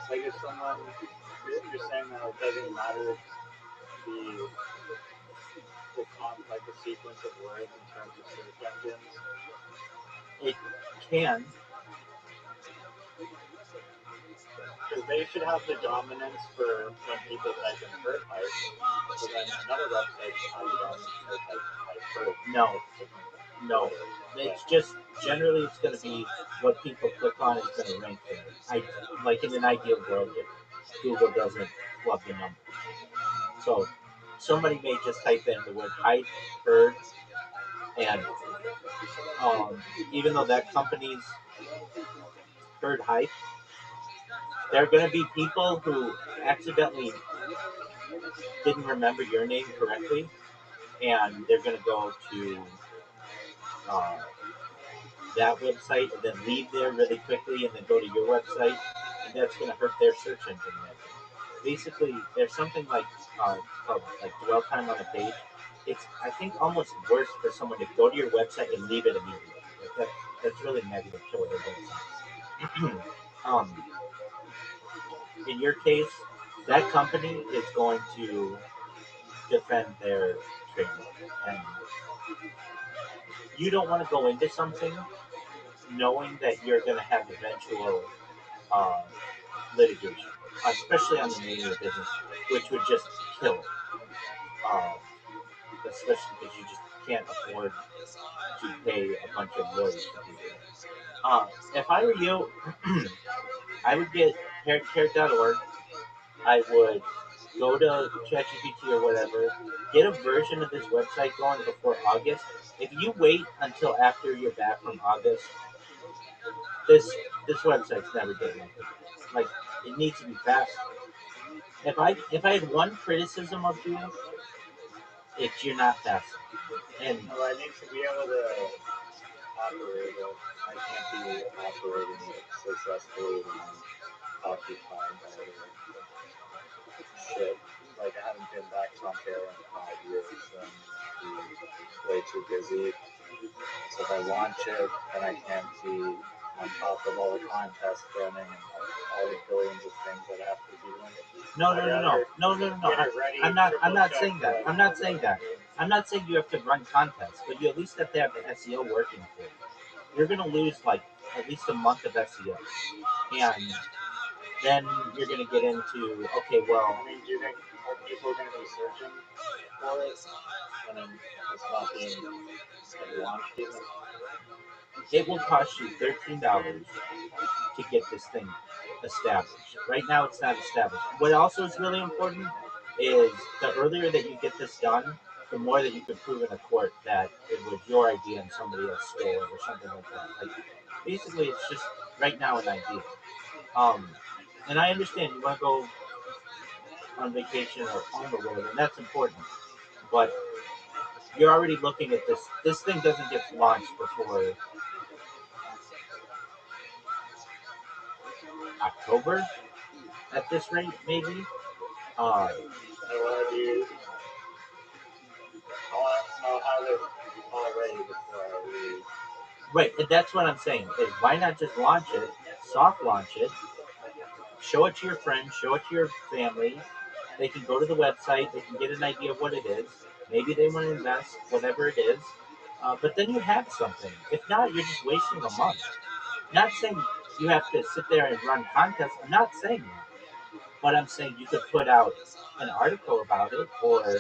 Like if someone you're saying that it doesn't matter like the sequence of words in terms of search engines. It can. Because they should have the dominance for when people type in Herd Hype, but then another website should have the dominance for type Herd. No. It's just generally it's going to be what people click on is going to rank there. Like in an ideal world, if Google doesn't flub the numbers. So somebody may just type in the word hype, herd, and even though that company's Herd Hype, there are going to be people who accidentally didn't remember your name correctly, and they're going to go to that website and then leave there really quickly and then go to your website, and that's going to hurt their search engine ranking. Basically, there's something like called like dwell time on a page. It's, I think, almost worse for someone to go to your website and leave it immediately. Like that's really negative to other websites. In your case, that company is going to defend their trademark, and you don't want to go into something knowing that you're going to have eventual litigation, especially on the name of the business, which would just kill it. especially because you just can't afford to pay a bunch of lawyers to do it. If I were you, I would get parentcare.org. I would go to ChatGPT or whatever, get a version of this website going before August. If you wait until after you're back from August, this website's never getting up again. Like, it needs to be fast. If I had one criticism of you, it's you're not fast. And Well, I need to be able to operate it. I can't be operating it successfully when I'm occupied by other shit. Like, I haven't been back to Ontario in 5 years, so I'm gonna be way too busy. So if I launch it, then I can't be on top of all the contests running and all the billions of things that I have to be doing. no, no, no, no, no, no, no, no. I'm not saying that. I'm not saying that. I'm not saying you have to run contests, but you at least have to have the SEO working for you. You're gonna lose like at least a month of SEO, and then you're gonna get into okay, well, I mean, do you think are people going to be searching for it when it's not being launched even? it will cost you $13 to get this thing established. Right now, it's not established. What also is really important is the earlier that you get this done, the more that you can prove in a court that it was your idea and somebody else stole it or something like that. Like, basically, it's just right now an idea. Um, and I understand you want to go on vacation or home or whatever, and that's important. But you're already looking at this. This thing doesn't get launched before October at this rate, maybe. Uh, I want to do. I want to know how they're already before I leave. right, and that's what I'm saying. Is why not just launch it, soft launch it, show it to your friends, show it to your family. They can go to the website, they can get an idea of what it is. Maybe they want to invest, whatever it is. But then you have something. If not, you're just wasting a month. Not saying you have to sit there and run contests. I'm not saying that. But I'm saying you could put out an article about it, or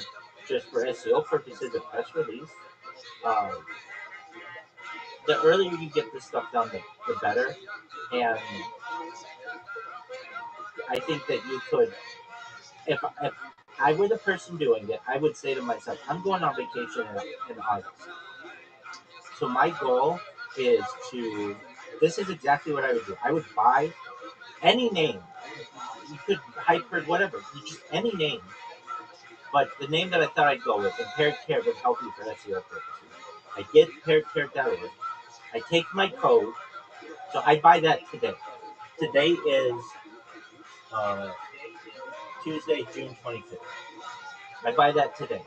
just for SEO purposes, a press release. Uh, the earlier you get this stuff done, the better. And I think that you could, if I were the person doing it, I would say to myself, I'm going on vacation in August. So my goal is to, this is exactly what I would do. I would buy any name. You could hyper, whatever, just any name. But the name that I thought I'd go with, and Parent Care would help you for SEO purposes. I get parentcare.org. I take my code. So I buy that today. Today is uh, Tuesday, June 25th. I buy that today.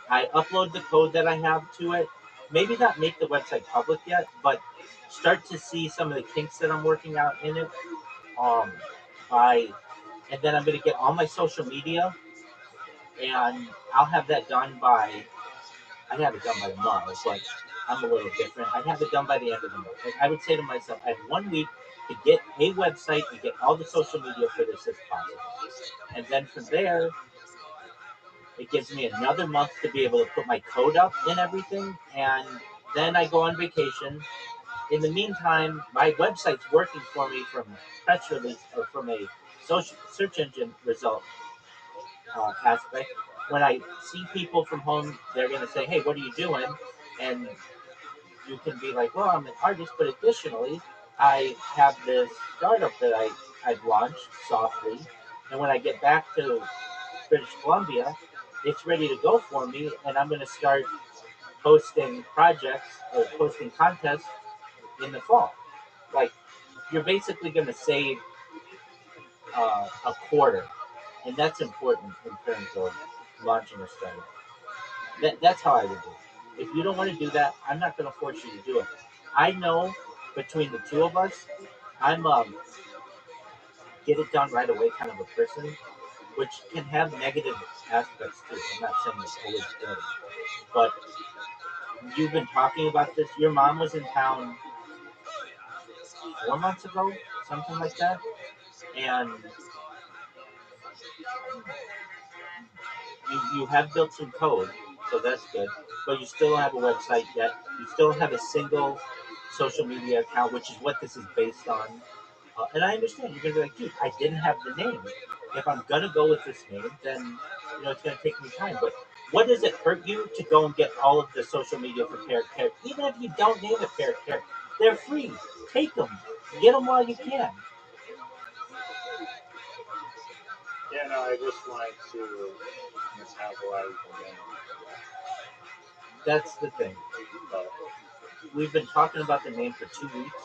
I upload the code that I have to it. Maybe not make the website public yet, but start to see some of the kinks that I'm working out in it. Um, I and then I'm gonna get all my social media, and I'll have that done by. I have it done by tomorrow, but I'm a little different. I have it done by the end of the month. Like, I would say to myself, I have 1 week to get a website and get all the social media for this as possible, and then from there, it gives me another month to be able to put my code up and everything, and then I go on vacation. In the meantime, my website's working for me from press release or from a social search engine result aspect. When I see people from home, they're going to say, "Hey, what are you doing?" And you can be like, "Well, I'm an artist, but additionally, I have this startup that I've launched softly, and when I get back to British Columbia, it's ready to go for me, and I'm going to start posting projects or posting contests in the fall." Like, you're basically going to save a quarter, and that's important in terms of launching a startup. That's how I would do it. If you don't want to do that, I'm not going to force you to do it. I know between the two of us, I'm get it done right away kind of a person, which can have negative aspects too. I'm not saying it's always good, but you've been talking about this. Your mom was in town 4 months ago, something like that, and you have built some code. so that's good. But you still don't have a website yet. You still don't have a single social media account, which is what this is based on. And I understand you're gonna be like, dude, I didn't have the name. If I'm gonna go with this name, then it's gonna take me time. But what does it hurt you to go and get all of the social media for Parrot Carrot? Even if you don't name it Parrot Carrot, they're free. Take them, get them while you can. Yeah, no, I just wanted to metabolize the name. That's the thing. But We've been talking about the name for 2 weeks,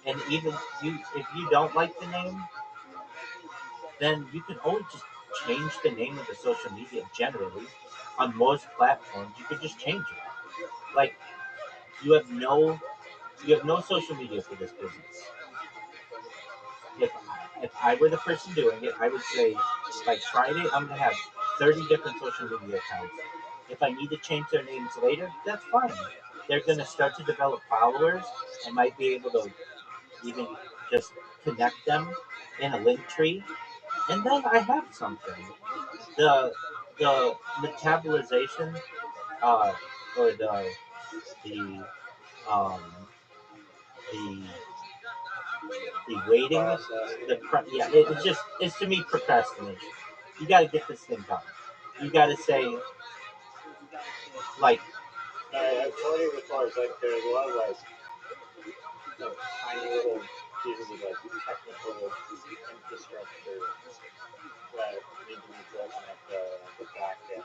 and even if you don't like the name, then you can always just change the name of the social media. Generally, on most platforms, you could just change it. Like you have no social media for this business. If I were the person doing it, I would say, like Friday, I'm gonna have 30 different social media accounts. If I need to change their names later, that's fine. They're gonna start to develop followers. I might be able to even just connect them in a link tree, and then I have something. The metabolization, or the um the waiting, it's to me procrastination. You got to get this thing done. You got to say, like, I've told you before, it's like there's a lot of like tiny little pieces of like technical infrastructure that need to be built on like the back end.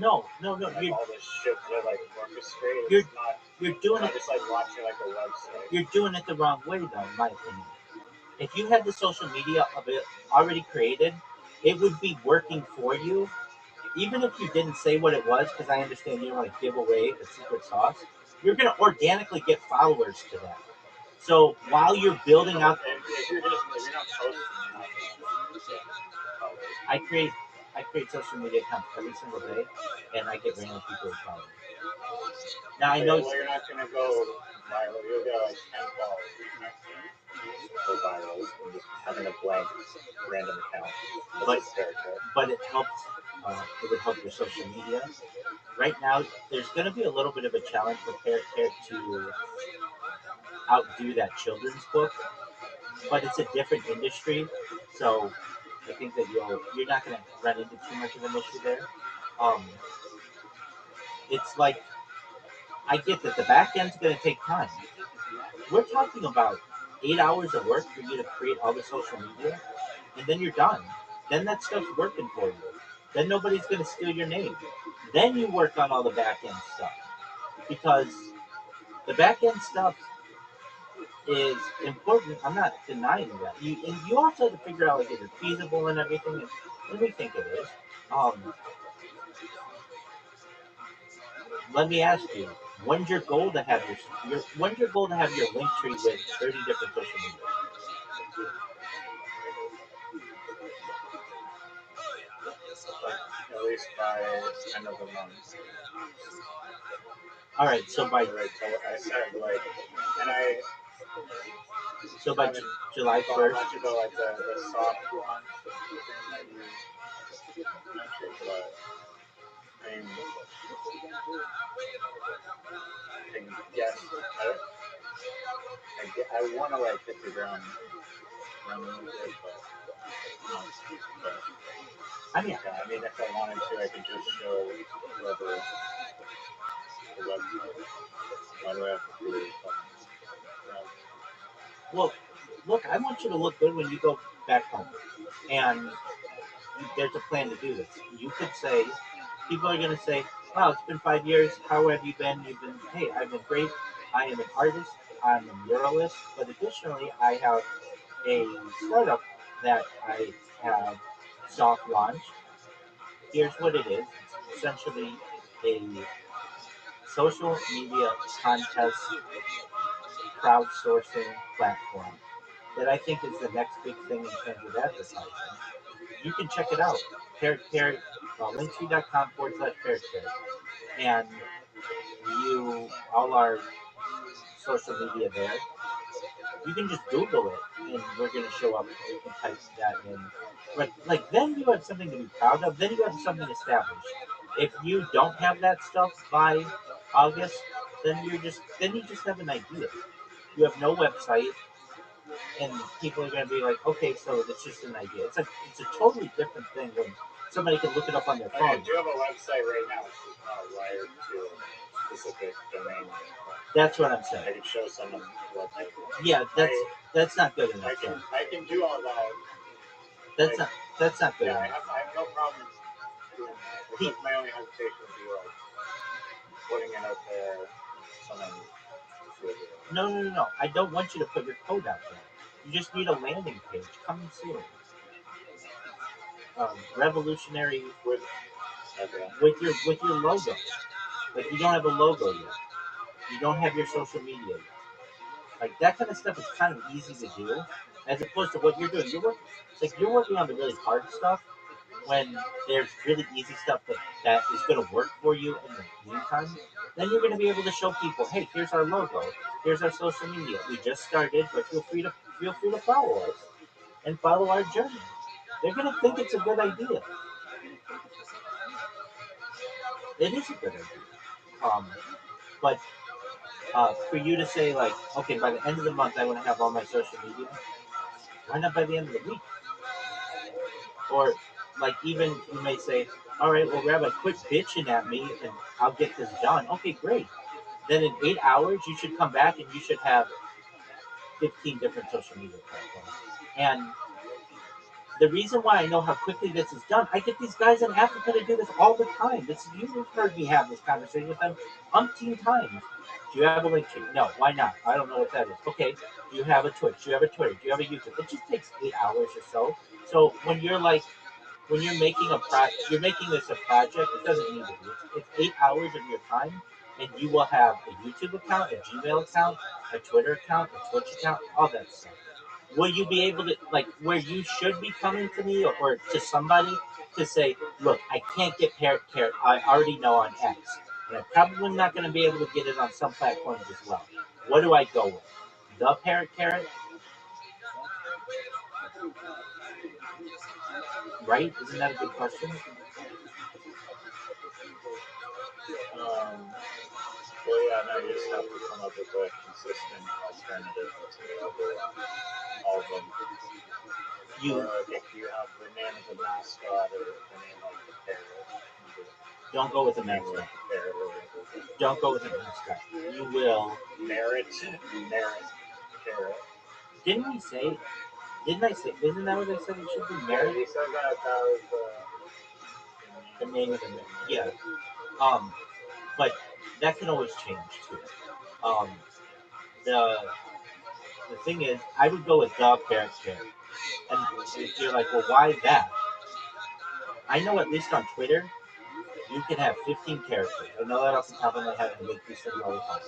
no, Like all this shit that like orchestrated. you're It's not. you're It's doing not it. just like watching like a website. You're doing it the wrong way, though, in my opinion. If you had the social media of it already created, it would be working for you. Even if you didn't say what it was, because I understand you don't want to give away the secret sauce, you're going to organically get followers to that. So while you're building out, If you're not posting, you're not gonna get followers. I create social media accounts every single day, and I get random people who follow me. Now I know. Well, you're not gonna go viral. You'll get like 10 followers. You're not gonna go viral from just having a blank random account. But That's character. but it helps. It would help your social media. Right now, there's going to be a little bit of a challenge for Parrot Care to outdo that children's book, but it's a different industry, so I think that you're not going to run into too much of an issue there. Um, it's like I get that the back end's going to take time. We're talking about 8 hours of work for you to create all the social media, and then you're done. Then that stuff's working for you. Then nobody's going to steal your name. Then you work on all the back end stuff, because the back end stuff is important. I'm not denying that. You also have to figure out, like, is it feasible and everything, and we think it is. Um, Let me ask you, when's your goal to have when's your goal to have your link tree with 30 different social media? At least by end of the month. All right, so by I said like, and I. so by July thought 1st. much about like the soft launch thing that you mentioned, but I mean, I guess I want to like hit the ground running with it, but I mean, yeah, I mean, if I wanted to, I could just show whoever the website. Why do I have to do it? well, look, I want you to look good when you go back home, and there's a plan to do this. You could say, people are going to say, "Wow, it's been 5 years. How have you been?" You've been, "Hey, I've been great. I am an artist. I'm a muralist, but additionally, I have a startup that I have soft launched. Here's what it is. It's essentially a social media contest crowdsourcing platform that I think is the next big thing in terms of advertising. You can check it out. Linktree.com/parrot. And all our social media there. You can just Google it, and we're going to show up. You can type that in. Like then you have something to be proud of. Then you have something established. If you don't have that stuff by August, then you just have an idea. You have no website, and people are going to be like, okay, so it's just an idea. It's a totally different thing when somebody can look it up on their I phone. do have a website right now. It's just not wired to a specific domain. That's what I'm I saying. can show someone what I. Yeah, that's not good enough. I can do all that. That's not good Yeah, I enough. have no problem doing that. I think my only hesitation would be like putting it out there. Someone. No. I don't want you to put your code out there. You just need a landing page coming soon. Revolutionary with your logo. Like you don't have a logo yet. You don't have your social media yet. Like that kind of stuff is kind of easy to do, as opposed to what you're doing. You're working on the really hard stuff when there's really easy stuff that is going to work for you in the meantime. Then you're going to be able to show people, hey, here's our logo, here's our social media. We just started, but feel free to follow us and follow our journey. They're going to think it's a good idea. It is a good idea. But for you to say like, okay, by the end of the month, I want to have all my social media. Why not by the end of the week? Or like even you may say, all right, well, Rabbi, quit bitching at me and I'll get this done. Okay, great. Then in 8 hours, you should come back and you should have 15 different social media platforms. And the reason why I know how quickly this is done, I get these guys in Africa to do this all the time. You've heard me have this conversation with them umpteen times. Do you have a link tree? No. Why not? I don't know what that is. Okay. Do you have a Twitch? Do you have a Twitter? Do you have a YouTube? It just takes 8 hours or so. So when you're making you're making this a project. It doesn't need to be. It's 8 hours of your time, and you will have a YouTube account, a Gmail account, a Twitter account, a Twitch account, all that stuff. Will you be able to, like, where you should be coming to me or to somebody to say, look, I can't get Parrot Carrot. I already know on X, and I'm probably not going to be able to get it on some platforms as well. What do I go with? The Parrot Carrot, right? Isn't that a good question? Well, yeah, no, you just have to come up with a consistent alternative that's available on all of them. Or if you have the name of the mascot or the name of the parrot. Don't go with the mascot. Don't go with the mascot. You will. Merit, parrot. Didn't I say? Isn't that what I said? It should be Yeah, Merit. you said that was The name of the yeah. But that can always change too. Um, the the thing is, I would go with the Parrot Carrot. And if you're like, well, why that? I know at least on Twitter, you can have 15 characters. I know that off the top of my head. I make these things all the time.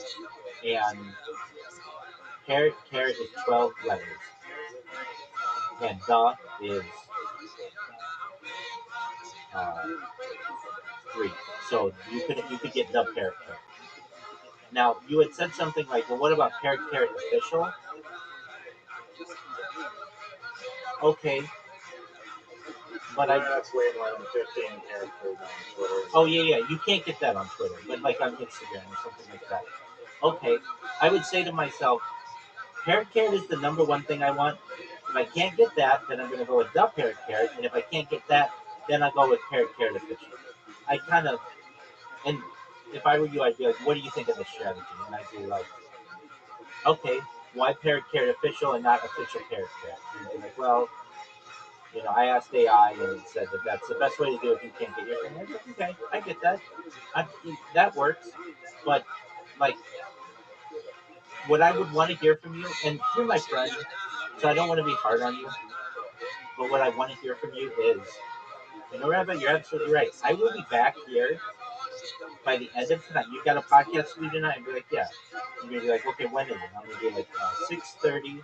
And Carrot is 12 letters. And the is 3. So you could get the Parrot Carrot. Now, you had said something like, well, what about Parrot Carrot Official? Okay. But that's way more than 15 characters on Twitter. Oh, yeah. You can't get that on Twitter, but like on Instagram or something like that. Okay. I would say to myself, Parrot Carrot is the number one thing I want. If I can't get that, then I'm going to go with the Parrot Carrot. And if I can't get that, then I'll go with Parrot Carrot Official. I kind of, and if I were you, I'd be like, what do you think of this strategy? And I'd be like, okay, why Parrot Carrot Official and not Official Parrot Carrot? And they'd be like, well, I asked AI and it said that that's the best way to do it if you can't get your thing. I said, okay, I get that. That works. But, like, what I would want to hear from you, and you're my friend, so I don't want to be hard on you, but what I want to hear from you is, Rabbi, you're absolutely right. I will be back here by the end of tonight. You got a podcast to do tonight? And be like, yeah. You're going to be like, okay, when is it? I'm going to be like 6:30,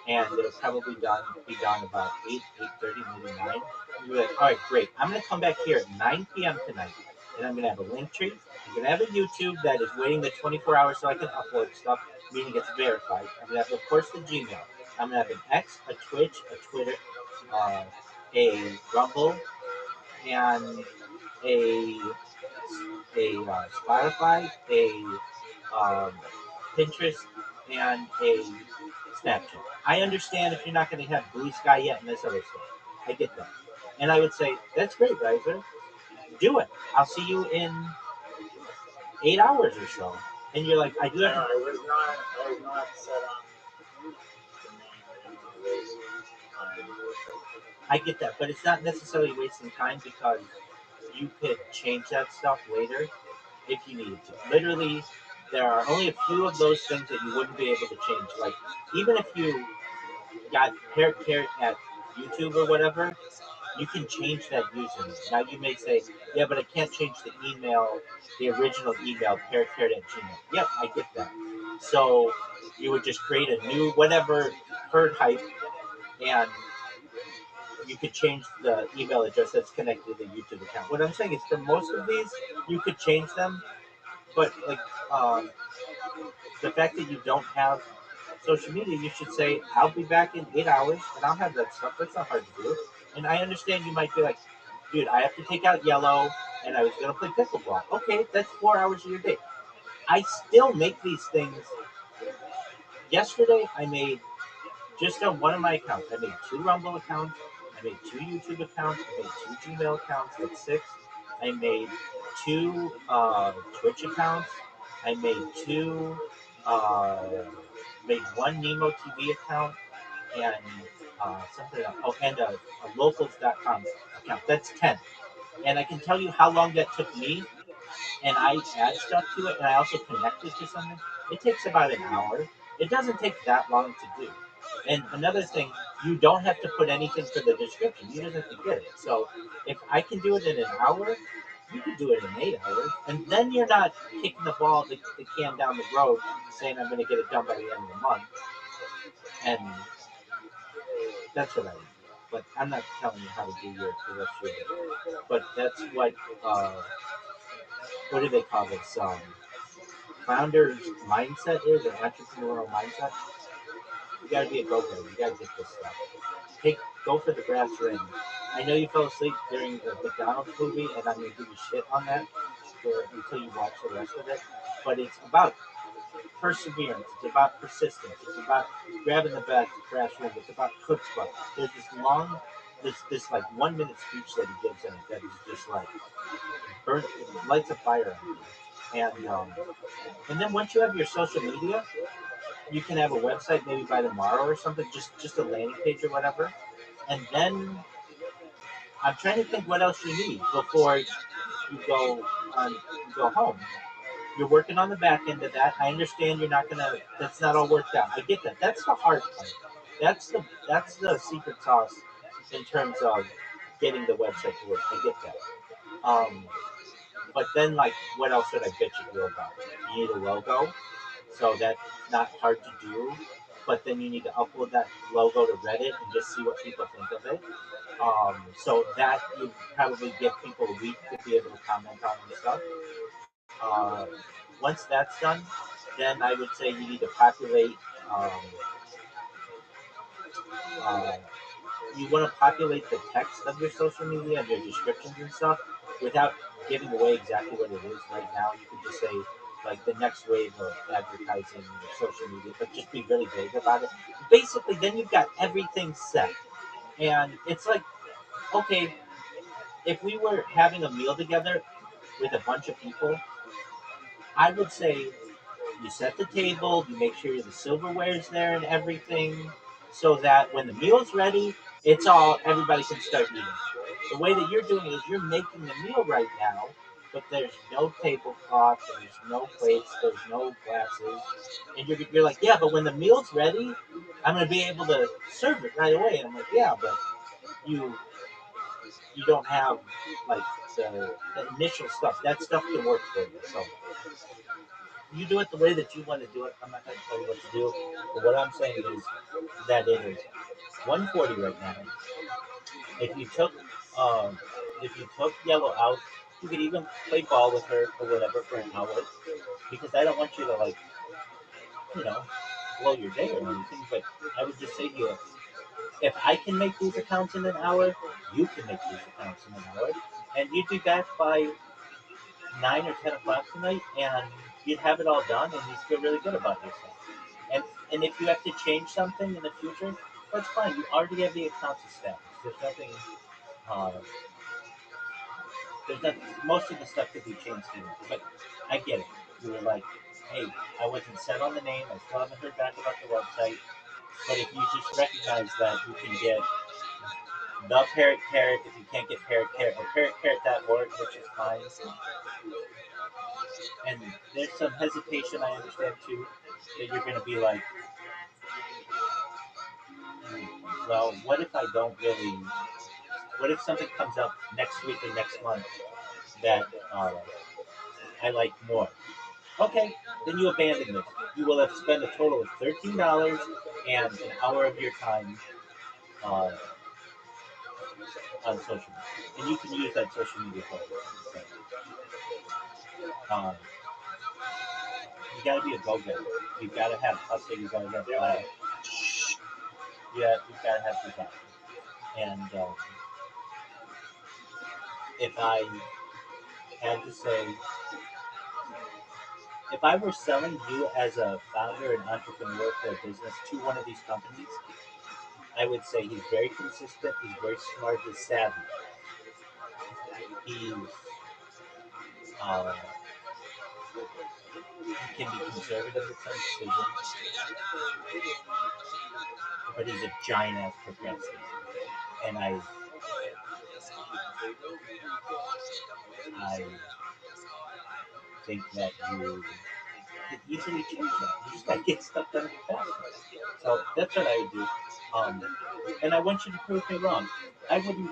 and it'll probably be done about 8:30, maybe 9. You're like, all right, great. I'm going to come back here at 9 p.m. tonight, and I'm going to have a link tree. I'm going to have a YouTube that is waiting the 24 hours so I can upload stuff, meaning it's verified. I'm going to have, of course, the Gmail. I'm going to have an X, a Twitch, a Twitter, a Rumble, and a a Spotify, a Pinterest, and a Snapchat. I understand if you're not going to have Blue Sky yet and this other stuff. I get that. And I would say, that's great, Riser. Do it. I'll see you in 8 hours or so. And you're like, I do No, have to. I was not set on the main I get that, but it's not necessarily wasting time because you could change that stuff later if you needed to. Literally, there are only a few of those things that you wouldn't be able to change. Like, even if you got hair care at YouTube or whatever, you can change that username. Now you may say, yeah, but I can't change the email, the original email, parrotcarrot@gmail. Yep, I get that. So you would just create a new whatever herd hype, and you could change the email address that's connected to the YouTube account. What I'm saying is, for most of these, you could change them, but like um, the fact that you don't have social media, you should say, I'll be back in 8 hours and I'll have that stuff. That's not hard to do. And I understand you might be like, dude, I have to take out yellow and I was going to play pickleball. Okay, that's 4 hours of your day. I still make these things. Yesterday, I made, just on one of my accounts, I made 2 Rumble accounts, I made 2 YouTube accounts, I made 2 Gmail accounts, that's 6. I made 2 Twitch accounts, I made uh, made 1 Nemo TV account, and something else. Oh, and a locals.com account. That's 10. And I can tell you how long that took me, and I add stuff to it, and I also connect it to something. It takes about an hour. It doesn't take that long to do. And another thing, you don't have to put anything for the description. You just have to get it. So if I can do it in an hour, you can do it in 8 hours. And then you're not kicking the can down the road, saying I'm going to get it done by the end of the month. And that's what I do. But I'm not telling you how to do the rest of your day. But that's what do they call this? Founder's mindset is, an entrepreneurial mindset. You gotta be a go-getter. You gotta get this stuff. Go for the brass ring. I know you fell asleep during the McDonald's movie, and I'm gonna give you shit on that until you watch the rest of it. But it's about perseverance. It's about persistence. It's about grabbing the brass ring. It's about chutzpah. There's this like 1 minute speech that he gives in it that is just like burn, lights a fire on you. And then once you have your social media, you can have a website maybe by tomorrow or something, just a landing page or whatever. And then I'm trying to think what else you need before you go home. You're working on the back end of that. I understand you're not gonna. That's not all worked out. I get that. That's the hard part. That's the secret sauce in terms of getting the website to work. I get that. But then, like, what else would I bitch at you about? You need a logo, so that's not hard to do. But then you need to upload that logo to Reddit and just see what people think of it. So that you probably give people a week to be able to comment on and stuff. Uh, Once that's done, then I would say you need to populate. Um, uh, you want to populate the text of your social media and your descriptions and stuff without giving away exactly what it is right now. You could just say like the next wave of advertising your social media, but just be really vague about it. Basically, then you've got everything set, and it's like, okay, if we were having a meal together with a bunch of people, I would say you set the table, you make sure the silverware's there and everything, so that when the meal's ready, it's all everybody can start eating. The way that you're doing it is you're making the meal right now, but there's no tablecloth, there's no plates, there's no glasses, and you're like, yeah, but when the meal's ready, I'm gonna be able to serve it right away. And I'm like, yeah, but you you don't have like the initial stuff. That stuff can work for you. So you do it the way that you want to do it. I'm not going to tell you what to do. But what I'm saying is that it is 1:40 right now. If you took um, if you took yellow out, you could even play ball with her or whatever for an hour. Because I don't want you to like you know blow your day or anything. But I would just say to you, if I can make these accounts in an hour, you can make these accounts in an hour, and you'd be back by 9 or 10 o'clock tonight, and you'd have it all done, and you'd feel really good about yourself. And and if you have to change something in the future, that's fine. You already have the accounts established. There's nothing. Uh, there's not. Most of the stuff could be changed here, but I get it. You were like, hey, I wasn't set on the name. I still haven't heard back about the website. But if you just recognize that you can get the parrot carrot if you can't get parrot carrot or parrotcarrot.org, which is fine. And there's some hesitation, I understand too, that you're going to be like, well, what if I don't really? What if something comes up next week or next month that I like more? Okay, then you abandon this. You will have spent a total of $13 and an hour of your time uh, on social media, and you can use that social media for it. Um, you got to be a go-getter. You got to have hustle. You got to have yeah. You got to have desire. And if I had to say, if I were selling you as a founder and entrepreneur for a business to one of these companies, I would say he's very consistent. He's very smart. He's savvy. He's uh, he can be conservative with some decisions, but he's a giant ass progressive. And I think that you could easily change that. You just gotta get stuff done fast. So that's what I would do. And I want you to prove me wrong. I wouldn't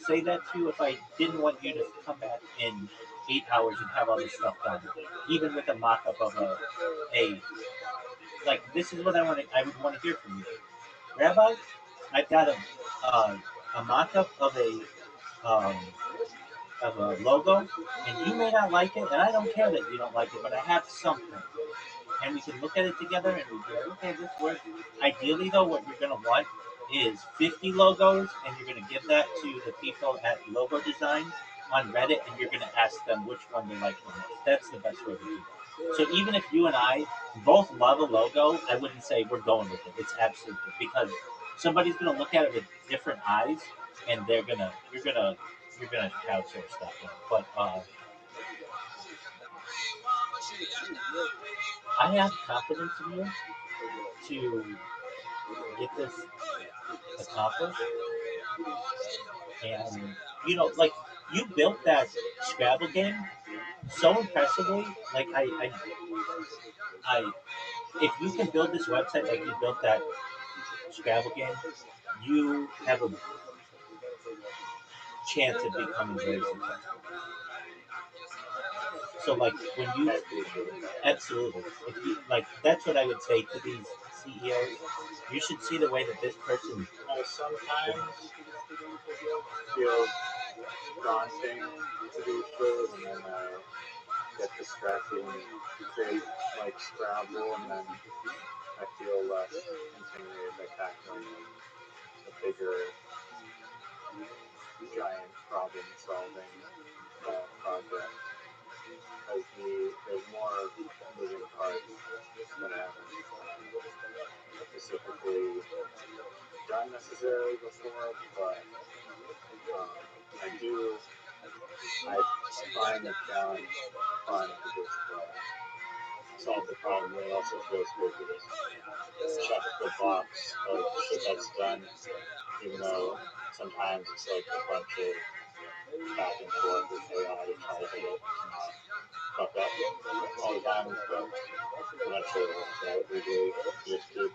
say that to you if I didn't want you to come back in 8 hours and have all this stuff done, even with a mock-up of a like this is what I would want to hear from you, Rabbi. I've got a mock-up um, of a logo, and you may not like it, and I don't care that you don't like it, but I have something. And we can look at it together and we'd be like, okay, this works. Ideally, though, what you're going to want is 50 logos, and you're going to give that to the people at Logo Design on Reddit, and you're going to ask them which one they like the most. That's the best way to do it. So even if you and I both love a logo, I wouldn't say we're going with it. It's absolutely because somebody's going to look at it with different eyes, and you're gonna crowdsource that one. But I have confidence in you to get this accomplished. And like you built that Scrabble game so impressively. Like I, if you can build this website like you built that Scrabble game, you have a chance of becoming very successful. So like when you absolutely, if you like, that's what I would say to these CEOs. You should see the way that this person. Sometimes feels daunting to do shows, and then I get distracted and create like Scrabble, and then I feel less intimidated by tackling a bigger, giant problem solving project. Because there's more moving parts that I haven't specifically done necessarily before, but I do. I find the challenge fun to just solve the problem. It also feels good to just check the box of shit that's done, even though sometimes it's like a bunch of back and forth with AI to try to get it not fuck up all the time, but eventually it works out. Usually you just keep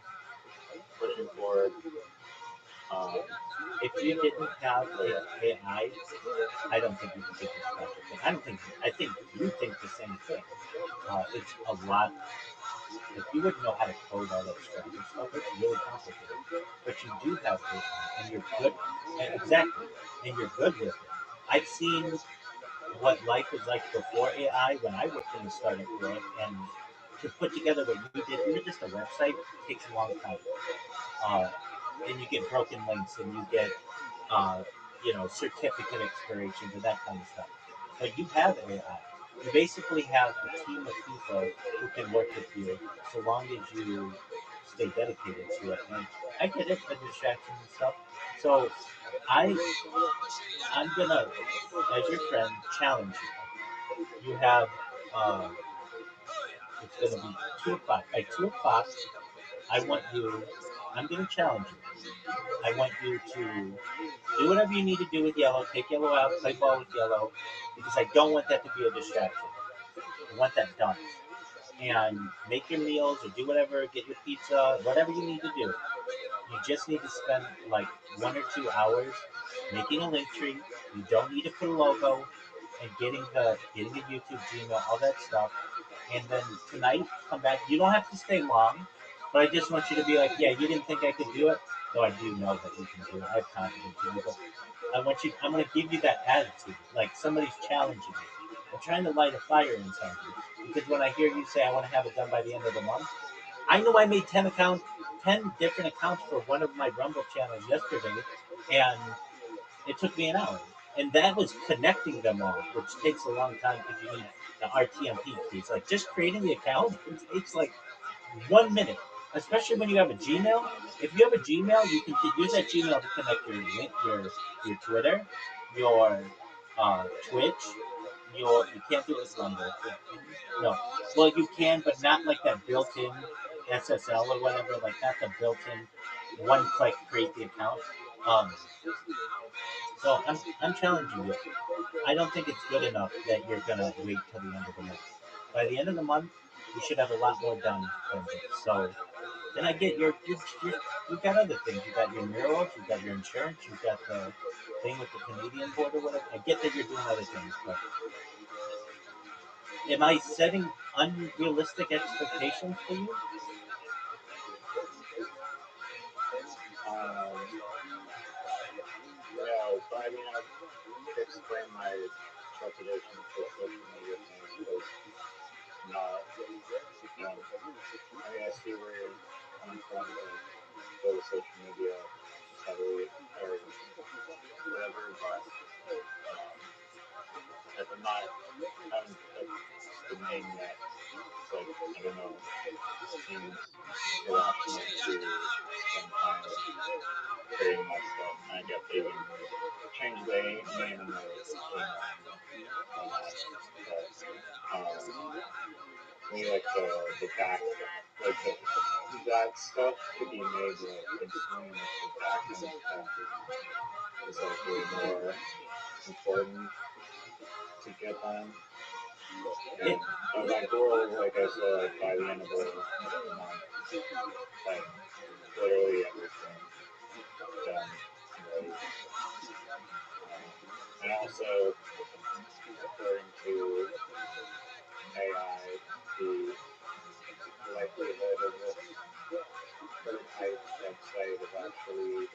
pushing forward. If you didn't have the AI, I don't think you could get this project. And I think you think the same thing. It's a lot. If you wouldn't know how to code all that Scrabble stuff, it's really complicated. But you do have AI, and you're good. And exactly, and you're good with it. I've seen what life was like before AI when I worked in the startup world, and to put together what you did, even just a website, takes a long time. Uh, and you get broken links, and you get certificate expirations and that kind of stuff. But you have AI. You basically have a team of people who can work with you so long as you stay dedicated to it. And I get it, the distractions and stuff. So I I'm gonna, as your friend, challenge you. You have uh, it's gonna be 2 o'clock. By 2 o'clock, I want you. I'm gonna challenge you. I want you to do whatever you need to do with yellow. Take yellow out. Play ball with yellow, because I don't want that to be a distraction. I want that done. And make your meals or do whatever. Get your pizza. Whatever you need to do. You just need to spend like 1 or 2 hours making a link tree. You don't need to put a logo and getting a YouTube, Gmail, all that stuff. And then tonight, come back. You don't have to stay long, but I just want you to be like, yeah, you didn't think I could do it, though I do know that you can do it. I have confidence in you, but I want you. I'm going to give you that attitude, like somebody's challenging you. I'm trying to light a fire inside you because when I hear you say I want to have it done by the end of the month, I know I made 10 different accounts for one of my Rumble channels yesterday, and it took me an hour. And that was connecting them all, which takes a long time because you need the RTMP keys. Like just creating the account, it takes like 1 minute, especially when you have a Gmail. If you have a Gmail, you can use that Gmail to connect your link, your Twitter, your Twitch. You can't do it with Rumble. No, well you can, but not like that built-in SSL or whatever. Like not the built-in one-click create the account. Um, so I'm challenging you. I don't think it's good enough that you're gonna wait till the end of the month. By the end of the month, you should have a lot more done than this. So then I get you've got other things. You got your murals, you got your insurance, you got the thing with the Canadian border, whatever. I get that you're doing other things, but am I setting unrealistic expectations for you? No, but I mean, I've explained my trepidation for social media things because not, I mean, I see where you're coming from, like, go to social media heavily or whatever, but if I'm not, haven't picked the name yet, it's like, I don't know, it seems irrational to spend time creating that stuff. And I get they even change the name and the email and all that, but maybe like the back, like that stuff could be made like instantly, and like the back end stuff is like way more important to get done. And my goal, like I said, by the end of the month, like literally everything done and ready. And also, according to AI, the likelihood of this prototype website of actually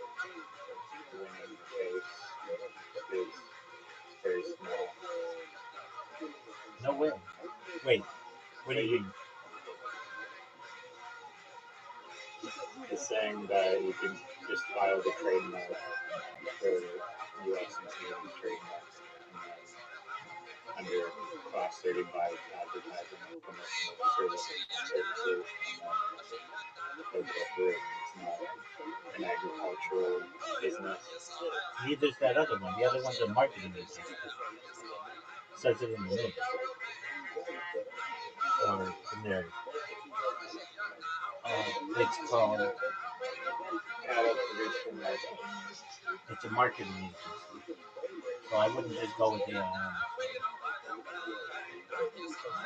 winning the case is very small. No way. Wait, what do you mean? It's saying that you can just file the trademark for U.S. and Canadian trademarks, and then under Class 35 advertising and promotional services, and then they'll go through it. It's not an agricultural business. Neither's that other one. The other one's a marketing agency. Says it in the name. Or in there. It's called. Cattle producer marketing. It's a marketing agency. So I wouldn't just go with AI.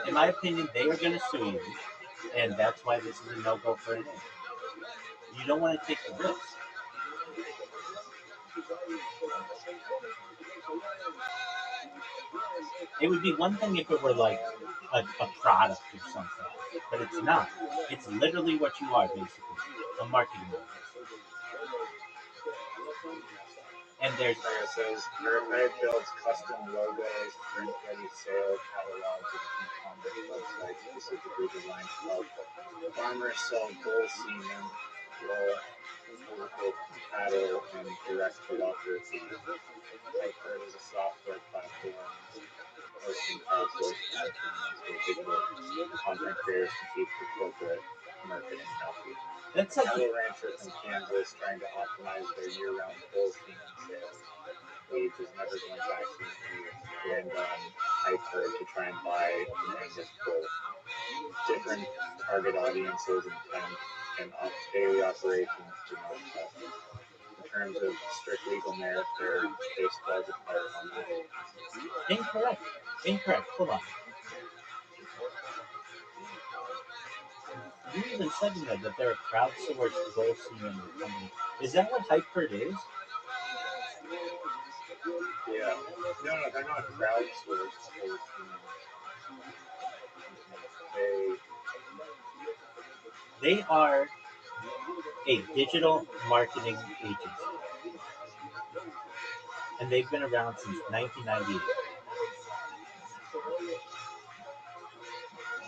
In my opinion, they are going to sue you, and that's why this is a no-go for an A. You don't want to take the risk. It would be one thing if it were like a product or something, but it's not. It's literally what you are, basically, a marketing agency. And there's Like it says, Verified builds custom logos, print-ready sale catalogs, and e-commerce websites specifically designed to help farmers sell bull semen Well, with cattle and direct photography, Hyper is a software platform hosting crowdsourced campaigns where digital content creators compete for corporate marketing copy. That's A like cattle rancher from Kansas trying to optimize their year-round bull semen sales leads is never going to accidentally land on Hyper to try and buy an Angus bull. Different target audiences, intent, and daily operations do not touch. In terms of strict legal merit, their case falls apart on that. incorrect. Incorrect. Hold on. You even said that they're a crowdsourced bull semen company. Is that what Hypert is? Yeah. No, they're not crowdsourced bull semen. They are a digital marketing agency, and they've been around since 1998.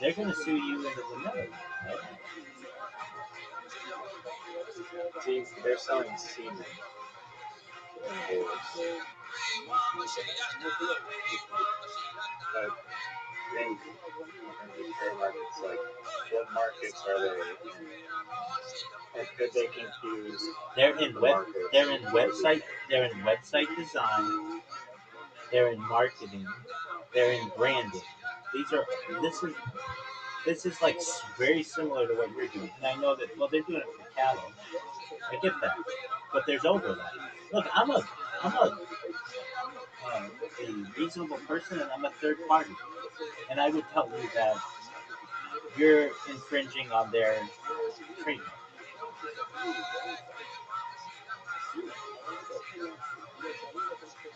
They're going to sue you into the Netherlands, right? See, they're selling semen and bulls. But I think in terms of fair markets, like what markets are they in? Or could they confuse They're in the web. markets? They're in website. They're in website design. They're in marketing. They're in branding. These are. This is like very similar to what you're doing. And I know that. Well, they're doing it for cattle. I get that, but there's overlap. Look, a reasonable person, and I'm a third party, and I would tell you that you're infringing on their trademark.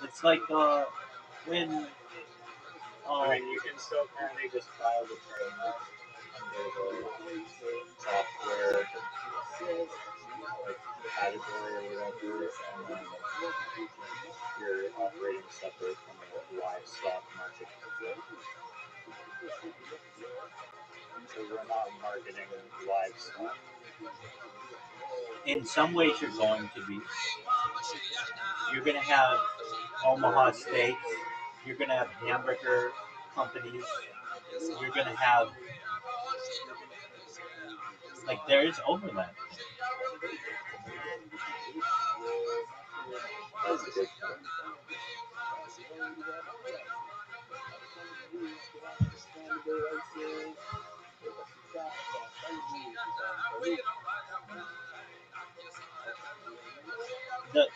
It's like when I mean, you can still apparently just file the trademark under the software like category or whatever, and then you're operating separate from the livestock market. Because we're not marketing livestock. in some ways you're going to be. You're going to have Omaha Steaks. You're going to have hamburger companies. You're going to have like there is overlap. That's a good point.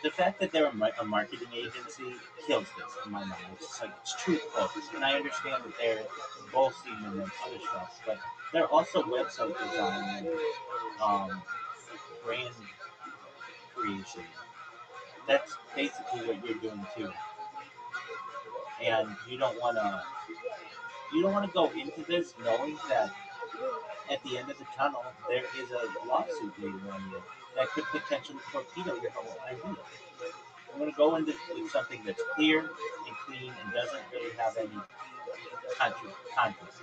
The fact that they're a marketing agency kills this in my mind. It's just like it's too close, and I understand that they're both semen and other stuff, but they're also website design and brand creation. That's basically what you're doing too, and you don't want to go into this knowing that at the end of the tunnel there is a lawsuit waiting on you that could potentially torpedo your whole idea. I'm going to go into with something that's clear and clean and doesn't really have any context.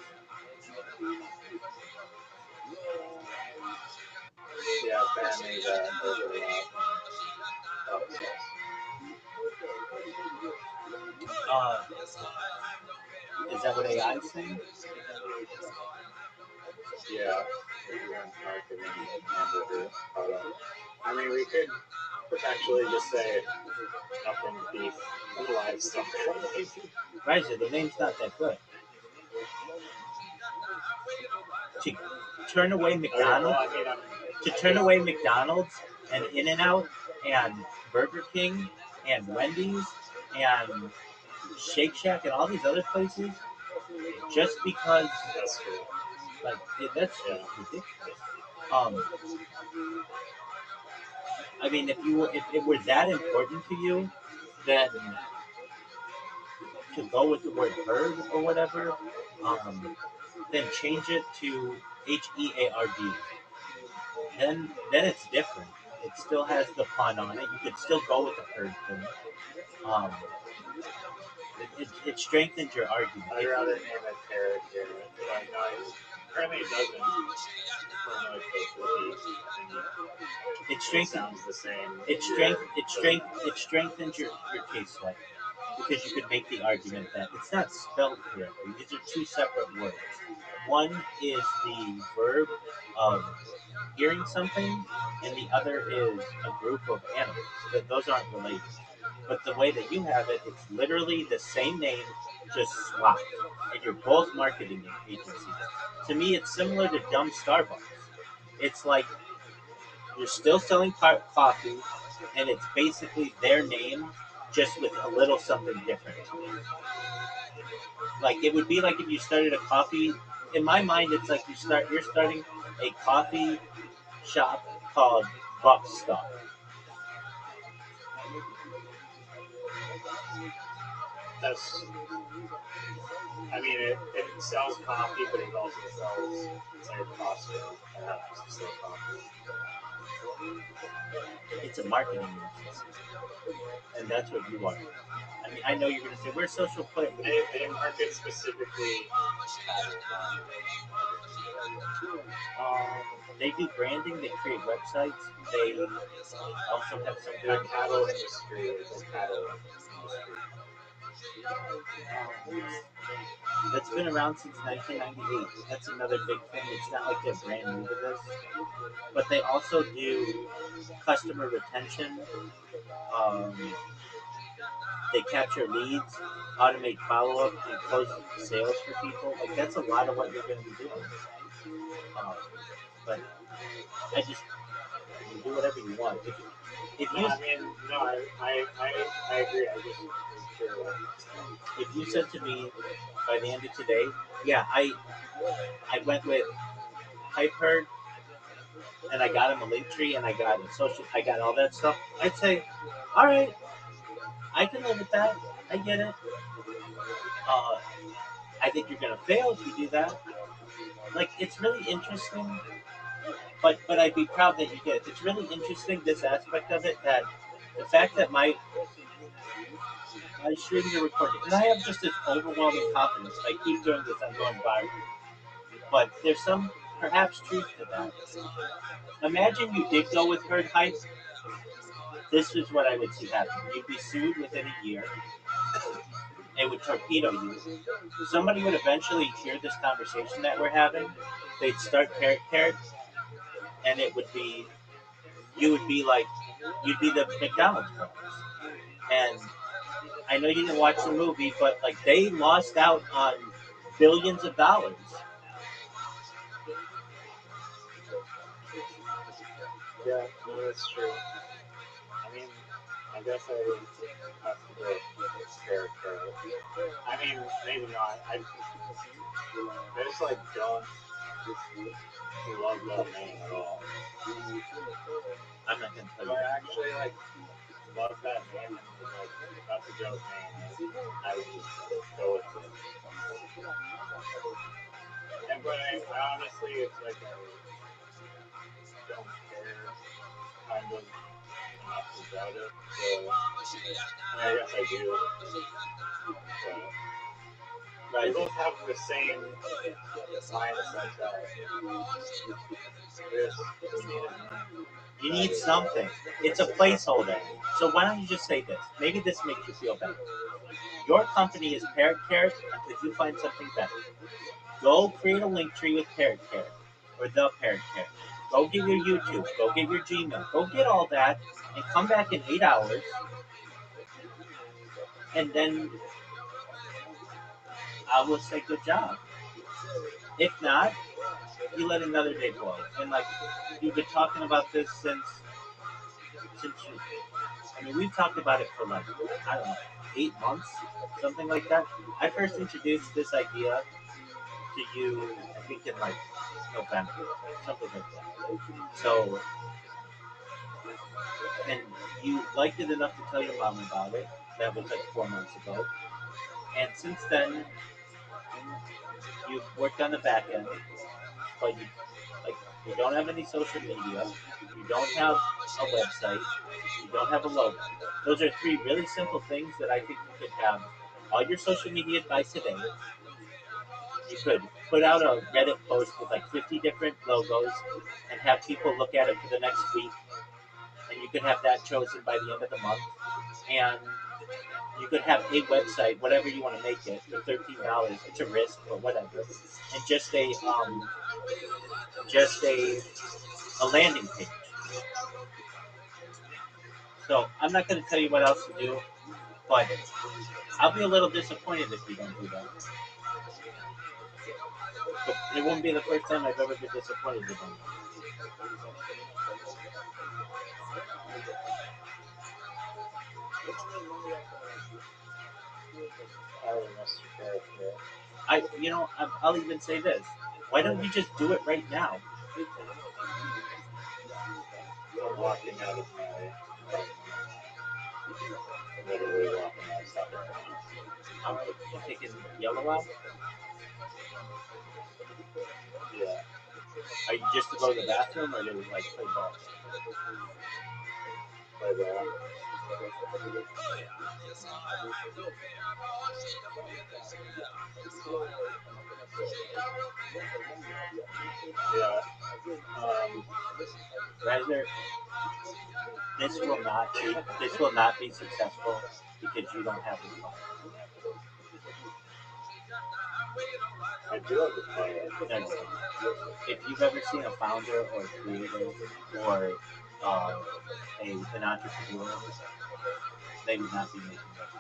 Yeah, apparently that overlap helps us. Is that what AI is saying? Yeah, if you're in marketing hamburger product. I mean, we could potentially just say nothing beef and livestock. Riser, the name's not that good. To turn away McDonald's, to turn away McDonald's and In-N-Out and Burger King and Wendy's and Shake Shack and all these other places just because That's true. like that's Yeah. ridiculous. Um, I mean, if it were that important to you, then to go with the word herd or whatever, then change it to HEARD. Then it's different. It still has the pun on it. You could still go with the herd thing. Um, it strengthens your argument. I'd rather name it Parrot here. Like, no, apparently it doesn't formally push repeat thingy. It It strengthens. sounds the same. It strengthens your case slightly because you could make the argument that it's not spelled correctly. These are two separate words. One is the verb of hearing something, and the other is a group of animals. That those aren't related. But the way that you have it, it's literally the same name, just swapped, and you're both marketing agencies. To me, it's similar to dumb Starbucks. It's like you're still selling coffee, and it's basically their name, just with a little something different. Like it would be like if you started a coffee. In my mind, it's like you're starting a coffee shop called Buck Stuff. That's. I mean, it sells coffee, but it also sells entire Costco that happens to sell coffee. It's a marketing agency, and that's what you are. I mean, I know you're going to say we're social play. They market specifically cattle. They do branding. They create websites. They also have some The kind of cattle industry is a cattle industry. that's been around since 1998. That's another big thing. It's not like they're brand new to this, but they also do customer retention. Um, they capture leads, automate follow up, and close sales for people. Like that's a lot of what you're going to be doing. But I just you do whatever you want. If No, you I mean, no, I agree. I just was curious. if you said to me by the end of today, yeah, I went with Hyper and I got him a link tree and I got a social, I got all that stuff. I'd say, all right, I can live with that. I get it. Uh, I think you're gonna fail if you do that. Like it's really interesting, but I'd be proud that you did. It's really interesting this aspect of it that the fact that my streams are recorded and I have just this overwhelming confidence. If I keep doing this, I'm going viral. But there's some perhaps truth to that. Imagine you did go with herd hype. This is what I would see happen. You'd be sued within a year. It would torpedo you. Somebody would eventually hear this conversation that we're having. They'd start parrot parrot, and it would be you would be like you'd be the McDonald's brothers. And I know you didn't watch the movie, but like they lost out on billions of dollars. Yeah, no, that's true. I mean, I guess I have to go character. I mean, maybe not. I just like don't love that name at all. I'm not gonna tell If you. I actually like love that name and was like, that's a joke name, I would just go with it. And but I honestly, it's like I don't care kind of enough about it. So I guess I do. But we both have the same mindset that this we need a name. You need something. It's a placeholder. So why don't you just say this? Maybe this makes you feel better. Your company is Parrot Carrot until you find something better. Go create a link tree with Parrot Carrot or the Parrot Carrot. Go get your YouTube. Go get your Gmail. Go get all that and come back in 8 hours. And then I will say good job. If not, you let another day go. And like you've been talking about this since you. I mean, we've talked about it for like I don't know 8 months, something like that. I first introduced this idea to you, I think in like November, something like that. So, and you liked it enough to tell your mom about it. That was like 4 months ago. And since then, you've worked on the back end, but you don't have any social media. You don't have a website. You don't have a logo. Those are three really simple things that I think you could have all your social media by today, You could put out a Reddit post with like 50 different logos and have people look at it for the next week, and you could have that chosen by the end of the month. And you could have a website, whatever you want to make it, for $13. It's a risk, but whatever. And just a landing page. So I'm not going to tell you what else to do, but I'll be a little disappointed if you don't do that. But it won't be the first time I've ever been disappointed with them. I'll even say this. Why don't you just do it right now? I'm walking out of my literally walking outside right now. I'm taking yellow out. Yeah. Are you just to go to the bathroom or to like play ball? Play ball. Yeah. Rather, this will not be successful because you don't have the fire. I do have a fire. No. If you've ever seen a founder or a creator or an entrepreneur, they would not be making that.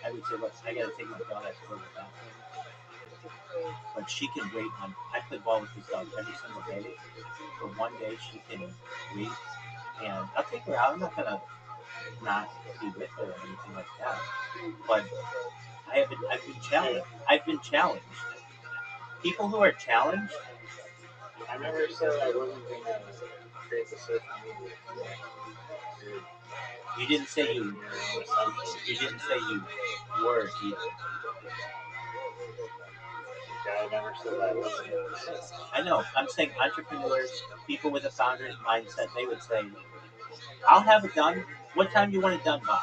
I would say, look, I gotta take my dog out to go to the bathroom. But she can wait on. I play ball with this dog every single day. For one day, she can wait, and I'll take her out. I'm not gonna not be with her or anything like that. But I've been challenged. I've been challenged. People who are challenged. I never said I wasn't gonna create the social media. You didn't say you. You didn't say you were either. I never said I wasn't. I know. I'm saying entrepreneurs, people with a founder's mindset, they would say, "I'll have it done. What time do you want it done by?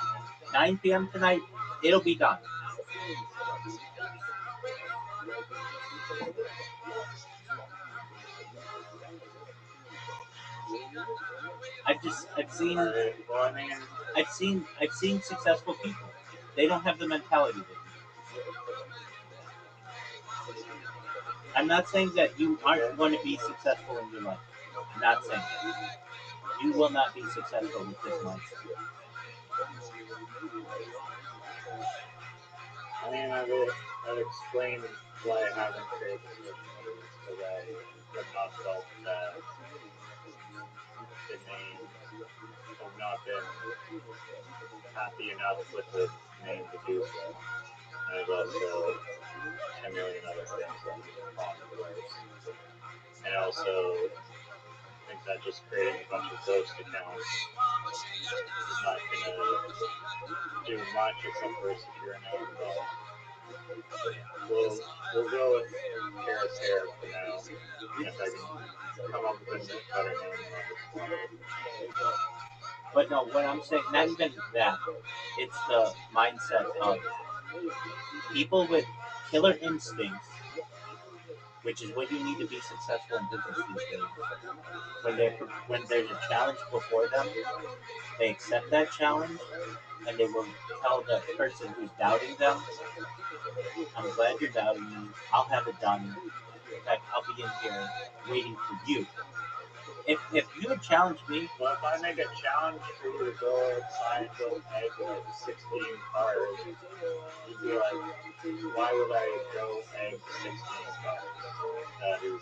9 p.m. tonight. It'll be done." I've seen successful people. They don't have the mentality that you do. I'm not saying that you aren't going to be successful in your life. I'm not saying that. You will not be successful with this mindset. I mean, I've explained why I haven't created social media because I have not felt that the name, I've not been happy enough with the name to do so. And there's also 10 million other things that fall into place. And I also think that just creating a bunch of ghost accounts is not going to do much except for secure a name, but we'll go with Paris Hair for now. If I can come up with a better name than this. But no, what I'm saying, not even that. It's the mindset of people with killer instincts, which is what you need to be successful in business these days. When there's a challenge before them, they accept that challenge, and they will tell the person who's doubting them, "I'm glad you're doubting me. I'll have it done. In fact, I'll be in here waiting for you." If you would challenge me, well, if I make a challenge for you to go outside and go egg like 16 cars, you'd be like, why would I go egg 16 cars? That is,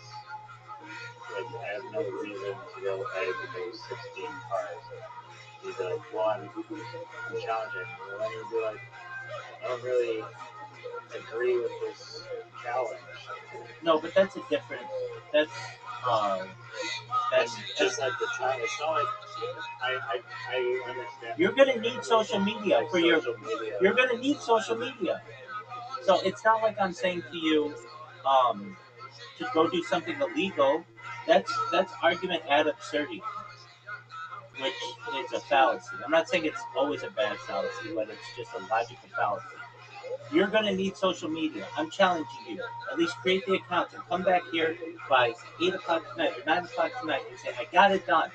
like, I have no reason to go egg those 16 cars. You'd be like, well, I'm challenging. And then you'd be like, I don't really agree with this challenge. No, but that's a different. That's just like the challenge. It's not like I understand. You're gonna need social media for your. You're gonna need social media. So it's not like I'm saying to you, to go do something illegal. That's argument ad absurdum. which is a fallacy. I'm not saying it's always a bad fallacy, but it's just a logical fallacy. You're going to need social media. I'm challenging you. At least create the account and come back here by 8 o'clock tonight or 9 o'clock tonight and say, I got it done.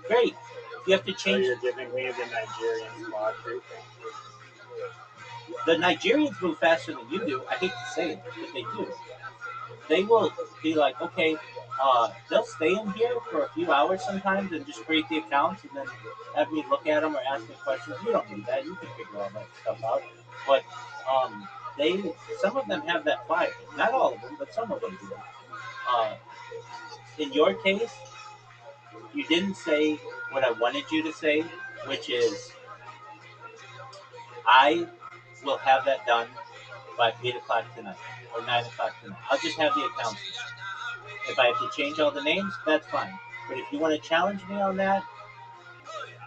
Great. If you have to So change. you're giving me the Nigerian squad treatment. The Nigerians move faster than you do. I hate to say it, but they do. They will be like, okay, they'll stay in here for a few hours sometimes and just create the accounts and then have me look at them or ask me questions. You don't need that. You can figure all that stuff out. But some of them have that fire. Not all of them, but some of them do. In your case, you didn't say what I wanted you to say, which is, I will have that done by 8 o'clock tonight or 9 o'clock tonight. I'll just have the accounts. If I have to change all the names, that's fine. But if you want to challenge me on that,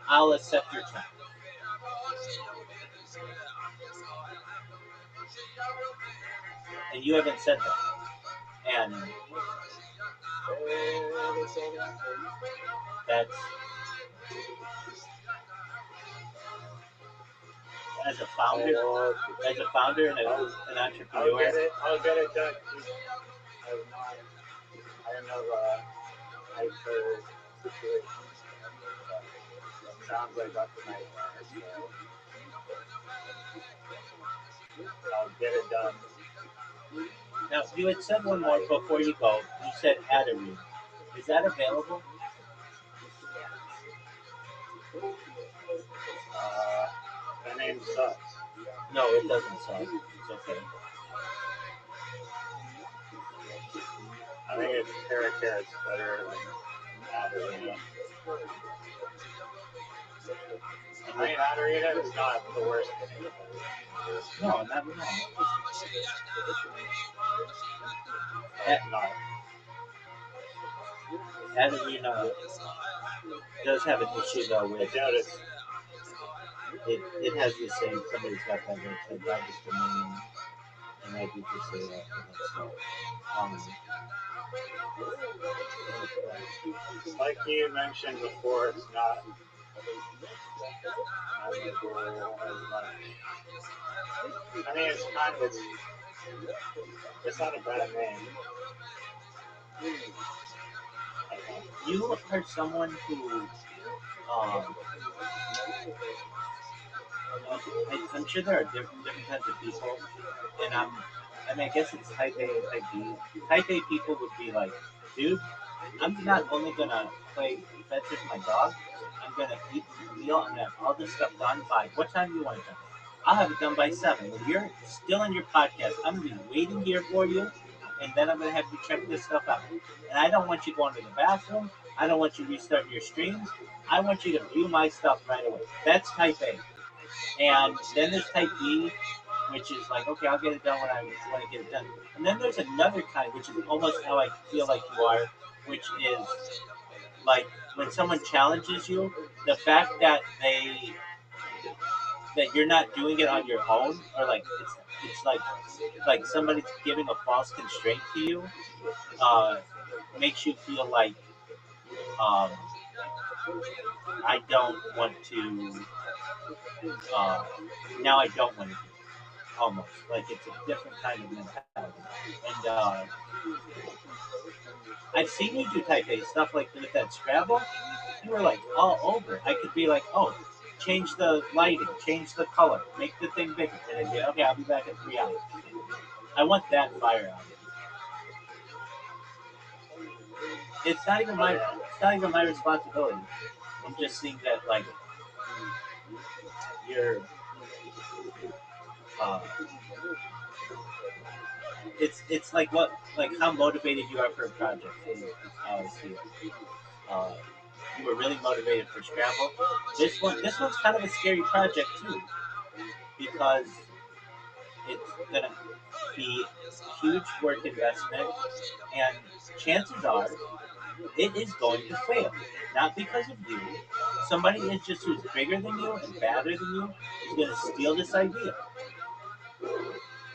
I'll accept your challenge. And you haven't said that. And that's, as a founder and an entrepreneur. I'll get it done. I don't know hyper situation. Sounds like that's a nightmare. So I'll get it done. Now, you had said one more before you go. You said Adderall. Is that available? The name sucks. No, it doesn't suck. It's okay. I think it's Paracarot's better than Adderall. I mean, Adderall is not the worst thing. No, not at all. Adderall does have an issue though with it has the same, somebody's got that website, register name, and I do just say that for that stuff. Like you mentioned before, it's not memorable as much. I mean, it's not a bad name. You are someone who, I'm sure there are different kinds of people, and I guess it's type A and type B. Type A people would be like, dude, I'm not only gonna play fetch with my dog, I'm gonna eat the meal and have all this stuff done by what time do you want it done? I'll have it done by 7. When you're still in your podcast, I'm gonna be waiting here for you, and then I'm gonna have you check this stuff out. And I don't want you going to the bathroom. I don't want you restarting your streams. I want you to view my stuff right away. That's type A. And then there's type B, which is like, okay, I'll get it done when I want to get it done. And then there's another kind, which is almost how I feel like you are, which is like when someone challenges you, the fact that you're not doing it on your own, or like it's like somebody's giving a false constraint to you, makes you feel like I don't want to. Now I don't want to do it. Almost like it's a different kind of mentality. And I've seen you do type A stuff like with that Scrabble. You were like all over. I could be like, oh, change the lighting, change the color, make the thing bigger, and I'd be okay. I'll be back in 3 hours. I want that fire out of it. It's not even my responsibility. I'm just seeing that like you're. It's like how motivated you are for a project. How I see it. You were really motivated for Scrabble. This one's kind of a scary project too, because it's gonna be a huge work investment, and chances are it is going to fail. Not because of you. Somebody is just who's bigger than you and badder than you is going to steal this idea.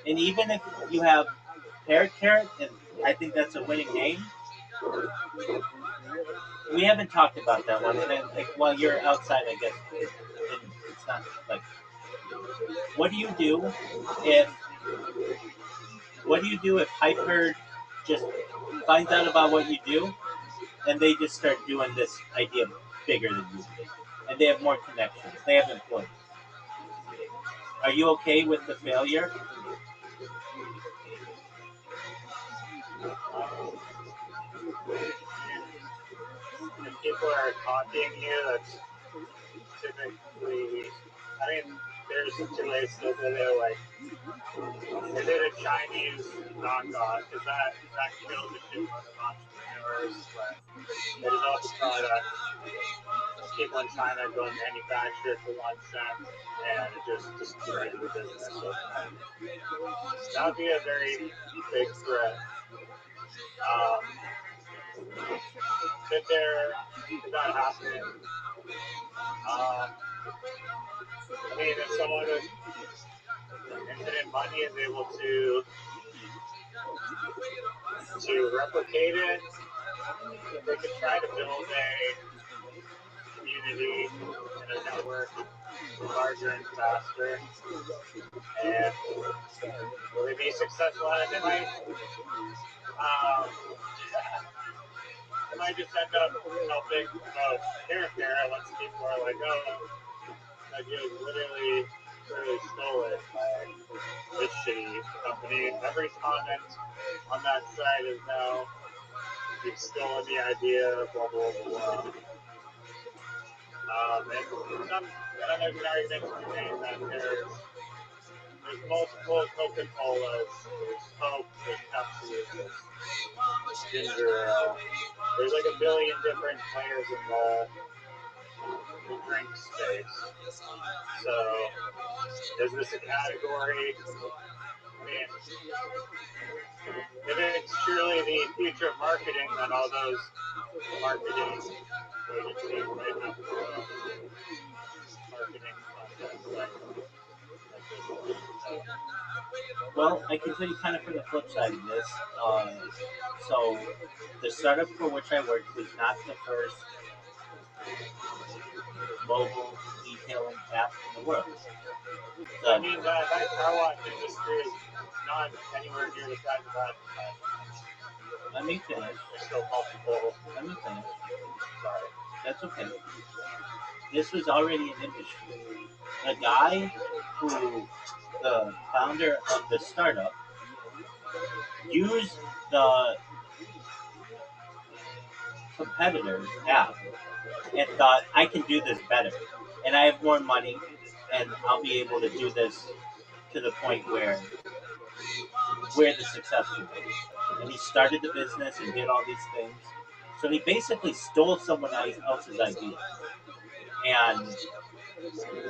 And even if you have Carrot, and I think that's a winning name, we haven't talked about that one. And then, like, while you're outside, I guess it's not like. What do you do if Hyper just finds out about what you do and they just start doing this idea bigger than you do, and they have more connections, they have employees? Are you okay with the failure? If people are copying you, that's typically, I mean, there's two ways to look at it. Like, is it a Chinese knockoff? Because that kills the shit out of entrepreneurs. But there's also probably that people in China go and manufacture it for 1 cent, and it just destroys the business. So that would be a very big threat. Could that happen? I mean, if someone with infinite money is able to replicate it, they could try to build a community and a network larger and faster. And will they be successful at it? They might just end up helping promote hair care once people are like, oh, that dude literally stole it by this shitty company. Every comment on that site is now, you've stolen the idea, blah, blah, blah, blah. And there's an argument to be made that there's multiple Coca-Colas, there's Coke, there's Pepsi, there's ginger ale. There's like a billion different players in the drink space. So, is this a category? I mean, if it's truly the future of marketing, then all those marketing agencies might have marketing content like this. Well, I can tell you kind of from the flip side of this. So, the startup for which I worked was not the first mobile detailing app in the world. I mean, that car wash industry is not anywhere near the size of that. Let me finish. There's still multiple. Let me finish. Sorry. That's okay. This was already an industry. The guy the founder of the startup, used the competitor's app and thought, I can do this better. And I have more money, and I'll be able to do this to the point where the success will be. And he started the business and did all these things. So he basically stole someone else's idea and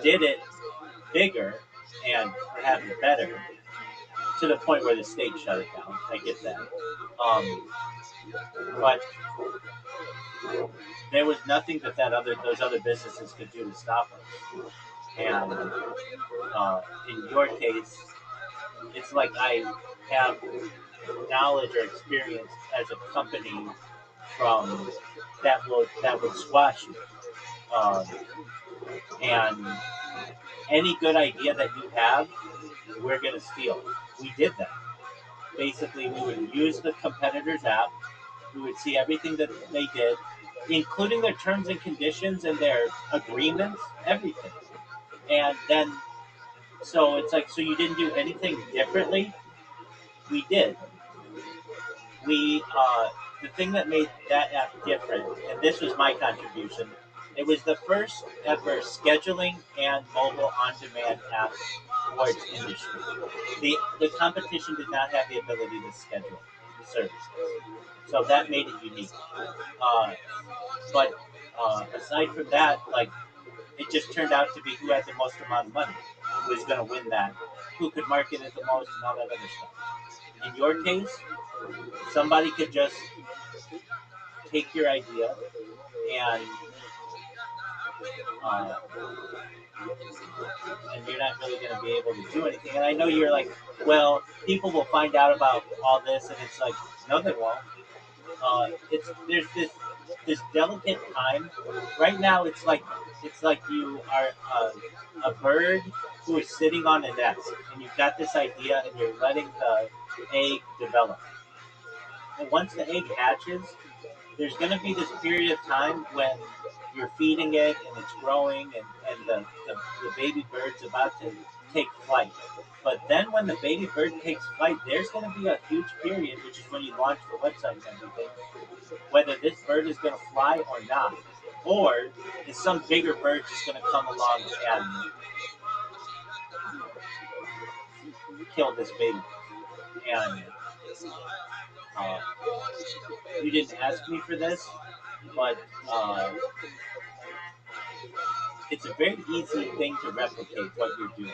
did it bigger and perhaps better, to the point where the state shut it down. I get that. But there was nothing that those other businesses could do to stop us. And in your case, it's like I have knowledge or experience as a company from that would squash you. And any good idea that you have, we're going to steal. We did that. Basically, we would use the competitor's app. We would see everything that they did, including their terms and conditions and their agreements, everything. And then, so it's like, so you didn't do anything differently? We did. The thing that made that app different, and this was my contribution, it was the first ever scheduling and mobile on-demand app for its industry. The competition did not have the ability to schedule the services, so that made it unique. But aside from that, like, it just turned out to be who had the most amount of money, who was going to win that, who could market it the most, and all that other stuff. In your case, somebody could just take your idea and you're not really going to be able to do anything. And I know you're like, well, people will find out about all this, and it's like, no, they won't. There's this this delicate time. Right now, it's like you are a bird who is sitting on a nest, and you've got this idea, and you're letting the egg develop. And once the egg hatches, there's going to be this period of time when you're feeding it and it's growing, and the baby bird's about to take flight. But then when the baby bird takes flight, there's going to be a huge period, which is when you launch the website and everything, whether this bird is going to fly or not. Or is some bigger bird just going to come along and kill this baby? And uh, you didn't ask me for this, but it's a very easy thing to replicate what you're doing.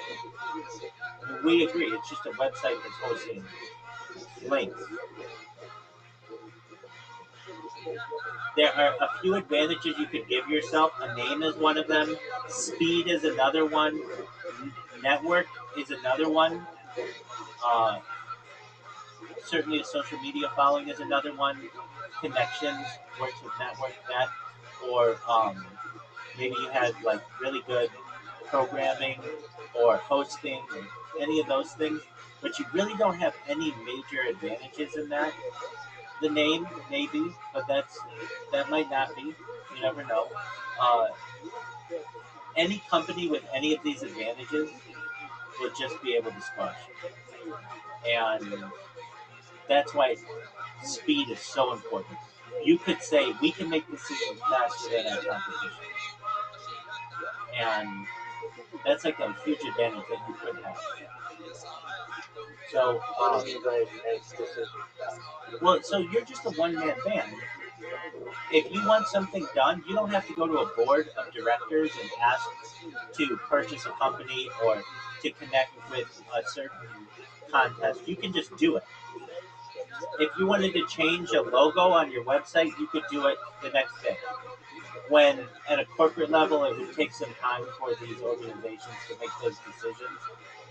We agree, it's just a website that's hosting links. There are a few advantages you could give yourself. A name is one of them. Speed is another one. Network is another one. Uh, Certainly, a social media following is another one. Connections works with network that, or maybe you had like really good programming or hosting or any of those things, but you really don't have any major advantages in that. The name, maybe, but that might not be. You never know. Uh, any company with any of these advantages will just be able to squash it. And that's why speed is so important. You could say we can make decisions faster than our competition, and that's like a huge advantage that you could have. So, well, so you're just a one-man band. If you want something done, you don't have to go to a board of directors and ask to purchase a company or to connect with a certain contest. You can just do it. If you wanted to change a logo on your website, you could do it the next day. When at a corporate level, it would take some time for these organizations to make those decisions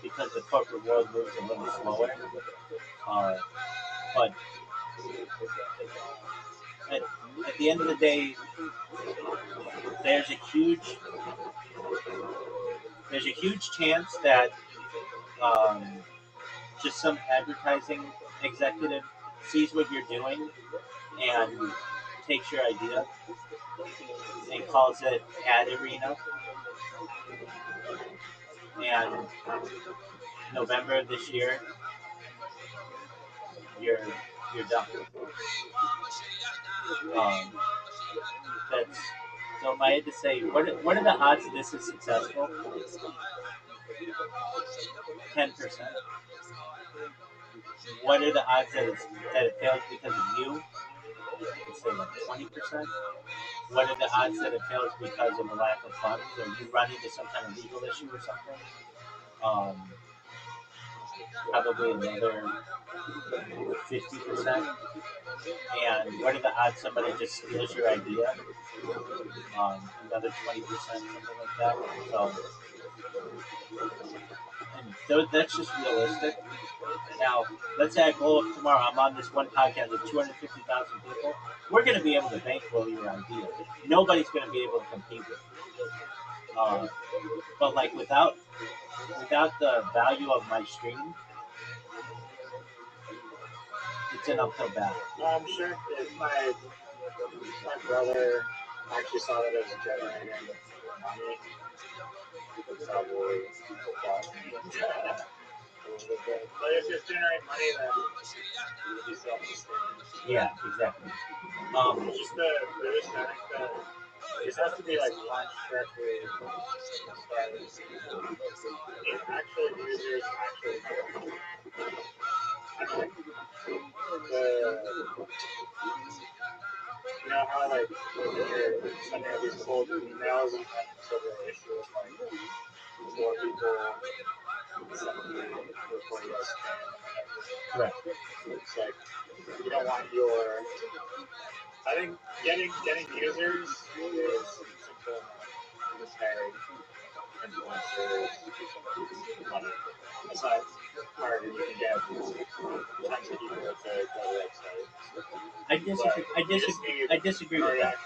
because the corporate world moves a little slower. But at the end of the day, there's a huge chance that um, just some advertising executive sees what you're doing and takes your idea and calls it ad arena. And November of this year, you're done. Um, that's so. If I had to say, what are the odds that this is successful? 10%. What are the odds that it fails because of you? I'd say like 20%. What are the odds that it fails because of a lack of funds or you run into some kind of legal issue or something? Um, Probably another 50%. And what are the odds somebody just steals your idea? Another 20%, something like that. So that's just realistic. Now, let's say I blow up tomorrow. I'm on this one podcast with 250,000 people. We're going to be able to bankroll your idea. Nobody's going to be able to compete with it. But like without the value of my stream, it's an uphill battle. I'm sure if my brother actually saw that as a generating money, he could probably follow me. But if it's generating money, then you still have to stay. Yeah, exactly. It's just the mechanic that it has to be like launched correctly. If actual users actually you know how like when you're sending out these cold emails and then so the issue is like more people sending you before you guys spam. Correct. It's like you don't want your I think getting users is simple enough to pay influencers money. Aside part, and you can get tons of people to go to the website. I disagree. I disagree with that.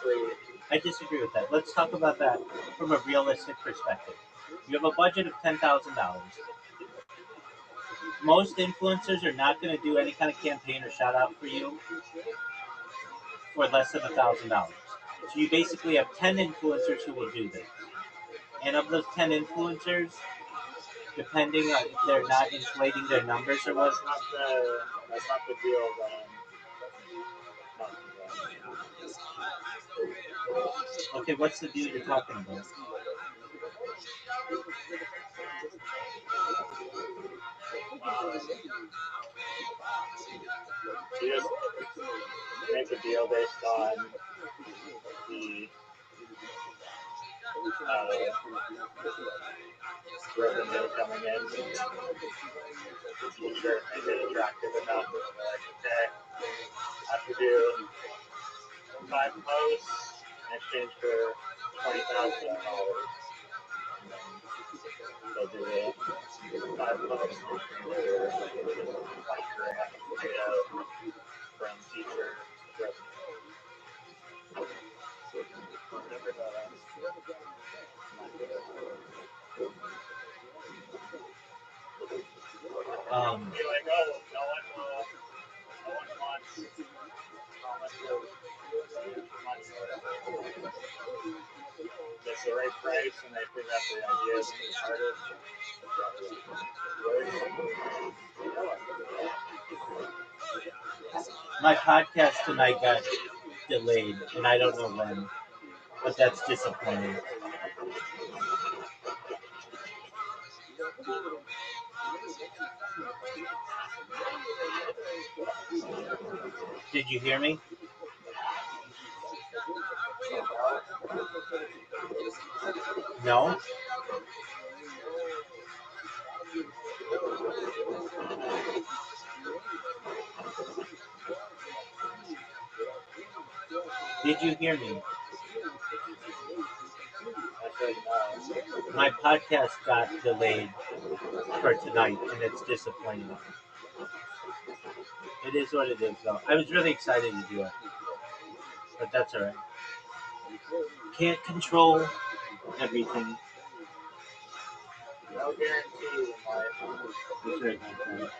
I disagree with that. Let's talk about that from a realistic perspective. You have a budget of $10,000. Most influencers are not going to do any kind of campaign or shout out for you for less than $1,000. So you basically have 10 influencers who will do this. And of those 10 influencers, depending on if they're not inflating their numbers or what. That's not the deal that I'm talking about. Okay, what's the deal you're talking about? You just make a deal based on the revenue coming in in the future, make it attractive enough. Like, okay, I have to do 5 posts in exchange for $20,000. They'll do it. 5 posts in exchange for 20 grand paid out from future revenue. Never know. Be like, oh, no one wants how much of money or whatever. That's the right price, and they figure out the ideas and the part of My podcast tonight got delayed, and I don't know when, but that's disappointing. Did you hear me? No? Did you hear me? My podcast got delayed for tonight, and it's disappointing. It is what it is, though. I was really excited to do it, but that's alright. Can't control everything. No guarantees in life. That's right, my friend.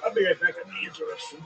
I'll be right back. I'm going to use the restroom.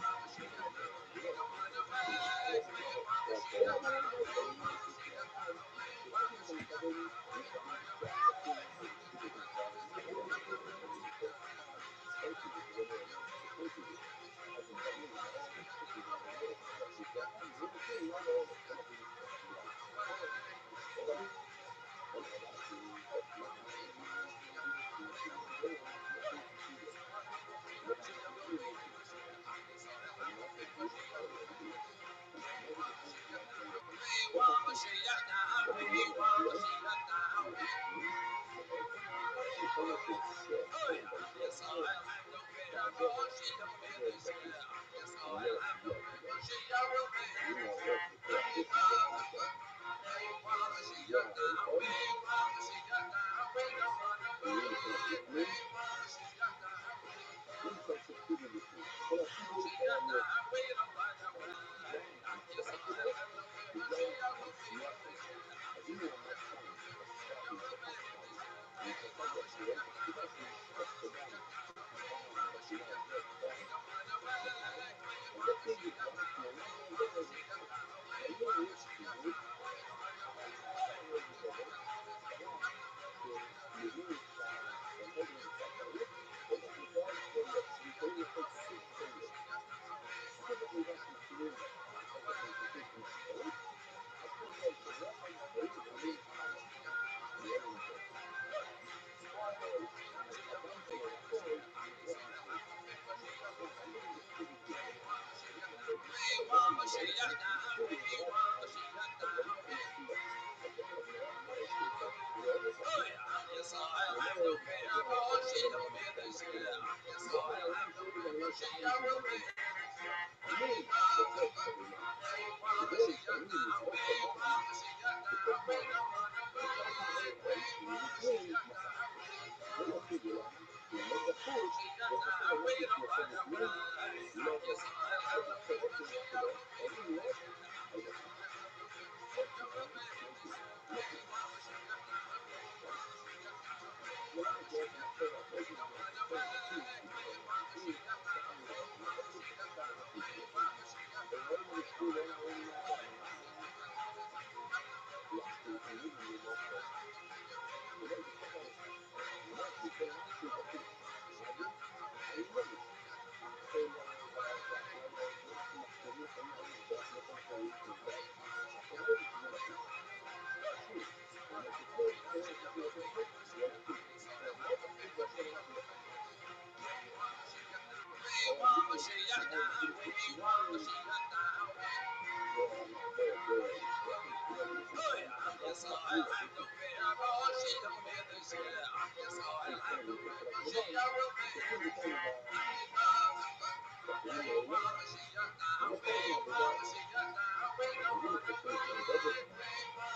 ownership share owned by Israel והזרע זה בסיס אומרת סוגיה כזאת אם הולך לפי החיש זה ככה זה האיכות יהיו לפני בפנים אם שם שקיבלו בפנים כל הקיבול חייב להיות בגלל המחשבה שלו בגלל העשייה שלו אז אם הוא עמד כאן הוא שפט כאן והוא חשב לעצמו את התפילה שהוא ישפוך את הדם פעם בתפילה הזאת פעם מחר אז הקיבול גם תמונה מהזרע זה אחד והיום יש קיבול על כמה זרות בהתחלה כשמביאים את הסנהדרין קצת טעות אומר מותר הם יכולים לאכול סוג חלב סוג אכילה שמתחילים אחר כך הם כותבים עם טעות אסור כל שבוע אז באים ואומרים פעם אחת יהיה לנו טוב כל הדם שלו והכל נזרק בפנים עכשיו האם יש קיבול בזה צריך לעשות כל הזמן מודעים קיבול זה רק על הדברים שנעשים בחוץ אז לכן הגמרא אומרת שזה עוד יותר חשוב הוא אומר בזוהר החודש הגמרא מסתיים בתחילה אומר גם העולם שואל בעולם שחל ושלום עלינו אני שופט תרומה כדי שאני לזרוק את הדם בתוך האיכול שמבפנים מסכתי זה לא קיבול למה? כי הוא לא דפוק וחושב על משהו שיוצא בפנים למחשבות שלו חייבים להיות על בחוץ עוד סגנון לא קיבול לא קיבול ולמה זה עוד מחשב הרבה זמן הוא חושב בחוץ דיבור על משהו פנים ככה הוא עמד בחוץ וחשב על משהו בפנים ואלוהים הנשבי לא נעים אדמה להשכינכם ממוחו הוא אומר בתוך האיכות הוא אומר שיוצא משהו בחוץ מה זה? העניינים החלב והכליות זה אנחנו מכירים לפעמים ראינו במקום אחרים מוזג אנחנו ראינו שזה בחוץ שוב הוא אומר בכל דבר שזה יוצא בחוץ זה לא קיבול זאת אומרת לא בחוץ זה עכשיו אנחנו בחוץ או אומרים שניים אפילו כפיליים זה סלחים כפיליים אומרים שניים האדם בחוץ בחוץ שוב כל הדברים של התחלת ידיים שופטים בכאלה בחורים האלה וזה חלק מהעבודה אז אם הוא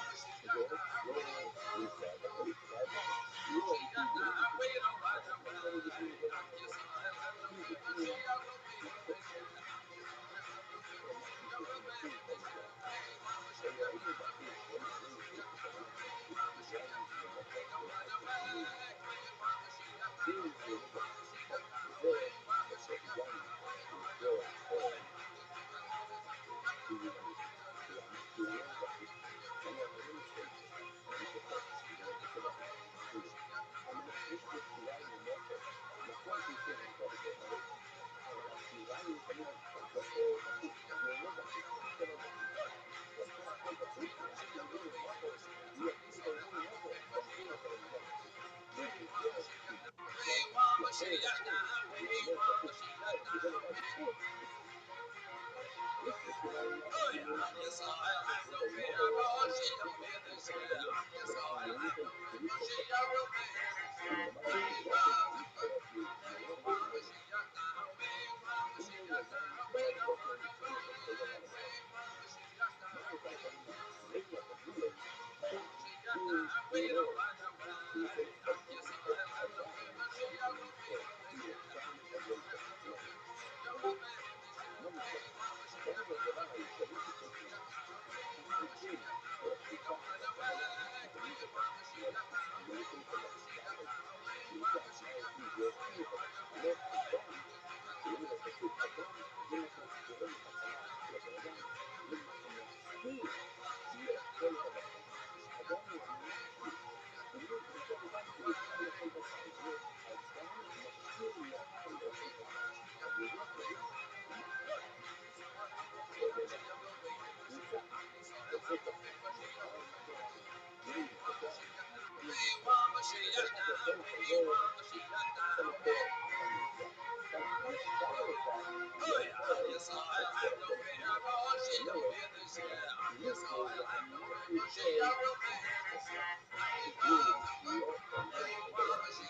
חושב שבגודל זה נמצא בחוץ באדם לא עם קיבול ואנחנו עכשיו מבפנים זה משהו אחר אם בפנים מחשבה או משהו שיוצא בחוץ עבודה או ראינו בחוץ חומר ראינו שיש בכוונה שמשהו יין למוחו ולעשר שנים אם הוא עומד בחוץ וזה בסוף הגענו שזה קיבול אמיתי למה? כי הוא לא בחוץ הוא אומר אני לא משתמש אני שופט זה יוצא בחוץ קיבול אמנם יש בו שיריים למוחו נכון שזה נמצא בתוך האיכות אבל השיריים תמיד כלפי בחוץ אז הוא עומד בחוץ הוא חושב על בחוץ אז פה הכל בחוץ ועד שיגיעו למוחו הוא יתחיל את העניין למוחו גם פה כבר נמצא בחוץ זה קיבול למה? כלפי בחוץ הוא עומד בחוץ עכשיו וזה לבד בחוץ זה קיבול יש פה שיריים למטה יושבים באמורו אבל יש בו שיריים בחוץ ואנחנו מבינים אותו פירוש של חופש כאילו למדנו במדרשת פירוש חדש שמעולם לא ללמוד אותו אם יזם למד חופש צריכים לעשות חזרה על הדבר הזה מה הייתה הכוונה? ראינו התרגול אם הוא אומר שהוא יכול לפצל את הדם צריך לנו לשאול אם אפשר לפצל את הדם למה? מה זה חופש? חופש זה הדבר העיקרי שצריך לעשות אם כל השיטה והקבלה מקבלים את הדם להלכה אז אני יכול לפתח ואז נמצא מה עושים זורקים את הדם לא הדם שלומד בפשוט הדם זה מה שקורה מההתחלה של הבן אדם זה מה שמאפשר לאכול את הבשר הדם הוא המשהו מצד אדם כאילו אפשר לאכול בשר זאת אומרת הדם משאיר לך לאכול בשר אז לזה קוראים מחלה עוד דבר נמצא עושה ככה אז מה קורה? אם תושב אם כל אחד יכול לחזר שם אותו על המזבח עכשיו מותר לך לאכול את כל הקורבנות זאת אומרת הקיבול פה זה המשהו של הבשר הקיבול לא אומר את הדבר הזה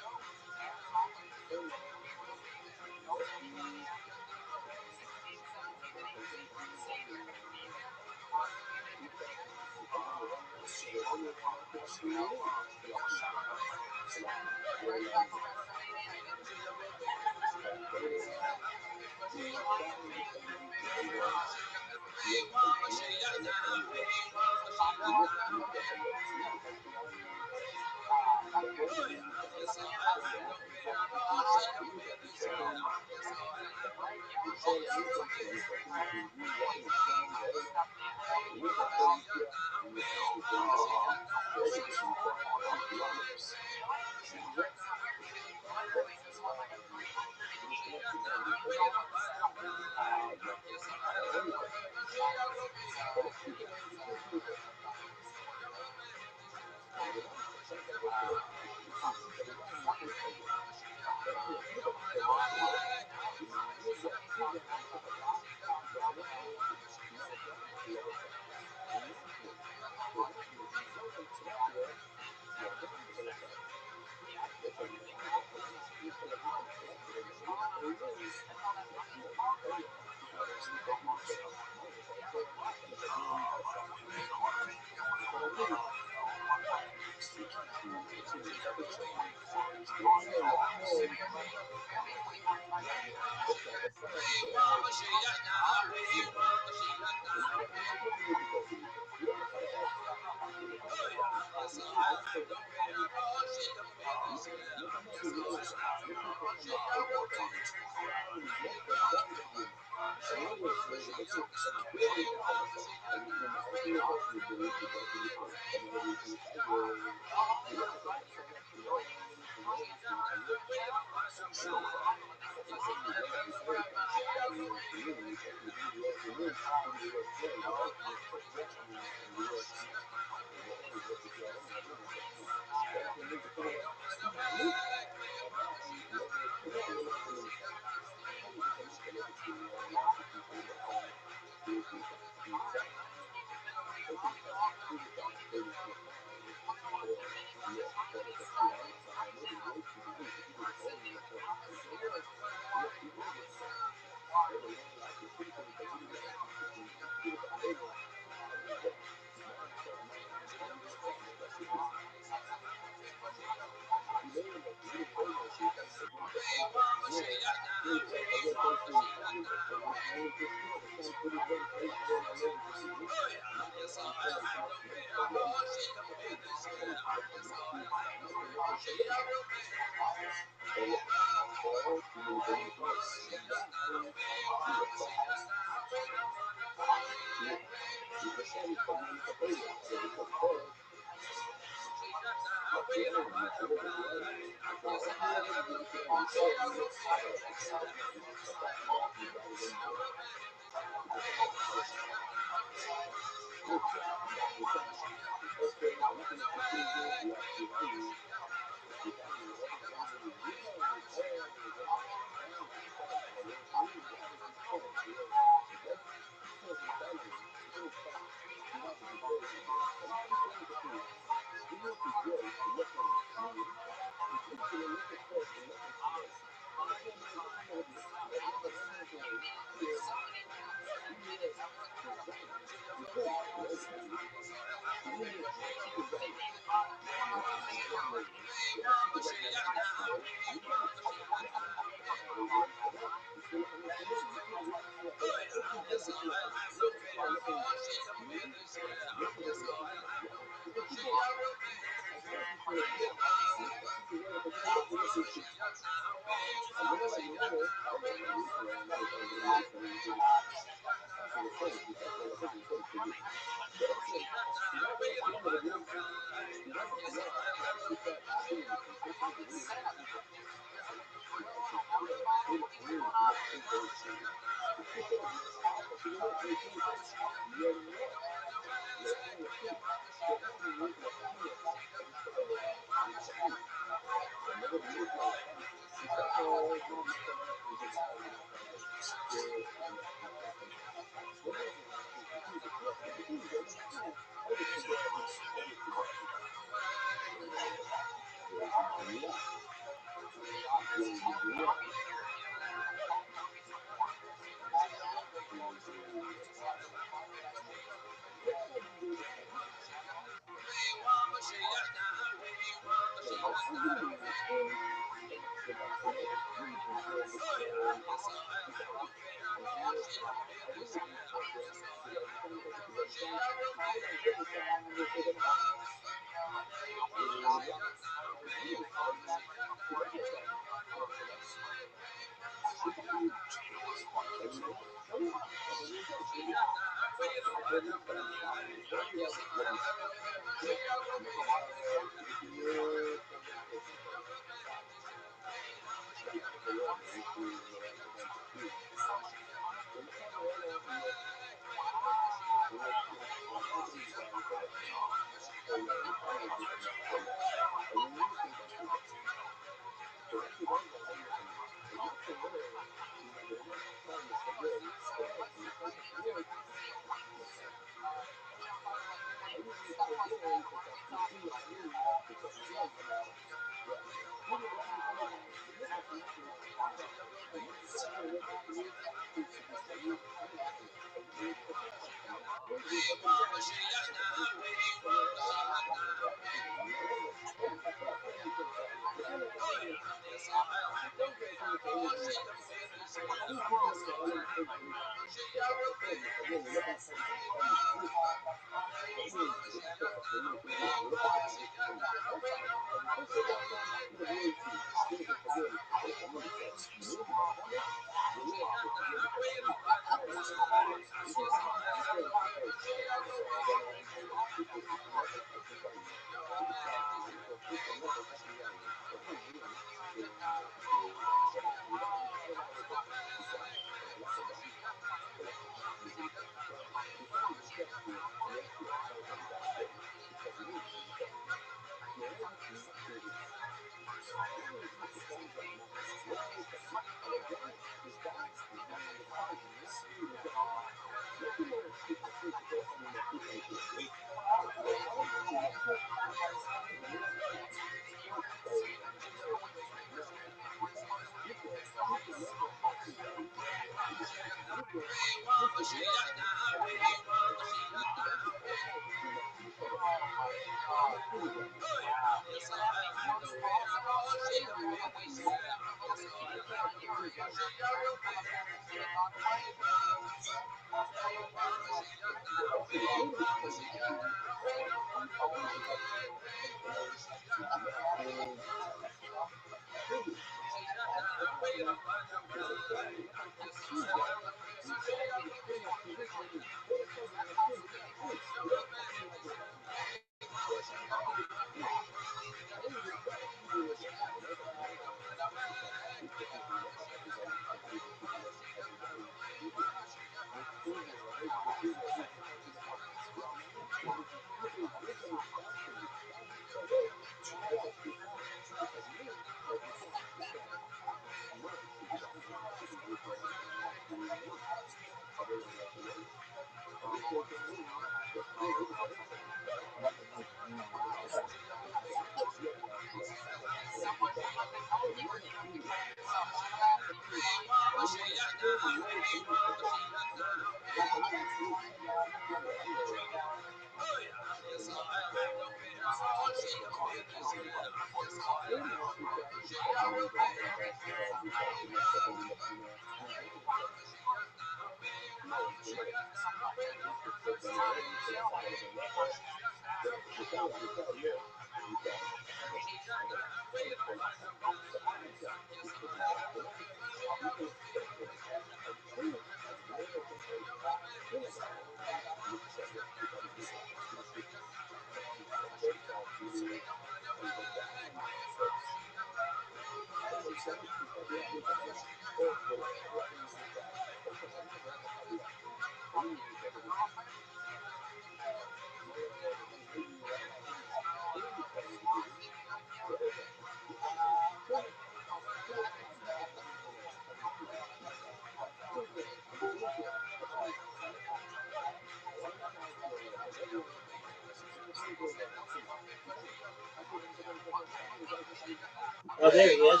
Oh, there he is.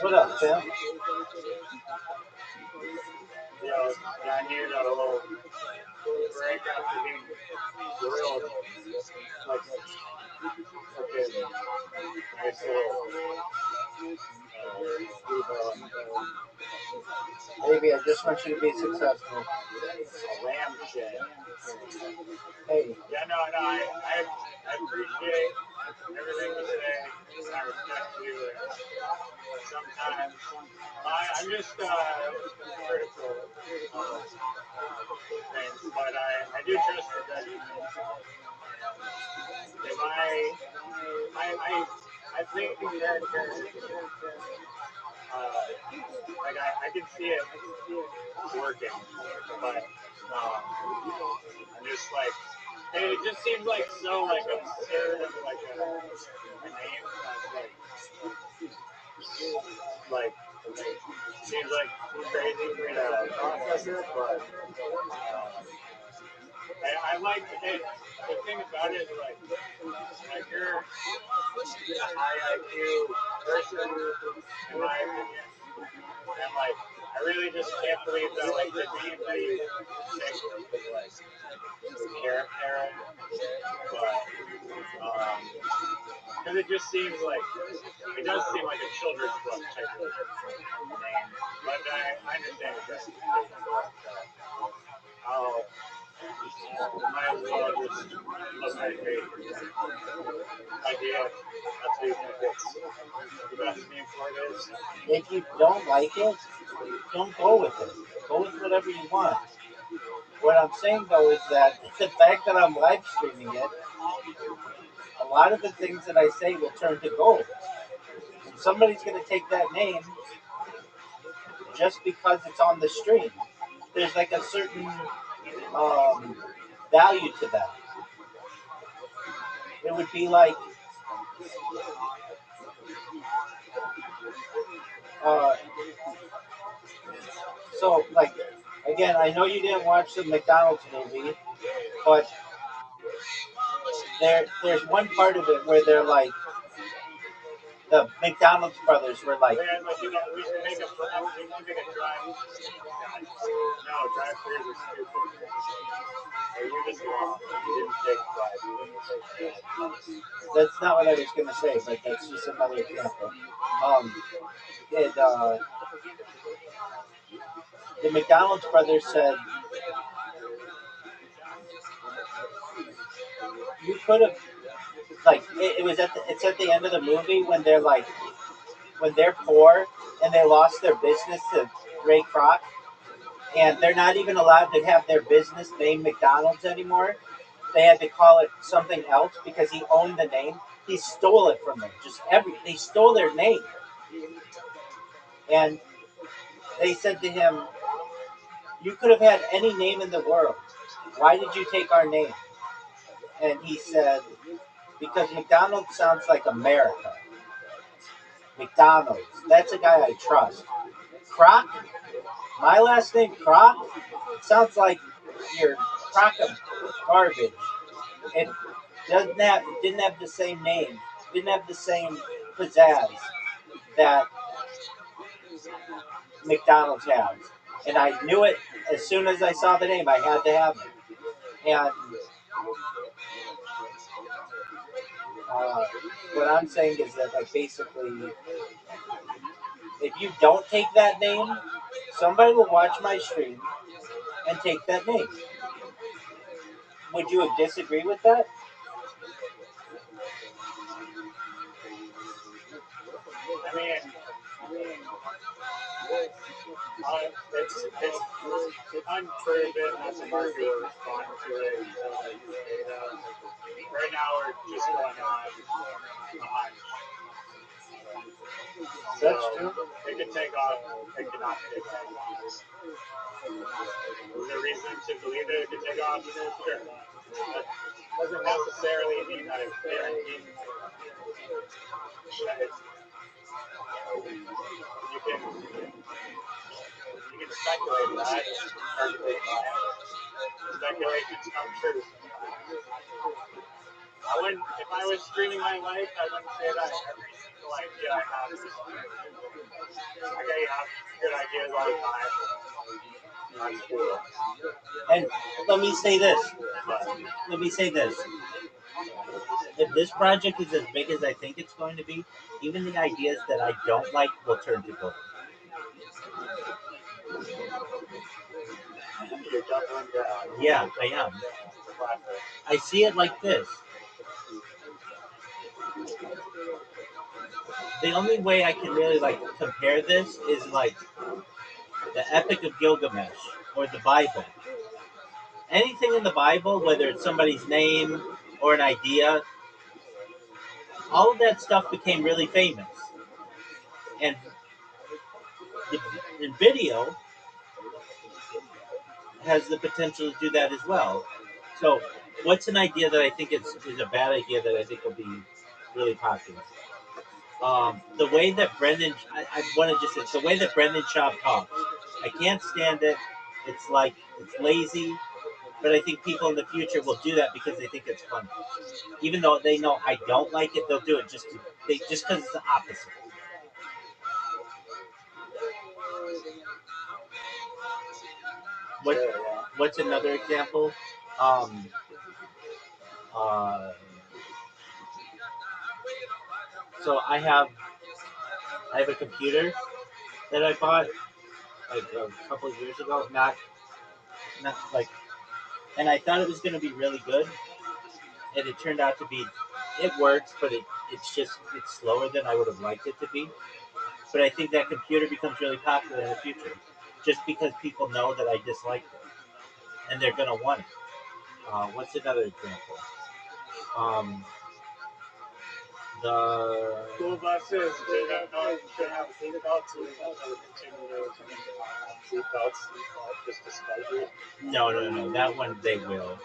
What up, Tim? Yeah, down here got a little break after being grilled. Like a nice little Baby, I just want you to be successful. Lamb shit. Hey, Yeah, no, I appreciate everything you say. I respect you. And sometimes I'm just critical of things, but I do trust your judgment. And if I think character, like I can see it working, but I'm just like, it just seems like so like absurd of like a name that like seems like crazy for me to process it, but I like it. The thing about it is like you're a high IQ person, in my opinion, and like I really just can't believe that like the name that you picked was like Care Parent, but because it just seems like it does seem like a children's book type of name, but I understand exactly what you're saying. I'll might as well just put my faith idea. That's what you think it's the best name for it is. if you don't like it, don't go with it. Go with whatever you want. What I'm saying though is that the fact that I'm live streaming it, a lot of the things that I say will turn to gold. And somebody's going to take that name just because it's on the stream. There's like a certain um, value to that. It would be like, uh, so like, again, I know you didn't watch the McDonald's movie, but there's one part of it where they're like, the McDonald's brothers were like, Man, like we should make a drive. No, drive-throughs are stupid. Or you just lost. You didn't take drive. that's not what I was going to say, but that's just another example. And the McDonald's brothers said, you could have, like, it was it's at the end of the movie when they're like, when they're poor and they lost their business to Ray Kroc, and they're not even allowed to have their business named McDonald's anymore. They had to call it something else because he owned the name. He stole it from them. They stole their name. And they said to him, you could have had any name in the world. Why did you take our name? And he said, because McDonald's sounds like America. McDonald's. That's a guy I trust. Kroc? My last name Kroc? Sounds like your crock of garbage. It didn't have the same name. Didn't have the same pizzazz that McDonald's has. And I knew it as soon as I saw the name. I had to have it. And what I'm saying is that, like, basically, if you don't take that name, somebody will watch my stream and take that name. Would you disagree with that? I mean, it's unproven that the market will respond to it until they use data. Right now, we're just going on a hunch. That's true. It could take off. It could not take off. Is there reason to believe that it could take off? Sure. That doesn't necessarily mean that it's guaranteed. You can speculate that. Perfectly fine. Speculations come true. I wouldn't, if I was streaming my life, I wouldn't say that every single idea I have is okay, you have good ideas all the time. That's cool. And let me say this. Let me say this. If this project is as big as I think it's going to be, even the ideas that I don't like will turn to gold. You're doubling down. Yeah, I am. Classic. I see it like this. The only way I can really like compare this is like the Epic of Gilgamesh or the Bible. Anything in the Bible, whether it's somebody's name or an idea, all of that stuff became really famous. And the and video has the potential to do that as well. So, what's an idea that I think is a bad idea that I think will be really popular? The way that I want to just say, the way that Brendan Schaub talks, I can't stand it. It's like, it's lazy, but I think people in the future will do that because they think it's funny. Even though they know I don't like it, they'll do it just because it's the opposite. What, Sure, yeah. what's another example? Um, uh, so I have a computer that I bought like a couple of years ago. Not like, and I thought it was going to be really good, and it turned out to be. It works, but it's slower than I would have liked it to be. But I think that computer becomes really popular in the future, just because people know that I dislike it, and they're going to want it. What's another example? Um, the School buses, they don't should have seatbelts, so they will continue to seatbelts just to spite you. no, that one they will.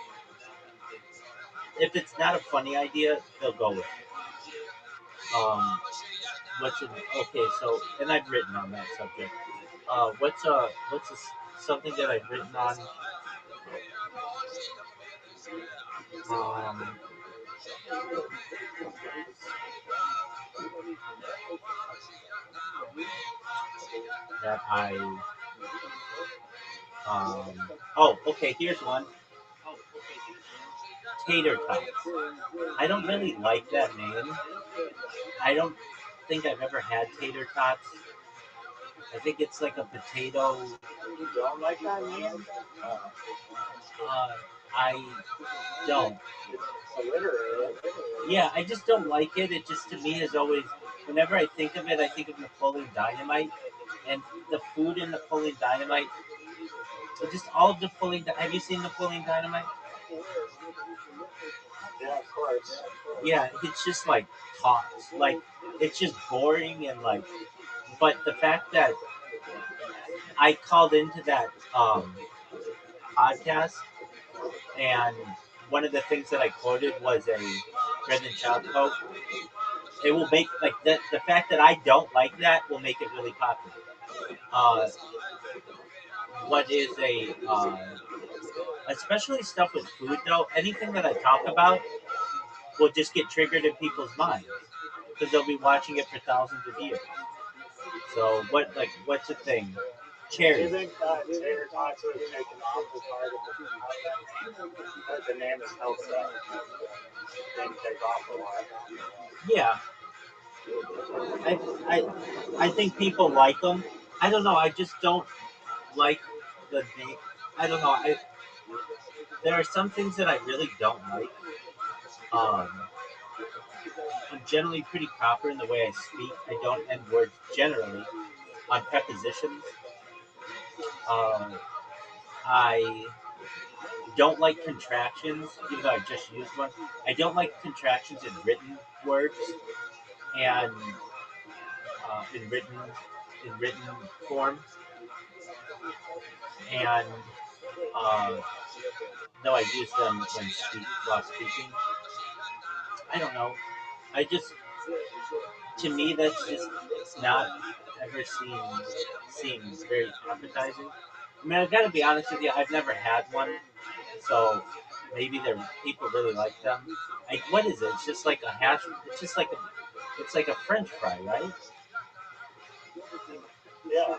If it's not a funny idea, they'll go with it. Um, okay? So, and I've written on that subject. Something that I've written on? Um, that I oh, okay. Here's one. Tater tots. I don't really like that name. I don't think I've ever had tater tots. I think it's like a potato. You don't like that name? I don't. It's alliterative. Yeah, I just don't like it. It just, to me, is always, whenever I think of it, I think of Napoleon Dynamite, and the food in Napoleon Dynamite. Just all of Napoleon. Have you seen Napoleon Dynamite? Yeah, of course. Yeah, it's just like tots. Like, it's just boring and like. But the fact that I called into that podcast, and one of the things that I quoted was a Brendan Schaub quote. It will make like the fact that I don't like that will make it really popular. Uh, what is especially stuff with food though? Anything that I talk about will just get triggered in people's minds because they'll be watching it for thousands of years. So what's the thing? Do you Cherry. think tater tots would have taken off as hard if the name is held up? Didn't take off a lot. Yeah, I, I I think people like them. I don't know. I just don't like the name. I don't know. There are some things that I really don't like. Um, I'm generally pretty proper in the way I speak. I don't end words generally on prepositions. Um, I don't like contractions, even though I just used one. I don't like contractions in written words and in written form. And uh, though I use them while speaking, I don't know. I just, to me, that's just not ever seems very appetizing. I mean, I've got to be honest with you. I've never had one, so maybe people really like them. Like, what is it? It's just like a hash. It's like a French fry, right? Yeah.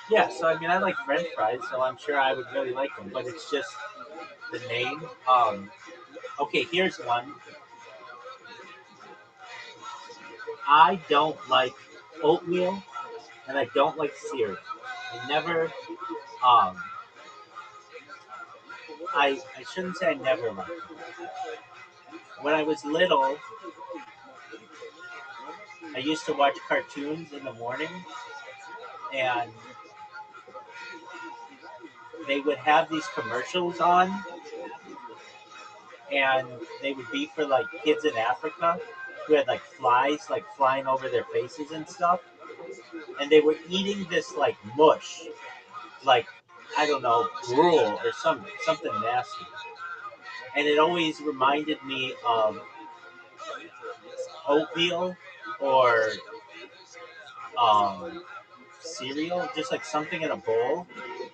Yeah. So I mean, I like French fries, so I'm sure I would really like them. But it's just the name. Okay, here's one. I don't like oatmeal and I don't like cereal. I never, I shouldn't say I never liked it. When I was little, I used to watch cartoons in the morning, and they would have these commercials on, and they would be for like kids in Africa who had like flies like flying over their faces and stuff, and they were eating this like mush, like I don't know, gruel or something nasty, and it always reminded me of oatmeal or um, cereal, just like something in a bowl,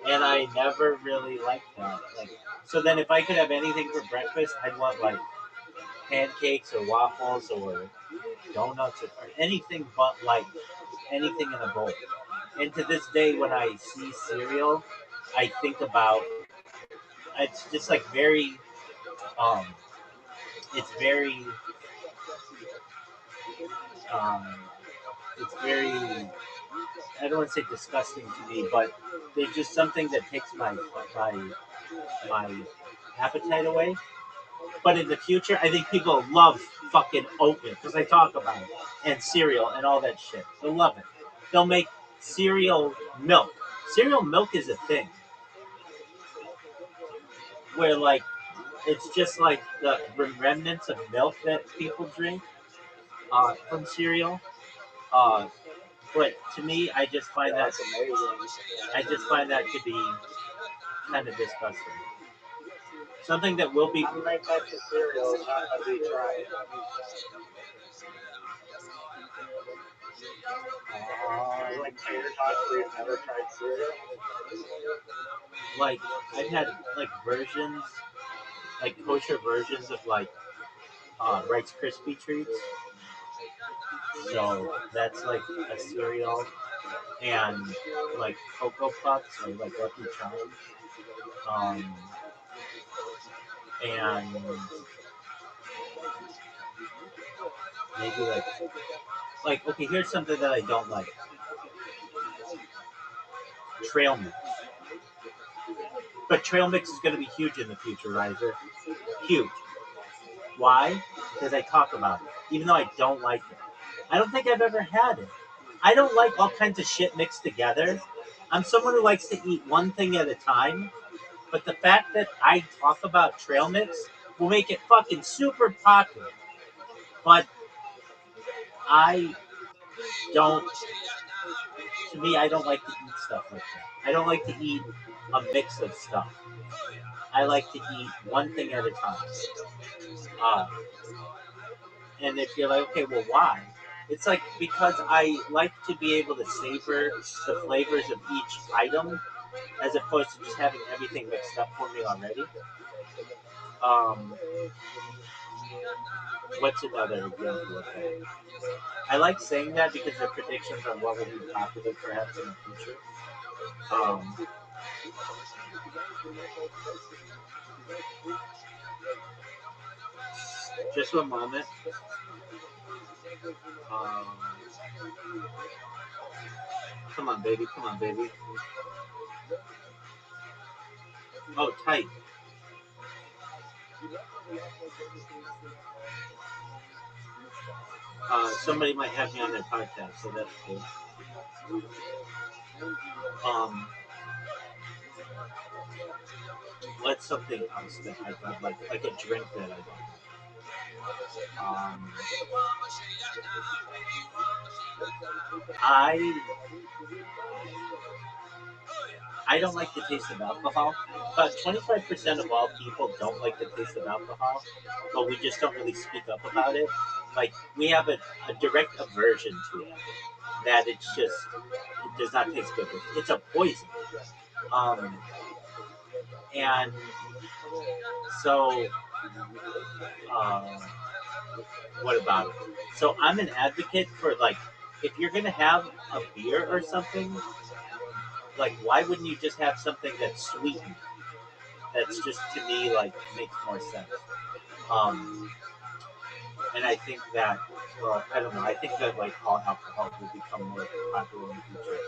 and I never really liked that. Like, so then if I could have anything for breakfast, I'd want like pancakes or waffles or donuts or anything but like anything in a bowl. And to this day, when I see cereal, I think about it's just like very, um, it's very, um, it's very. I don't want to say disgusting to me, but there's just something that takes my appetite away. But in the future, I think people love fucking oatmeal because I talk about it and cereal and all that shit. They'll love it. They'll make cereal milk. Cereal milk is a thing where like it's just like the remnants of milk that people drink from cereal. Uh, but to me, I just find Yeah, that that's amazing. I just find that to be kind of disgusting. Something that will be How many types of cereals have you tried? Is it like tater tots where you've never tried cereal? like I've had like versions, like kosher versions of like Rice Krispie treats. So that's like a cereal, and like Cocoa Puffs or like Lucky Charms. Um, and maybe like okay, here's something that I don't like: trail mix. But trail mix is going to be huge in the future, Riser. Huge. Why? Because I talk about it, even though I don't like it. I don't think I've ever had it. I don't like all kinds of shit mixed together. I'm someone who likes to eat one thing at a time, but the fact that I talk about trail mix will make it fucking super popular. But I don't, to me, I don't like to eat stuff like that. I don't like to eat a mix of stuff. I like to eat one thing at a time. Uh, and if you're like, okay, well, why? It's like because I like to be able to savor the flavors of each item as opposed to just having everything mixed up for me already. Um, what's another example of that? I like saying that because they're predictions on what will be popular perhaps in the future. Um, just one moment. Um, come on, baby. Come on, baby. Oh, tight. Somebody might have me on their podcast, so that's cool. Um, what's something else that I don't like a drink that I don't like? I I don't like the taste of alcohol. About 25% of all people don't like the taste of alcohol, but we just don't really speak up about it. Like we have a direct aversion to it. That it's just it does not taste good. It's a poison. Um, and so uh, what about it? So I'm an advocate for like if you're gonna have a beer or something, like why wouldn't you just have something that's sweetened? That's just to me like makes more sense. Um, And I think that, I don't know. I think that like all alcohol will become more popular in the future,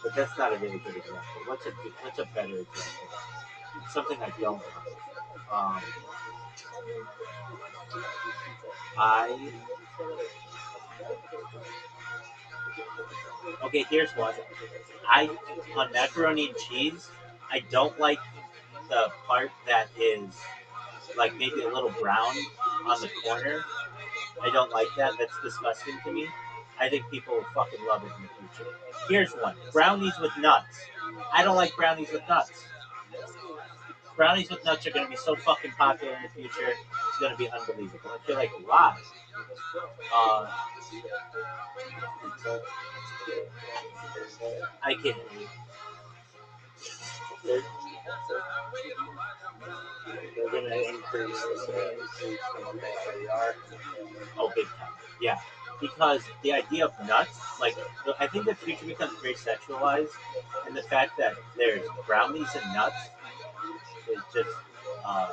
but that's not a really good example. What's a better example? Something I don't like. I Okay. Here's one. I On macaroni and cheese. I don't like the part that is like maybe a little brown on the corner. I don't like that. That's disgusting to me. I think people will fucking love it in the future. Here's one. Brownies with nuts. I don't like brownies with nuts. Brownies with nuts are going to be so fucking popular in the future. It's going to be unbelievable. I feel like why? Uh, I can't hear you. They're, they're going to increase the sales from what they already are. Oh, big time. Yeah. Because the idea of nuts, like, I think the future becomes very sexualized, and the fact that there's brownies and nuts is just uh,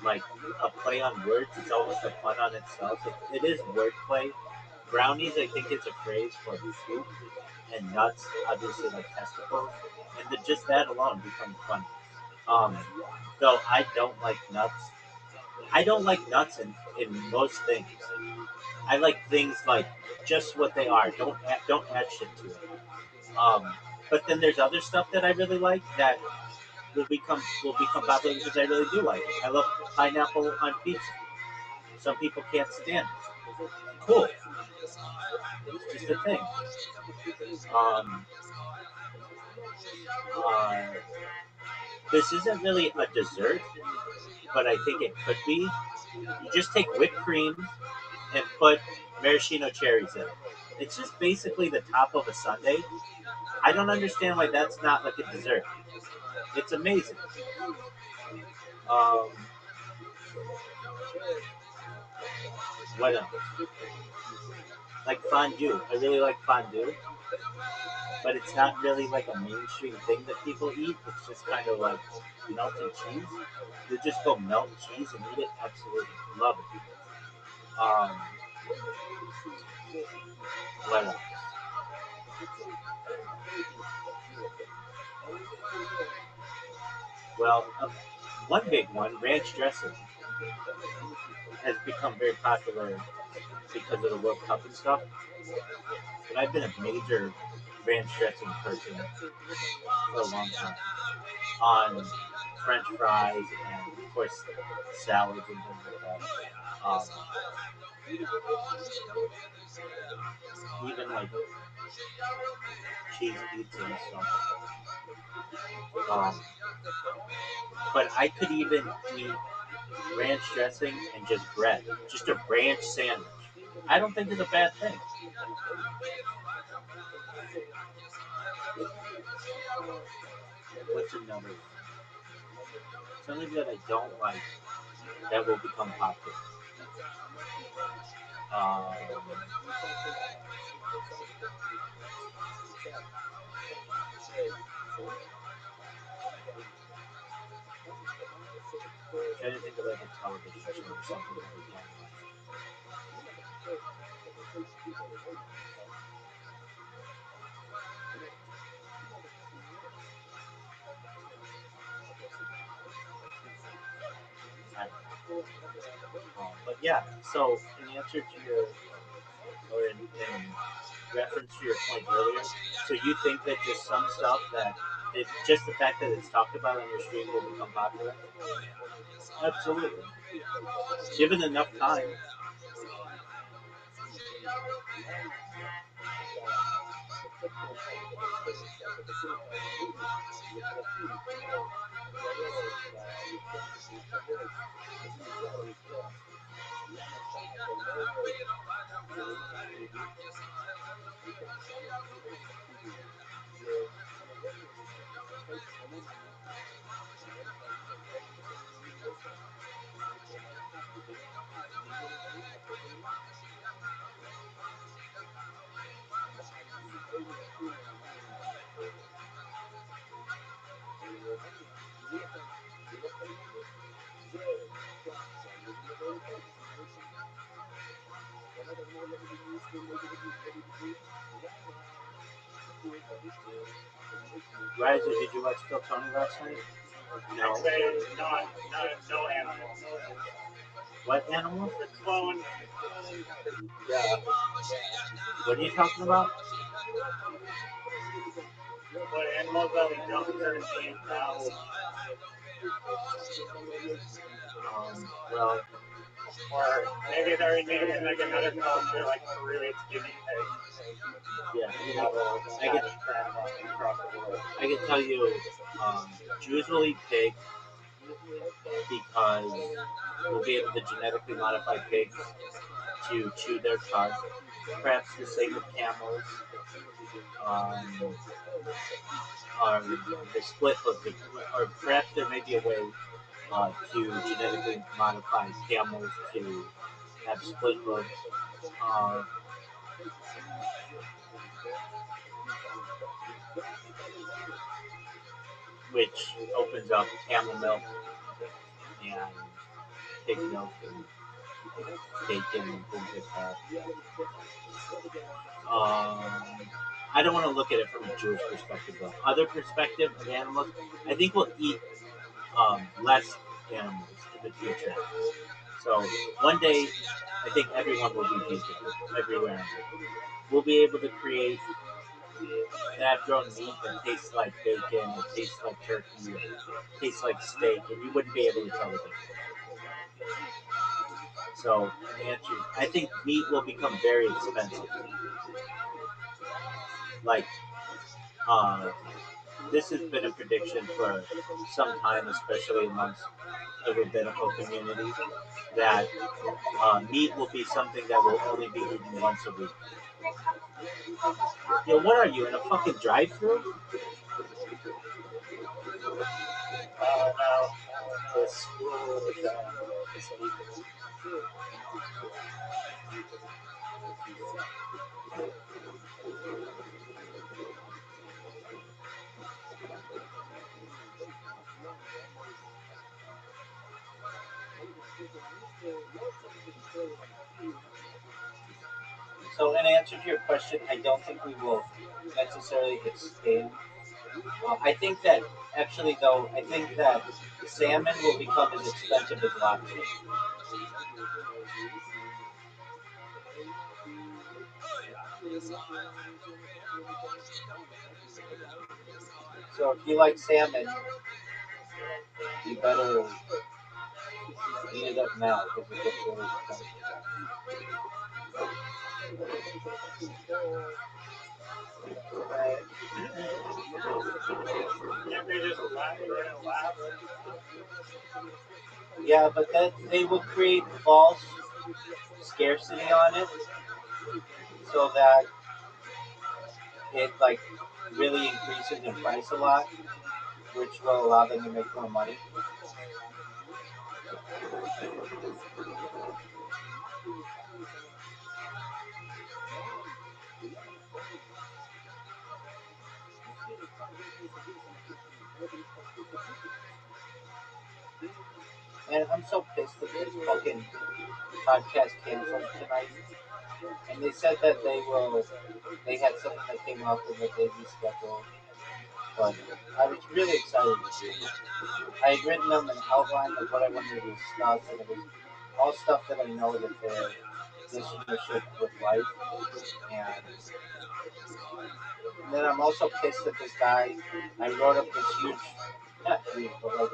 like a play on words. It's almost a fun on itself. It is wordplay. Brownies, I think, it's a phrase for poop, and nuts, obviously, like testicles, and just that alone becomes fun. Um, though I don't like nuts. I don't like nuts in most things. I like things like just what they are. Don't add shit to it. But then there's other stuff that I really like that will become popular because I really do like it. I love pineapple on pizza. Some people can't stand it. Cool. It's just a thing. Um, uh, this isn't really a dessert, but I think it could be. You just take whipped cream and put maraschino cherries in it. It's just basically the top of a sundae. I don't understand why that's not like a dessert. It's amazing. Um, what else? Like fondue. I really like fondue, but it's not really like a mainstream thing that people eat. It's just kind of like melted cheese. You just go melt cheese and eat it. Absolutely love it. Um, what else? Well, one big one, ranch dressing, has become very popular because of the World Cup and stuff. But I've been a major ranch dressing person for a long time on French fries and of course salads and things like that. Even like cheese pizza and stuff. Um, but I could even eat ranch dressing and just bread, just a ranch sandwich. I don't think it's a bad thing. What's another one? Something that I don't like that will become popular. Um, trying to think of like a television show or something that we don't like. But yeah, so in answer to your, or in reference to your point earlier, so you think that just some stuff that just the fact that it's talked about on your stream will become popular? Absolutely. Given enough time. Riser, did you watch Kill Tony last night? No. I'd say no animal. What animal? The clone. Yeah. What are you talking about? What animals that we don't turn names now? Well, Or maybe they're named in like another culture, like Peru, it's guinea pig. yeah. Another Spanish brand across the world. I can tell you, Jews will eat pig because we'll be able to genetically modify pigs to chew their cud. Perhaps the same with camels. Or the split of the, or perhaps there may be a way to genetically modify camels to have split hooves, uh, which opens up camel milk and pig milk and bacon and things like that. I don't want to look at it from a Jewish perspective, though. Other perspective of animals, I think we'll eat less animals in the future. So one day, I think everyone will be vegan everywhere. We'll be able to create lab-grown meat that tastes like bacon, or tastes like turkey, or tastes like steak, and you wouldn't be able to tell the difference. So, I think meat will become very expensive. Like, this has been a prediction for some time, especially amongst the rabbinical community, that meat will be something that will only be eaten once a week. Yo, what are you, in a fucking drive-thru? No, the school facility. So, in answer to your question, I don't think we will necessarily expand. I think that actually, though, I think that salmon will become as expensive as lobster. So, if you like salmon, you better eat it up now because it gets really expensive. Can't they just grow in a lab? Yeah, but then they will create false scarcity on it so that it like really increases in price a lot, which will allow them to make more money. And I'm so pissed that this fucking podcast canceled tonight. And they said that they had something that came up and that they rescheduled. But I was really excited to do it. I had written them an outline of what I wanted to discuss, and it was all stuff that I know that their listenership would like. And then I'm also pissed at this guy. I wrote up this huge, not huge, but like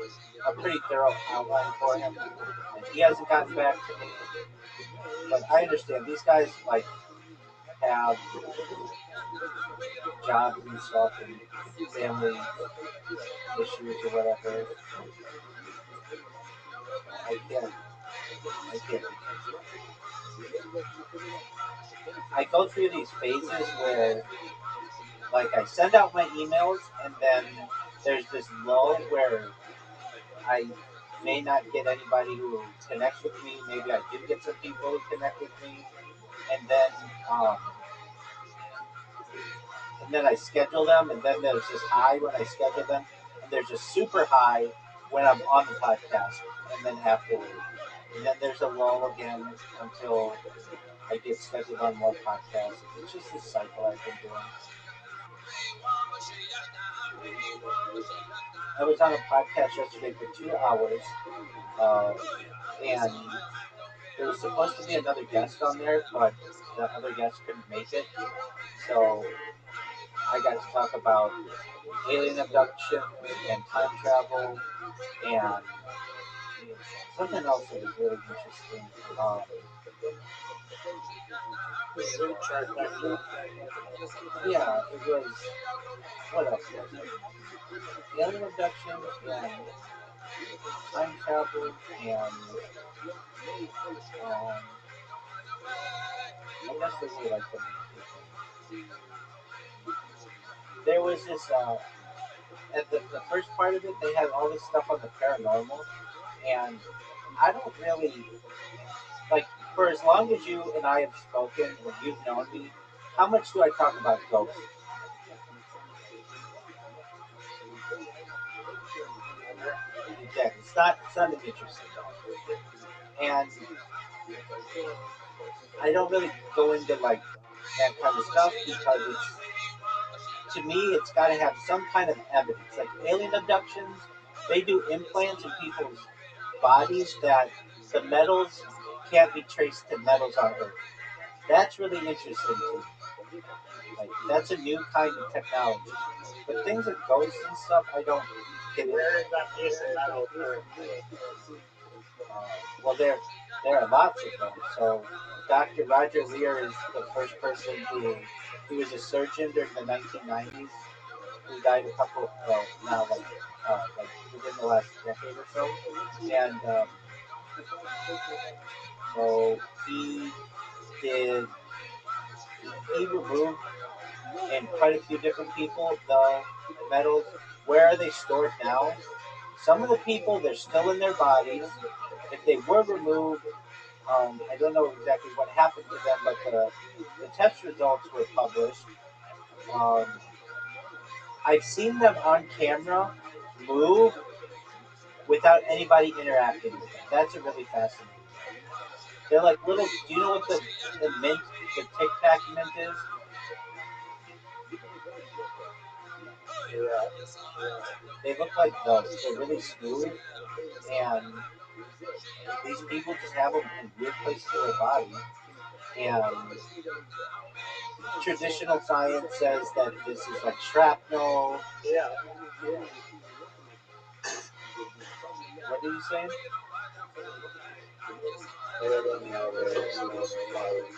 a pretty thorough outline for him. And he hasn't gotten back to me. But I understand these guys like have jobs and stuff and family issues or whatever. I can't. I can't. I go through these phases where, like, I send out my emails, and then there's this lull where I may not get anybody who connects with me. Maybe I do get some people who connect with me, and um, then I schedule them, and then there's this high when I schedule them, and there's a super high when I'm on the podcast, and then afterward, and then there's a lull again until I get scheduled on more podcasts. It's just a cycle I've been doing. I was on a podcast yesterday for 2 hours, uh, and there was supposed to be another guest on there, but the other guest couldn't make it. So I got to talk about alien abduction and time travel and something else that was really interesting. Is it trifecta? Yeah, it was. What else was it? Alien abduction and time travel and I guess those are like the main two things. There was this at the first part of it, they had all this stuff on the paranormal, and I don't really like. For as long as you and I have spoken and you've known me, how much do I talk about ghosts? Exactly. It's not an interest and I don't really go into like that kind of stuff because it's to me it's got to have some kind of evidence. Like alien abductions, they do implants in people's bodies that the metals can't be traced to metals on Earth. That's really interesting to me. Like that's a new kind of technology. But things like ghosts and stuff, I don't get Where into. is that piece of metal currently? Well, there are lots of them. So Dr. Roger Lear is the first person who he was a surgeon during the 1990s. He died a couple well now like within the last decade or so, and so did he removed in quite a few different people the metals. Where are they stored now? Some of the people they're still in their bodies. If they were removed, I don't know exactly what happened to them, but the test results were published. Um, I've seen them on camera move without anybody interacting with them. That's a really fascinating. They're like little. Do you know what the mint, the Tic Tac mint is? Yeah. They look like those. They're really smooth, and these people just have them in weird places of their body. And traditional science says that this is like shrapnel. Yeah. What are you saying? Alien nowadays, no surprise.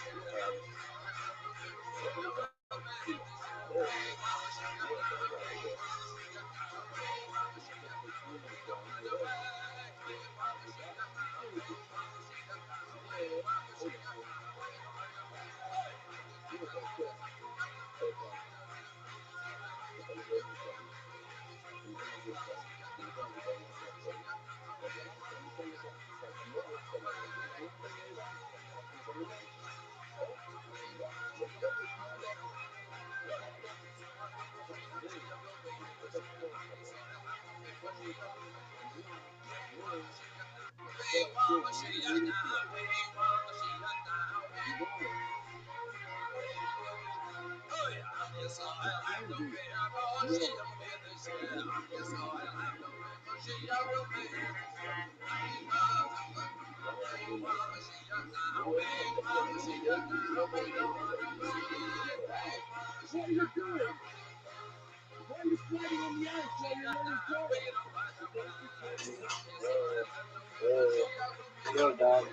Yo, dog.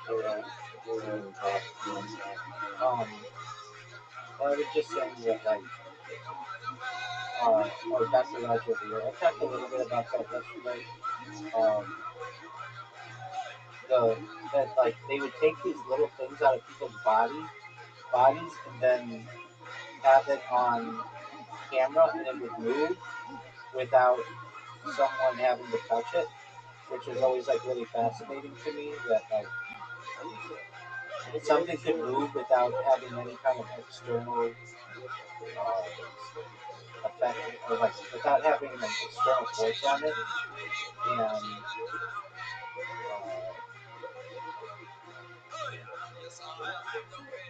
Yeah. Um, well, I was just saying that, like, or Dr. Roger Lear. I talked a little bit about that yesterday. Um, the that like they would take these little things out of people's bodies, and then have it on camera, and it would move without someone having to touch it, which was always like really fascinating to me. That like something could move without having any kind of external effect, or like without having an external force on it, and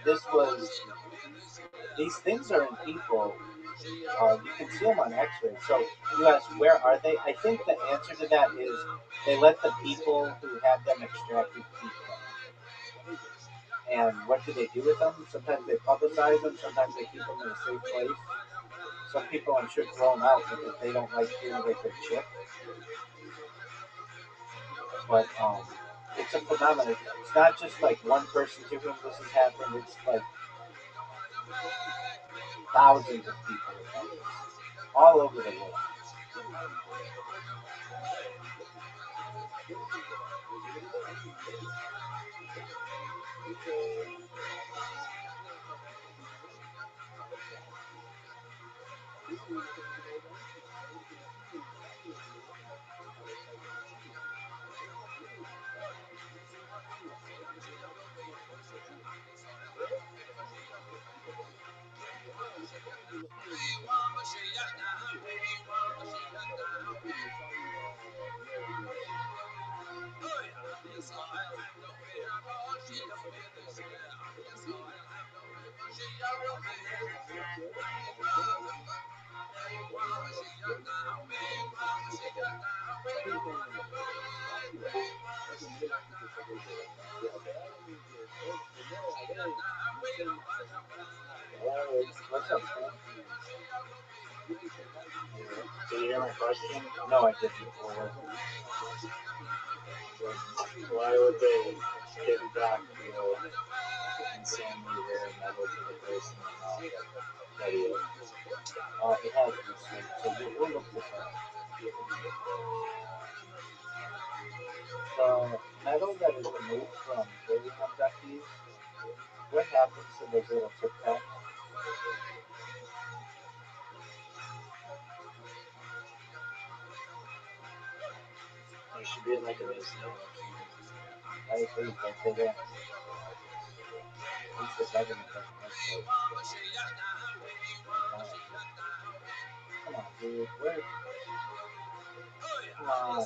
this was these things are in people. You can see them on X-ray. So you ask, where are they? I think the answer to that is they let the people who had them extracted keep them. And what do they do with them? Sometimes they publicize them. Sometimes they keep them in a safe place. Some people, I'm sure, throw them out because they don't like feeling like they're chipped. But it's a phenomenon. It's not just like one person to whom this has happened. It's like thousands of people all over the world. What's up, man? Did you hear my question? No, I didn't. Why would they give back the insanely rare metal to the person and not Betty? It has been switched, so we'll look this up. The metal that is removed from alien abductees, what happens to those little tic tacs? There should be like a museum. I think that they don't. At least the government doesn't like those. Come on, dude. Where? Come on.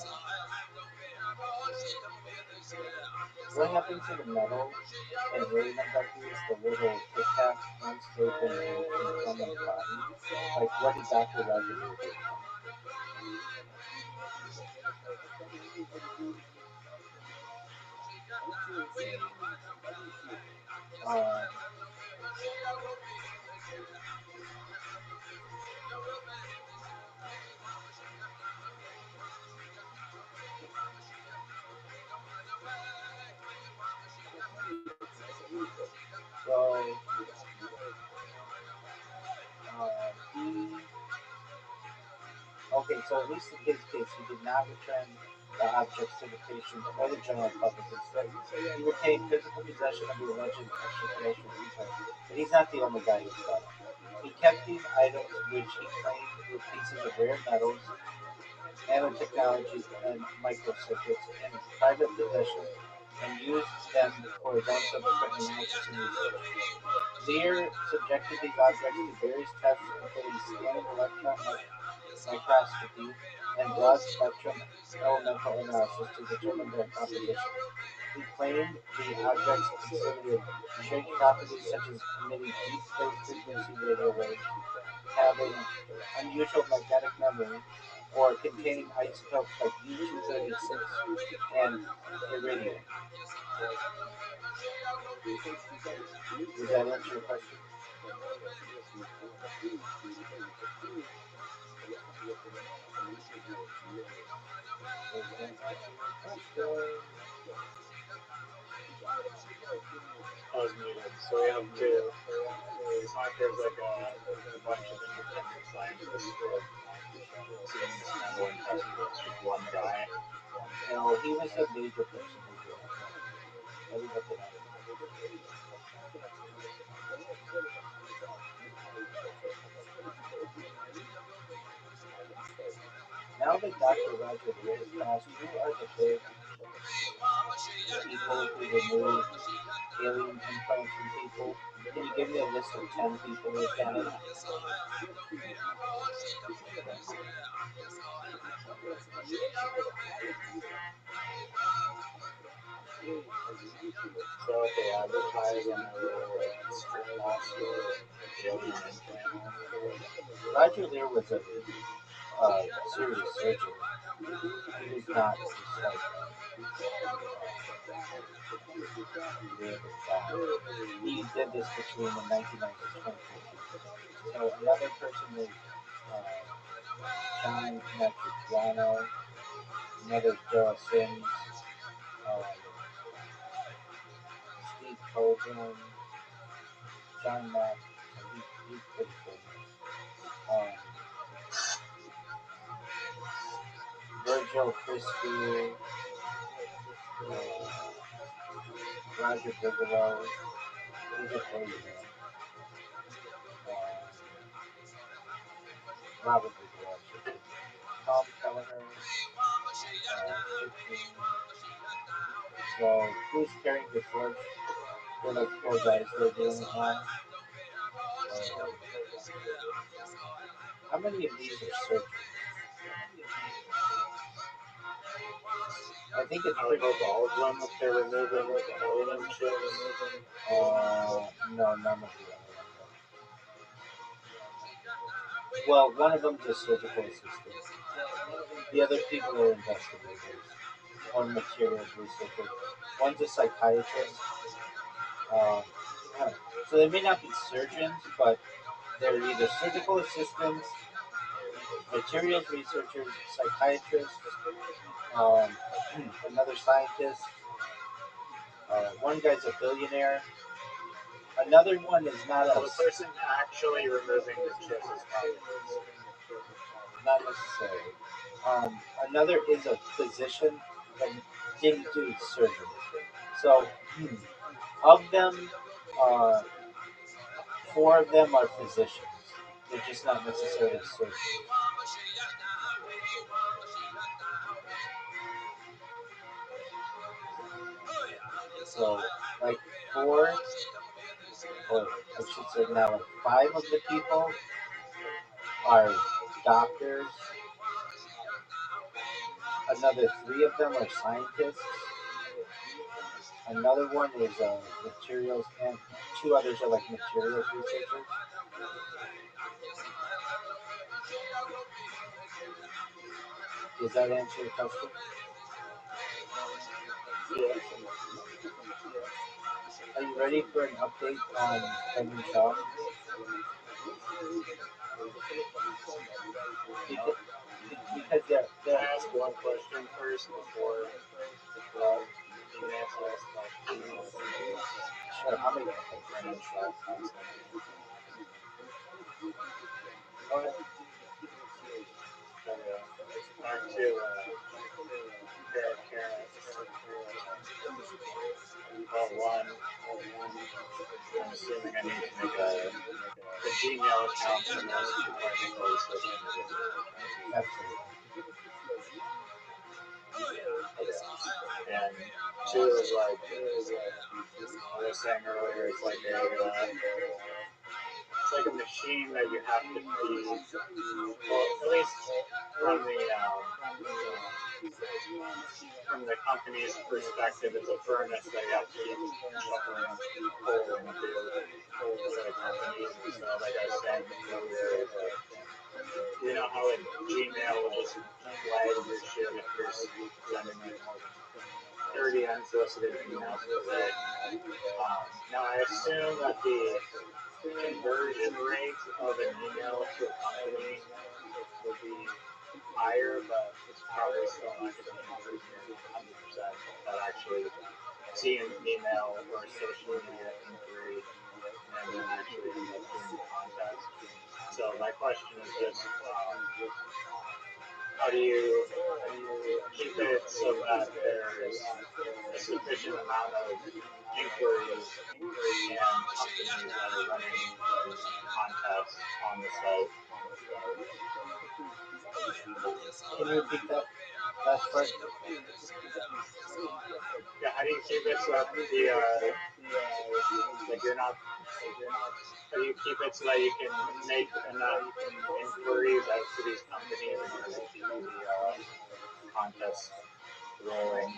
What happens to the metal in alien abductees, the little tic tacs, once they've been removed from the body? Like, what did Dr. Roger do with them? Uh, so, he. Okay, so at least in his case, he did not return the objects to the patient or the general public. Instead, he retained physical possession of the alleged extraterrestrial defect. But he's not the only guy who's done it. He kept these items, which he claimed were pieces of rare metals, nanotechnology, and microcircuits, in private possession, and used them for his own subsequent analysis and research. Lear subjected these objects to various tests, including scanning electron microscopy and broad spectrum elemental analysis to determine their composition. He claimed the objects exhibited strange properties such as emitting deep space frequency radio waves, having unusual magnetic memory, or containing isotopes like U-236 and iridium. Does that answer your question? I was muted. So we have two. It's not like there's like a bunch of independent scientists who are seeing this metal and testing it. It's just one guy. No, he was a major person who did it. Let me look it up. Now that Dr. Roger Lear has passed, who are the big people who remove alien implants from people? Can you give me a list of 10 people who've done it? So if they advertise on their little strip mall store, alien implant. Roger Lear was a serious surgeon. He was not just like weird guy. He did this between the 1990s and 2015. So another person is John Matrigiano, another Joe Sims, um, Steve Coburn, John Mack, he's pretty famous. Virgil Crispy, Roger Bigelow, he's a big man. Robert Bigelow, Tom Kelleher, 15. So who's carrying the torch? They're like four guys who are doing it now. How many of these are surgeons? I think it's pretty Of all of them, if they're removing like the alien shit, no, none of the other ones. Well, one of them's a surgical assistant. The other people are investigators. One materials researcher. One's a psychiatrist. Uh, so they may not be surgeons, but they're either surgical assistants, materials researchers, psychiatrists, um, another scientist. One guy's a billionaire. Another one is not so a the person actually removing the chip is not necessarily. Another is a physician, but didn't do surgery. So of them, uh, four of them are physicians. They're just not necessarily surgeons. So, like four, or I should say now, like five of the people are doctors. Another three of them are scientists. Another one is materials, and two others are like materials researchers. Does that answer your question? Are you ready for an update on Brendan Shaw? Because, because Can I ask one question first before you answer this question? sure, how many? Brendan Shaw. Go ahead. Back to Karen. Well, one, I'm assuming I need to make a Gmail account for those two parties. Absolutely. And two is like I was saying earlier, it's like it's like a machine that you have to feed. Well, at least from the company's perspective, it's a furnace that you have to keep shuffling coal into the companies. And so, like I was saying earlier, you know how like Gmail will just flag your shit if you're sending like more than 30 unsolicited emails per day. Now, I assume that the conversion rate of an email to a company will be higher, but it's probably still not going to be anywhere near 100% that actually see an email or a social media inquiry and then actually end up doing the contest. So my question is just, how do you keep it so that there's a sufficient amount of inquiries and companies that are running contests on the site? Can you repeat that last part? Yeah, how do you keep it so that like you're not, how do you keep it so that you can make enough inquiries out to these companies in order to keep the contest rolling.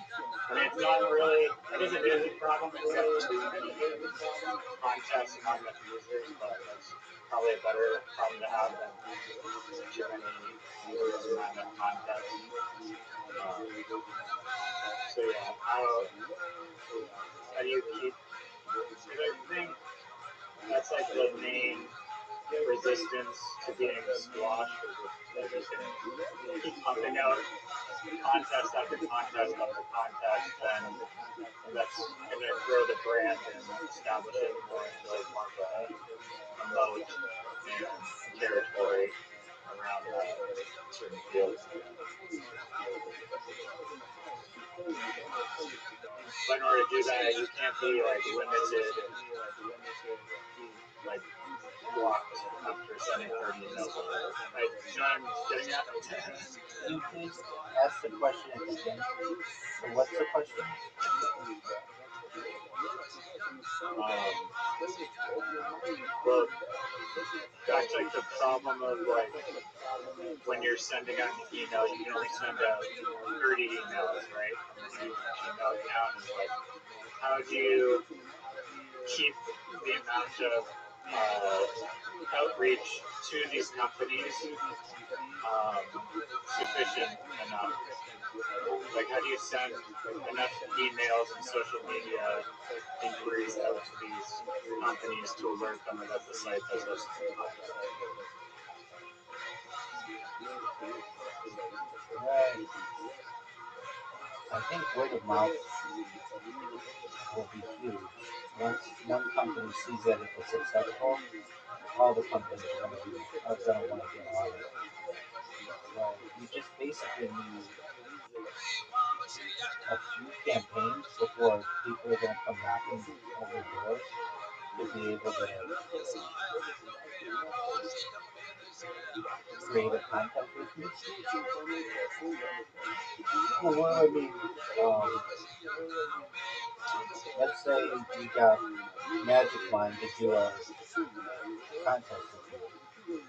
I mean, it's not really, I guess it is a problem if you have too many contests among the users, but that's probably a better problem to have than too many users and not enough contests. So yeah, how do you keep, because I think that's like the main resistance to being squashed is that you can keep pumping out contest after contest after contest, then that's going to grow the brand and establish it more and build more of a moat and territory around certain fields. But in order to do that, you can't be like limited, like blocked after sending 30 emails or whatever. Like, you know what I'm getting at? Can you please ask the question again? So what's the question? Well, that's like the problem of like when you're sending out an email, you can only send out 30 emails, right, from the Gmail account. Is like, how do you keep the amount of outreach to these companies sufficient enough? Like, how do you send enough emails and social media inquiries out to these companies to alert them about the site that's hosting the contest? I think word of mouth will be huge. Once one company sees that it was successful, all the companies are going to want to get on it. So you just basically need a few campaigns before people are going to come knocking on your door to be able to create a contest with you. Well, what do I mean? Let's say you got Magic Mind to do a contest with you.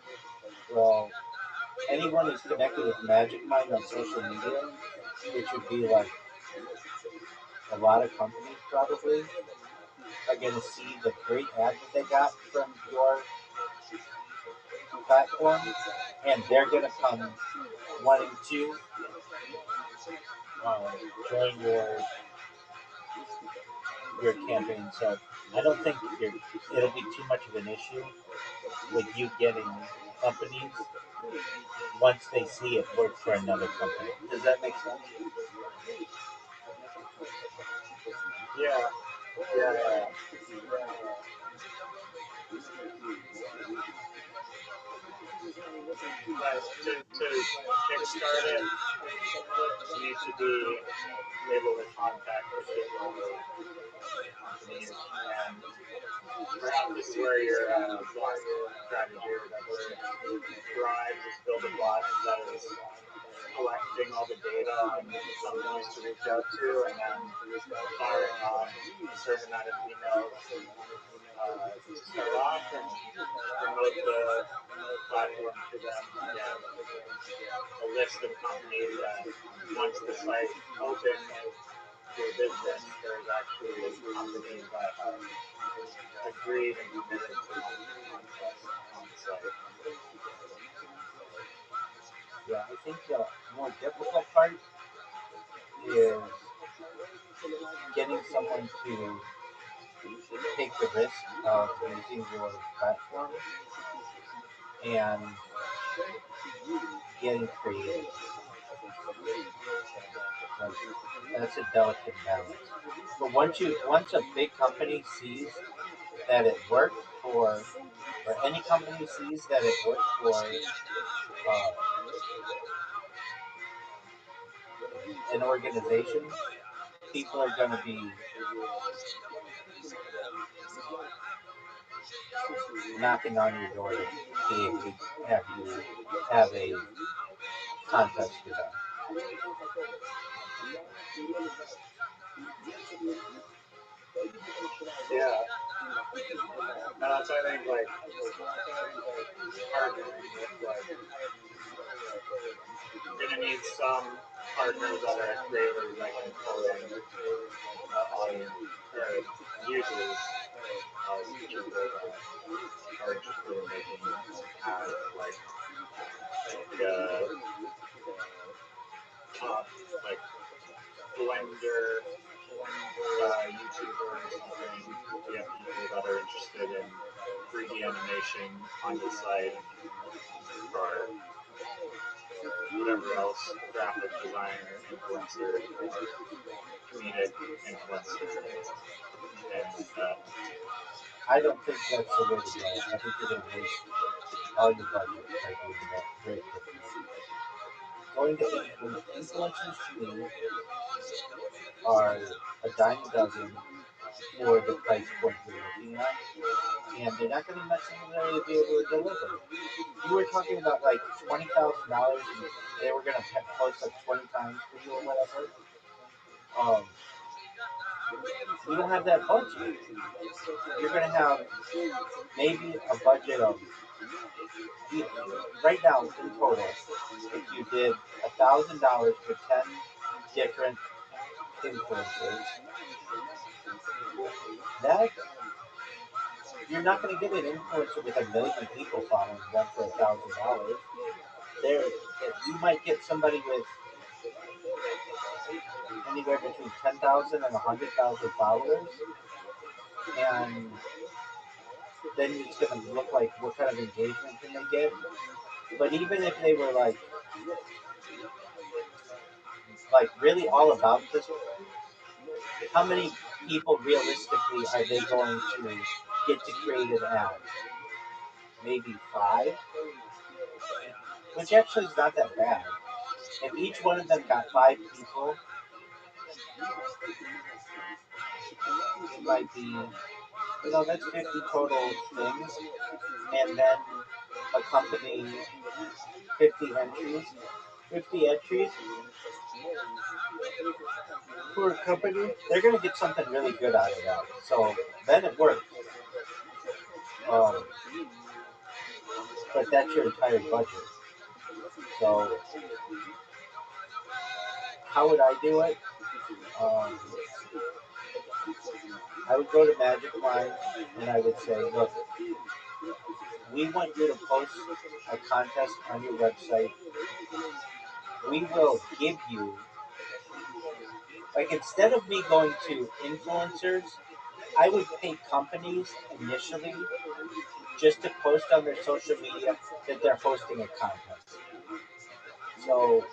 Well, anyone who's connected with Magic Mind on social media, which would be like a lot of companies probably, are going to see the great ad that they got from your platform, and they're going to come wanting to join your campaign. So I don't think it'll be too much of an issue with you getting companies once they see it work for another company. Does that make sense? Yeah. But to kickstart it, you need to be able to contact a shitload of companies, and perhaps this is where your bot strategy or whatever drives is build a bot that is collecting all the data on companies to reach out to, and then firing off a certain amount of emails to start off and promote the platform to them and get a list of companies that once the site opens to a business, there's actually companies that have agreed and committed to launching a contest on the site. Yeah, I think the more difficult part is getting someone to take the risk of using your platform and getting creative. Like, that's a delicate balance. But once a big company sees that it worked for, or any company sees that it worked for an organization, people are going to be knocking on your door to be able to have you have a contest for them. Yeah. And that's, I think, like, partnering with, like, you're going to need some partners that are creators that can pull in audience or users of people that are interested in making ads, like top like Blender YouTuber or something. You have people that are interested in 3D animation on your site, or whatever else, graphic designer, influencer, or comedic influencer, and I don't think that's the way to go. I think you're going to waste all your budget by doing that very quickly. Going to influencers to me are a dime a dozen for the price point you're looking at, and they're not going to necessarily be able to deliver. You were talking about like $20,000, and they were going to post like 20 times for you or whatever. You don't have that budget. You're going to have maybe a budget of right now in total. If you did $1,000 for 10 different influencers, that you're not going to get an influencer with 1 million people following them for $1,000. There, you might get somebody with anywhere between 10,000 and 100,000 followers, and then it's going to look like what kind of engagement can they get. But even if they were like really all about this, how many people realistically are they going to get to create an ad? Maybe 5, which actually is not that bad. If each one of them got 5 people, it might be, that's 50 total things, and then a company 50 entries. 50 entries for a company, they're going to get something really good out of that. So then it works. But that's your entire budget. So how would I do it? I would go to Magic Line and I would say, look, we want you to post a contest on your website. We will give you, instead of me going to influencers, I would pay companies initially just to post on their social media that they're hosting a contest. So